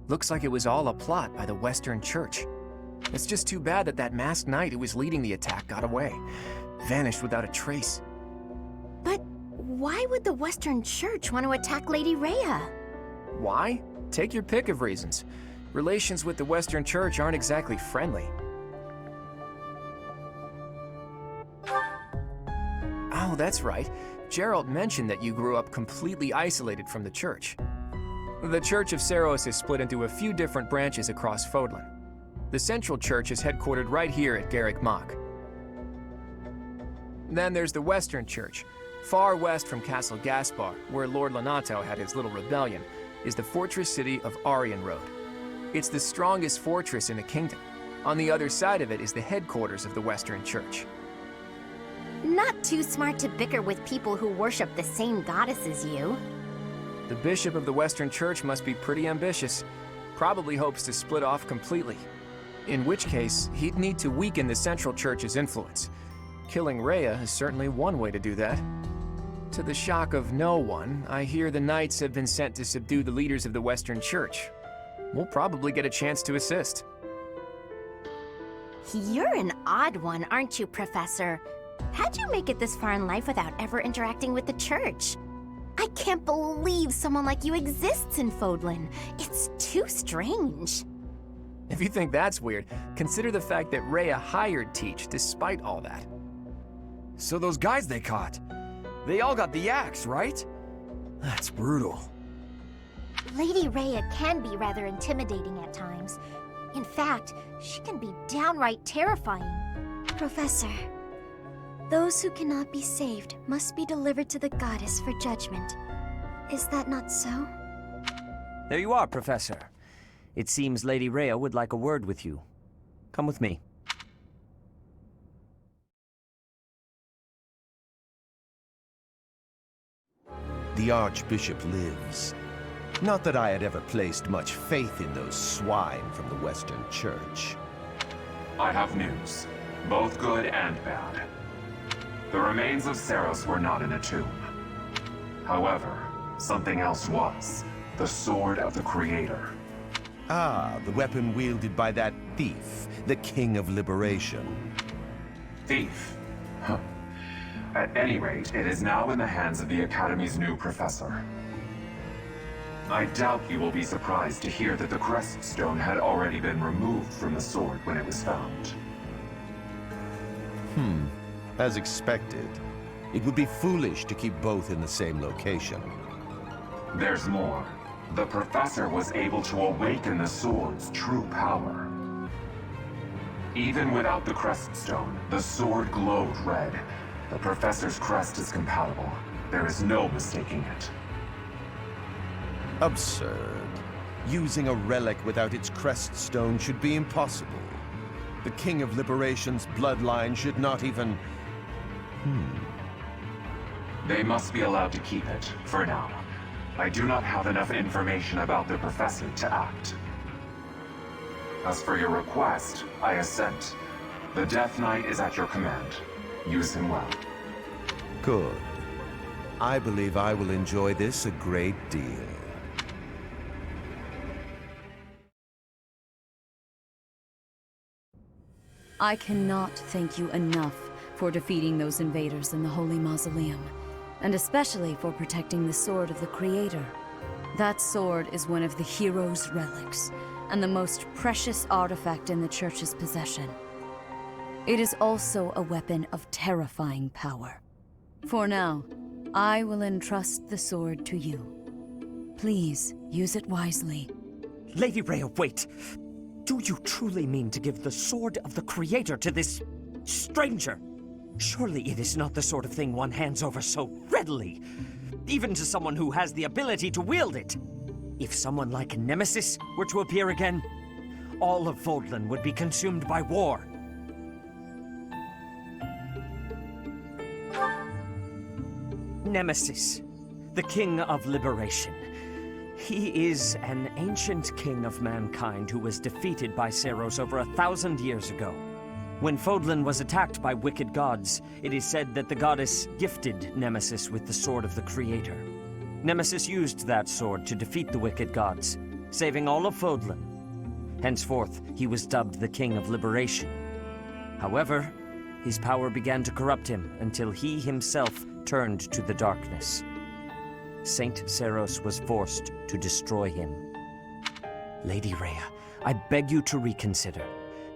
Looks like it was all a plot by the Western Church. It's just too bad that that masked knight who was leading the attack got away. Vanished without a trace. But why would the Western Church want to attack Lady Rhea? Why? Take your pick of reasons. Relations with the Western Church aren't exactly friendly. Oh, that's right. Gerald mentioned that you grew up completely isolated from the church. The Church of Seros is split into a few different branches across Fodlan. The Central Church is headquartered right here at Garrick Mach. Then there's the Western Church, Far west from Castle Gaspar, where Lord Lonato had his little rebellion, is the fortress city of Arianrode. It's the strongest fortress in the kingdom. On the other side of it is the headquarters of the Western Church. Not too smart to bicker with people who worship the same goddess as you. The bishop of the Western Church must be pretty ambitious. Probably hopes to split off completely. In which case, he'd need to weaken the Central Church's influence. Killing Rhea is certainly one way to do that. To the shock of no one, I hear the Knights have been sent to subdue the leaders of the Western Church. We'll probably get a chance to assist. You're an odd one, aren't you, Professor? How'd you make it this far in life without ever interacting with the Church? I can't believe someone like you exists in Fodlan. It's too strange. If you think that's weird, consider the fact that Rhea hired Teach despite all that. So those guys they caught, they all got the axe, right? That's brutal. Lady Rhea can be rather intimidating at times. In fact, she can be downright terrifying. Professor, those who cannot be saved must be delivered to the goddess for judgment. Is that not so? There you are, Professor. It seems Lady Rhea would like a word with you. Come with me. The Archbishop lives. Not that I had ever placed much faith in those swine from the Western Church. I have news, both good and bad. The remains of Saros were not in a tomb. However, something else was. The Sword of the Creator. Ah, the weapon wielded by that thief, the King of Liberation. Thief? Huh. At any rate, it is now in the hands of the Academy's new professor. I doubt you will be surprised to hear that the Crest Stone had already been removed from the sword when it was found. As expected. It would be foolish to keep both in the same location. There's more. The professor was able to awaken the sword's true power. Even without the Crest Stone, the sword glowed red. The professor's crest is compatible. There is no mistaking it. Absurd. Using a relic without its crest stone should be impossible. The King of Liberation's bloodline should not even... They must be allowed to keep it, for now. I do not have enough information about the professor to act. As for your request, I assent. The Death Knight is at your command. Use him well. Good. I believe I will enjoy this a great deal. I cannot thank you enough for defeating those invaders in the Holy Mausoleum, and especially for protecting the Sword of the Creator. That sword is one of the hero's relics, and the most precious artifact in the Church's possession. It is also a weapon of terrifying power. For now, I will entrust the sword to you. Please, use it wisely. Lady Rhea, wait! Do you truly mean to give the Sword of the Creator to this stranger? Surely it is not the sort of thing one hands over so readily, even to someone who has the ability to wield it. If someone like Nemesis were to appear again, all of Fodlan would be consumed by war. Nemesis, the King of Liberation. He is an ancient king of mankind who was defeated by Saros over 1,000 years ago. When Fodlan was attacked by wicked gods, it is said that the goddess gifted Nemesis with the Sword of the Creator. Nemesis used that sword to defeat the wicked gods, saving all of Fodlan. Henceforth, he was dubbed the King of Liberation. However, his power began to corrupt him until he himself turned to the darkness. Saint Saros was forced to destroy him. Lady Rhea, I beg you to reconsider.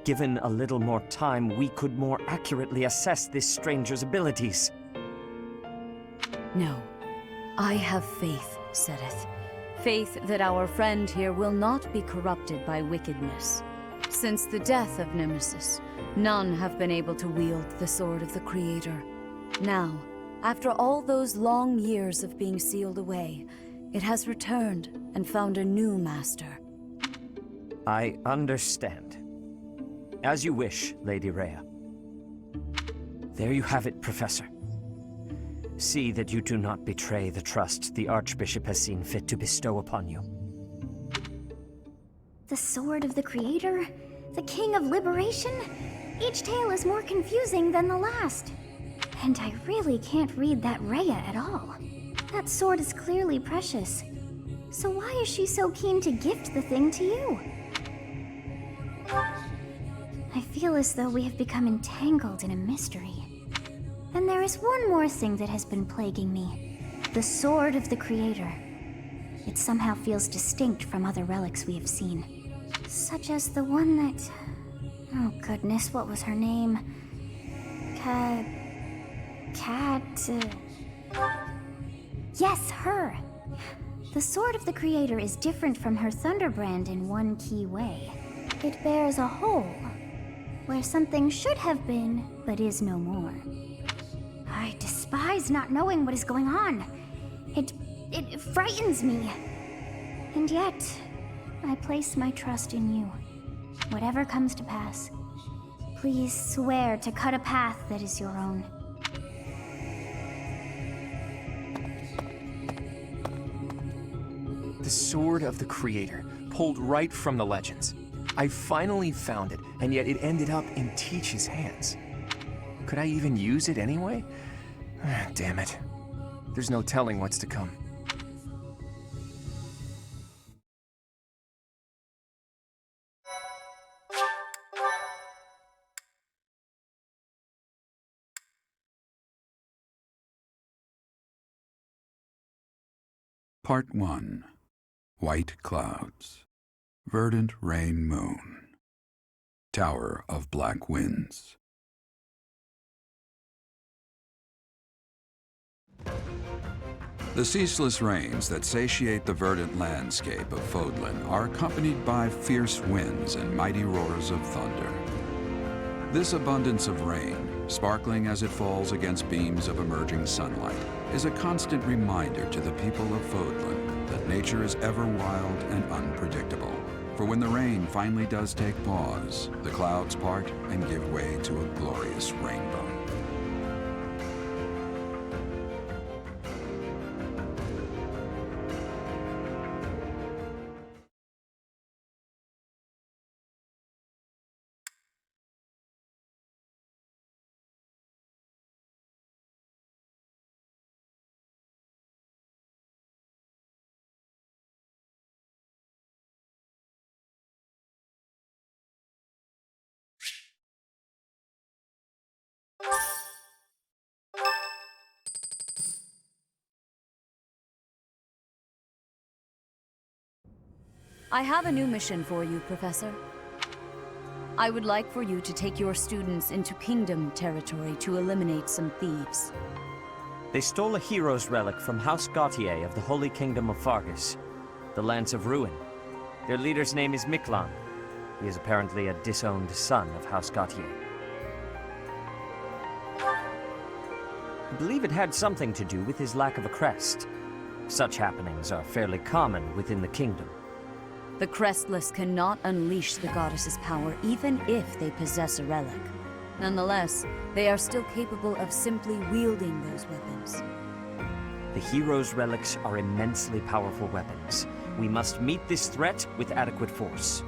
Given a little more time, we could more accurately assess this stranger's abilities. No. I have faith, Seteth. Faith that our friend here will not be corrupted by wickedness. Since the death of Nemesis, none have been able to wield the Sword of the Creator. Now, After all those long years of being sealed away, it has returned and found a new master. I understand. As you wish, Lady Rhea. There you have it, Professor. See that you do not betray the trust the Archbishop has seen fit to bestow upon you. The Sword of the Creator? The King of Liberation? Each tale is more confusing than the last. And I really can't read that Rhea at all. That sword is clearly precious. So why is she so keen to gift the thing to you? I feel as though we have become entangled in a mystery. And there is one more thing that has been plaguing me. The Sword of the Creator. It somehow feels distinct from other relics we have seen. Such as the one that... Oh goodness, what was her name? Yes, her! The Sword of the Creator is different from her Thunderbrand in one key way. It bears a hole, where something should have been, but is no more. I despise not knowing what is going on. It frightens me. And yet, I place my trust in you. Whatever comes to pass, please swear to cut a path that is your own. The Sword of the Creator, pulled right from the legends. I finally found it, and yet it ended up in Teach's hands. Could I even use it anyway? Damn it. There's no telling what's to come. Part 1. White Clouds. Verdant Rain Moon. Tower of Black Winds. The ceaseless rains that satiate the verdant landscape of Fodlan are accompanied by fierce winds and mighty roars of thunder. This abundance of rain, sparkling as it falls against beams of emerging sunlight, is a constant reminder to the people of Fodlan that nature is ever wild and unpredictable. For when the rain finally does take pause, the clouds part and give way to a glorious rainbow. I have a new mission for you, Professor. I would like for you to take your students into Kingdom territory to eliminate some thieves. They stole a hero's relic from House Gautier of the Holy Kingdom of Fargus, the Lance of Ruin. Their leader's name is Miklan. He is apparently a disowned son of House Gautier. I believe it had something to do with his lack of a crest. Such happenings are fairly common within the kingdom. The Crestless cannot unleash the goddess's power even if they possess a relic. Nonetheless, they are still capable of simply wielding those weapons. The hero's relics are immensely powerful weapons. We must meet this threat with adequate force.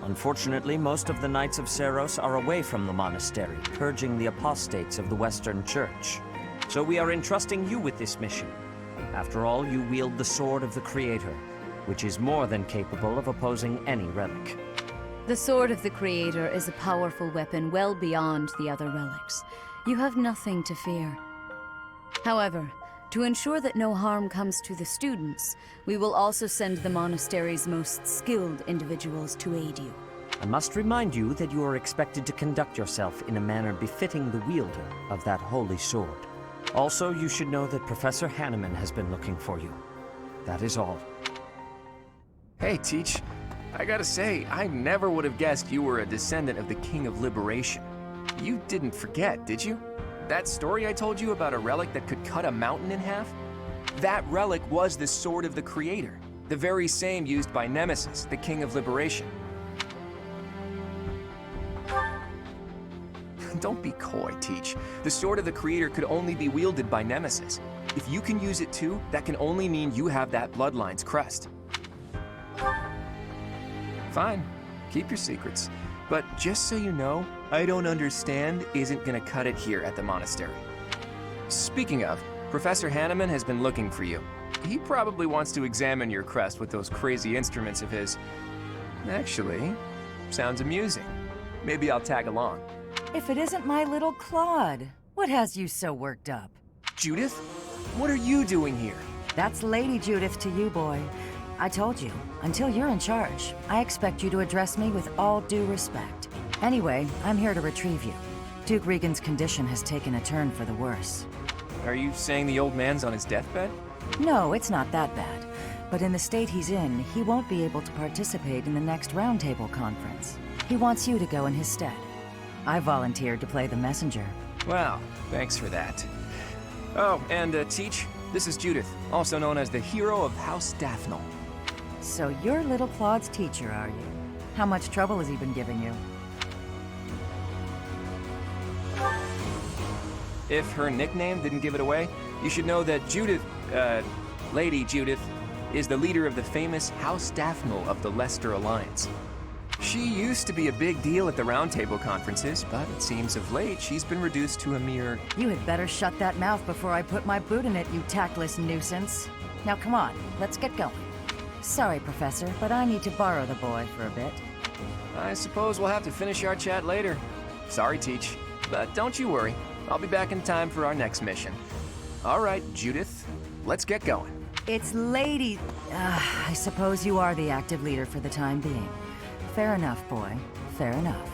Unfortunately, most of the Knights of Seiros are away from the monastery, purging the apostates of the Western Church. So we are entrusting you with this mission. After all, you wield the Sword of the Creator, which is more than capable of opposing any relic. The Sword of the Creator is a powerful weapon well beyond the other relics. You have nothing to fear. However, to ensure that no harm comes to the students, we will also send the monastery's most skilled individuals to aid you. I must remind you that you are expected to conduct yourself in a manner befitting the wielder of that holy sword. Also, you should know that Professor Hanneman has been looking for you. That is all. Hey, Teach. I gotta say, I never would have guessed you were a descendant of the King of Liberation. You didn't forget, did you? that story I told you about a relic that could cut a mountain in half? That relic was the Sword of the Creator, the very same used by Nemesis, the King of Liberation. Don't be coy, Teach. The Sword of the Creator could only be wielded by Nemesis. If you can use it too, that can only mean you have that Bloodline's crest. Fine, keep your secrets. But just so you know, I don't understand isn't gonna cut it here at the monastery. Speaking of, Professor Hanneman has been looking for you. He probably wants to examine your crest with those crazy instruments of his. Actually, sounds amusing. Maybe I'll tag along. If it isn't my little Claude, what has you so worked up? Judith? What are you doing here? That's Lady Judith to you, boy. I told you, until you're in charge, I expect you to address me with all due respect. Anyway, I'm here to retrieve you. Duke Regan's condition has taken a turn for the worse. Are you saying the old man's on his deathbed? No, it's not that bad. But in the state he's in, he won't be able to participate in the next Roundtable conference. He wants you to go in his stead. I volunteered to play the messenger. Wow, thanks for that. Oh, and Teach, this is Judith, also known as the hero of House Daphnel. So you're little Claude's teacher, are you? How much trouble has he been giving you? If her nickname didn't give it away, you should know that Judith, Lady Judith, is the leader of the famous House Daphnel of the Leicester Alliance. She used to be a big deal at the Roundtable conferences, but it seems of late she's been reduced to a mere... You had better shut that mouth before I put my boot in it, you tactless nuisance. Now come on, let's get going. Sorry, Professor, but I need to borrow the boy for a bit. I suppose we'll have to finish our chat later. Sorry, Teach, but don't you worry. I'll be back in time for our next mission. All right, Judith, let's get going. It's Lady... I suppose you are the active leader for the time being. Fair enough, boy. Fair enough.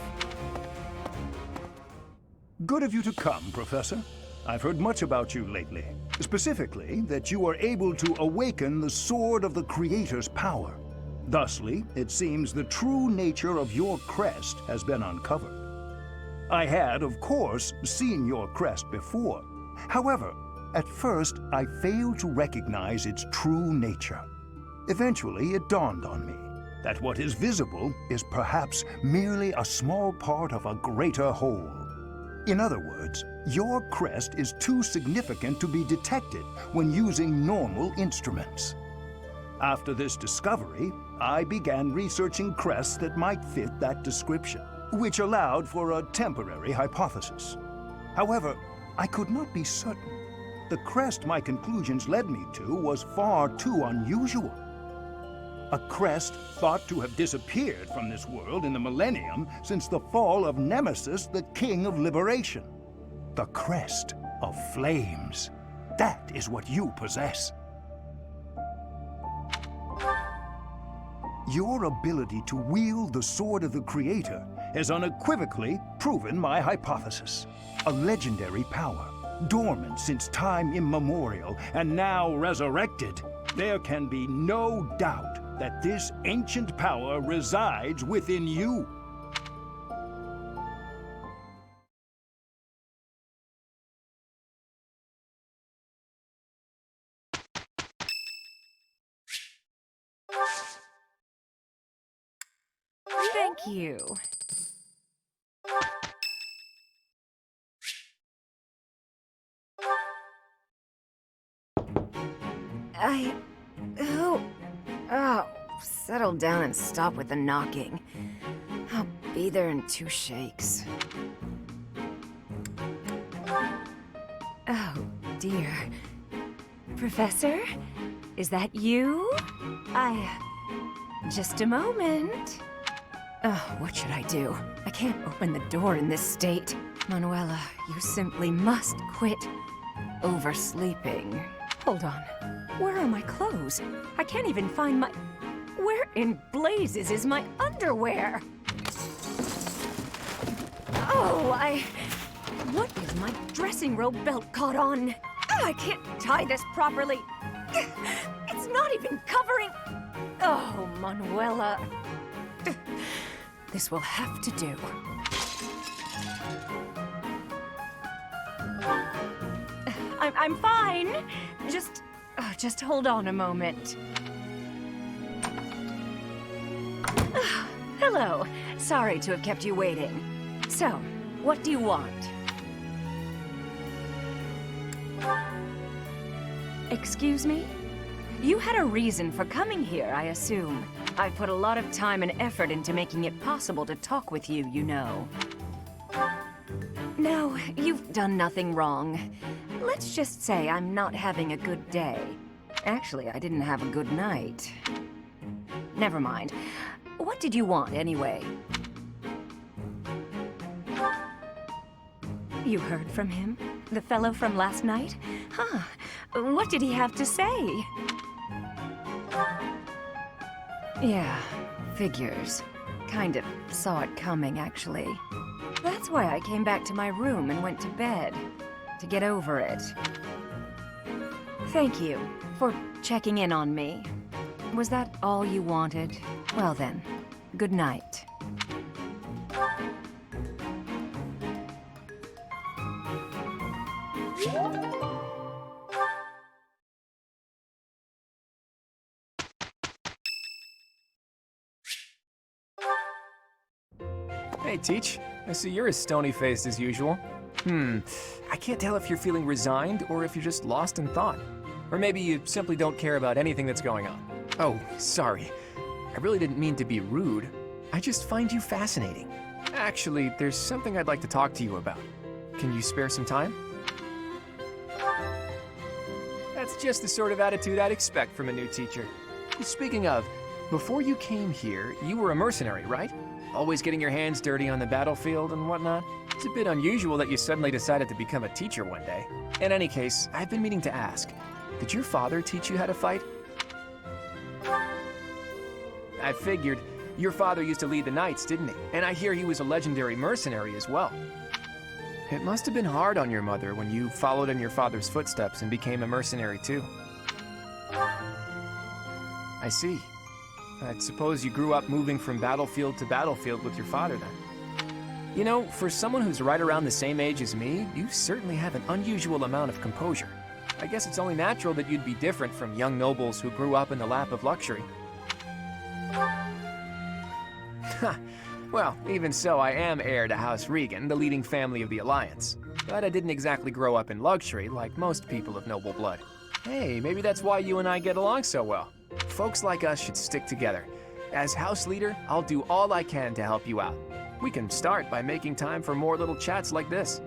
Good of you to come, Professor. I've heard much about you lately. Specifically, that you are able to awaken the Sword of the Creator's power. Thusly, it seems the true nature of your crest has been uncovered. I had, of course, seen your crest before. However, at first, I failed to recognize its true nature. Eventually, it dawned on me that what is visible is perhaps merely a small part of a greater whole. In other words, your crest is too significant to be detected when using normal instruments. After this discovery, I began researching crests that might fit that description, which allowed for a temporary hypothesis. However, I could not be certain. The crest my conclusions led me to was far too unusual. A crest thought to have disappeared from this world in the millennium since the fall of Nemesis, the King of Liberation. The crest of flames. That is what you possess. Your ability to wield the Sword of the Creator has unequivocally proven my hypothesis. A legendary power, dormant since time immemorial and now resurrected. There can be no doubt that this ancient power resides within you. Thank you. Oh, settle down and stop with the knocking. I'll be there in 2 shakes. Oh, dear. Professor? Is that you? Just a moment. Oh, what should I do? I can't open the door in this state. Manuela, you simply must quit oversleeping. Hold on. Where are my clothes? I can't even find my... Where in blazes is my underwear? Oh, What is my dressing robe belt caught on? I can't tie this properly. It's not even covering... Oh, Manuela. This will have to do. I'm fine. Just hold on a moment. Hello. Sorry to have kept you waiting. So, what do you want? Excuse me? You had a reason for coming here, I assume. I've put a lot of time and effort into making it possible to talk with you, you know. No, you've done nothing wrong. Let's just say I'm not having a good day. Actually, I didn't have a good night. Never mind. What did you want, anyway? You heard from him? The fellow from last night? Huh. What did he have to say? Yeah, figures. Kind of saw it coming, actually. That's why I came back to my room and went to bed. To get over it. Thank you for checking in on me. Was that all you wanted? Well then, good night. Hey, Teach. I see you're as stony-faced as usual. I can't tell if you're feeling resigned or if you're just lost in thought. Or maybe you simply don't care about anything that's going on. Oh, sorry. I really didn't mean to be rude. I just find you fascinating. Actually, there's something I'd like to talk to you about. Can you spare some time? That's just the sort of attitude I'd expect from a new teacher. Speaking of, before you came here, you were a mercenary, right? Always getting your hands dirty on the battlefield and whatnot. It's a bit unusual that you suddenly decided to become a teacher one day. In any case, I've been meaning to ask, did your father teach you how to fight? I figured. Your father used to lead the knights, didn't he? And I hear he was a legendary mercenary as well. It must have been hard on your mother when you followed in your father's footsteps and became a mercenary too. I see. I suppose you grew up moving from battlefield to battlefield with your father then. You know, for someone who's right around the same age as me, you certainly have an unusual amount of composure. I guess it's only natural that you'd be different from young nobles who grew up in the lap of luxury. Well, even so, I am heir to House Regan, the leading family of the Alliance. But I didn't exactly grow up in luxury like most people of noble blood. Hey, maybe that's why you and I get along so well. Folks like us should stick together. As house leader, I'll do all I can to help you out. We can start by making time for more little chats like this.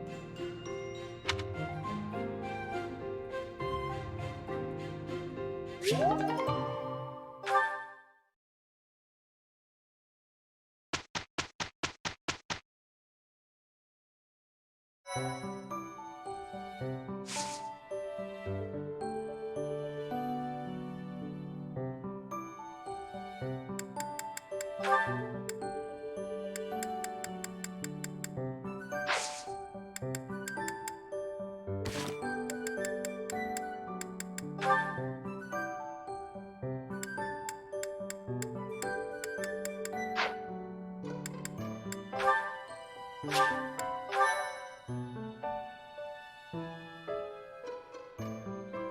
You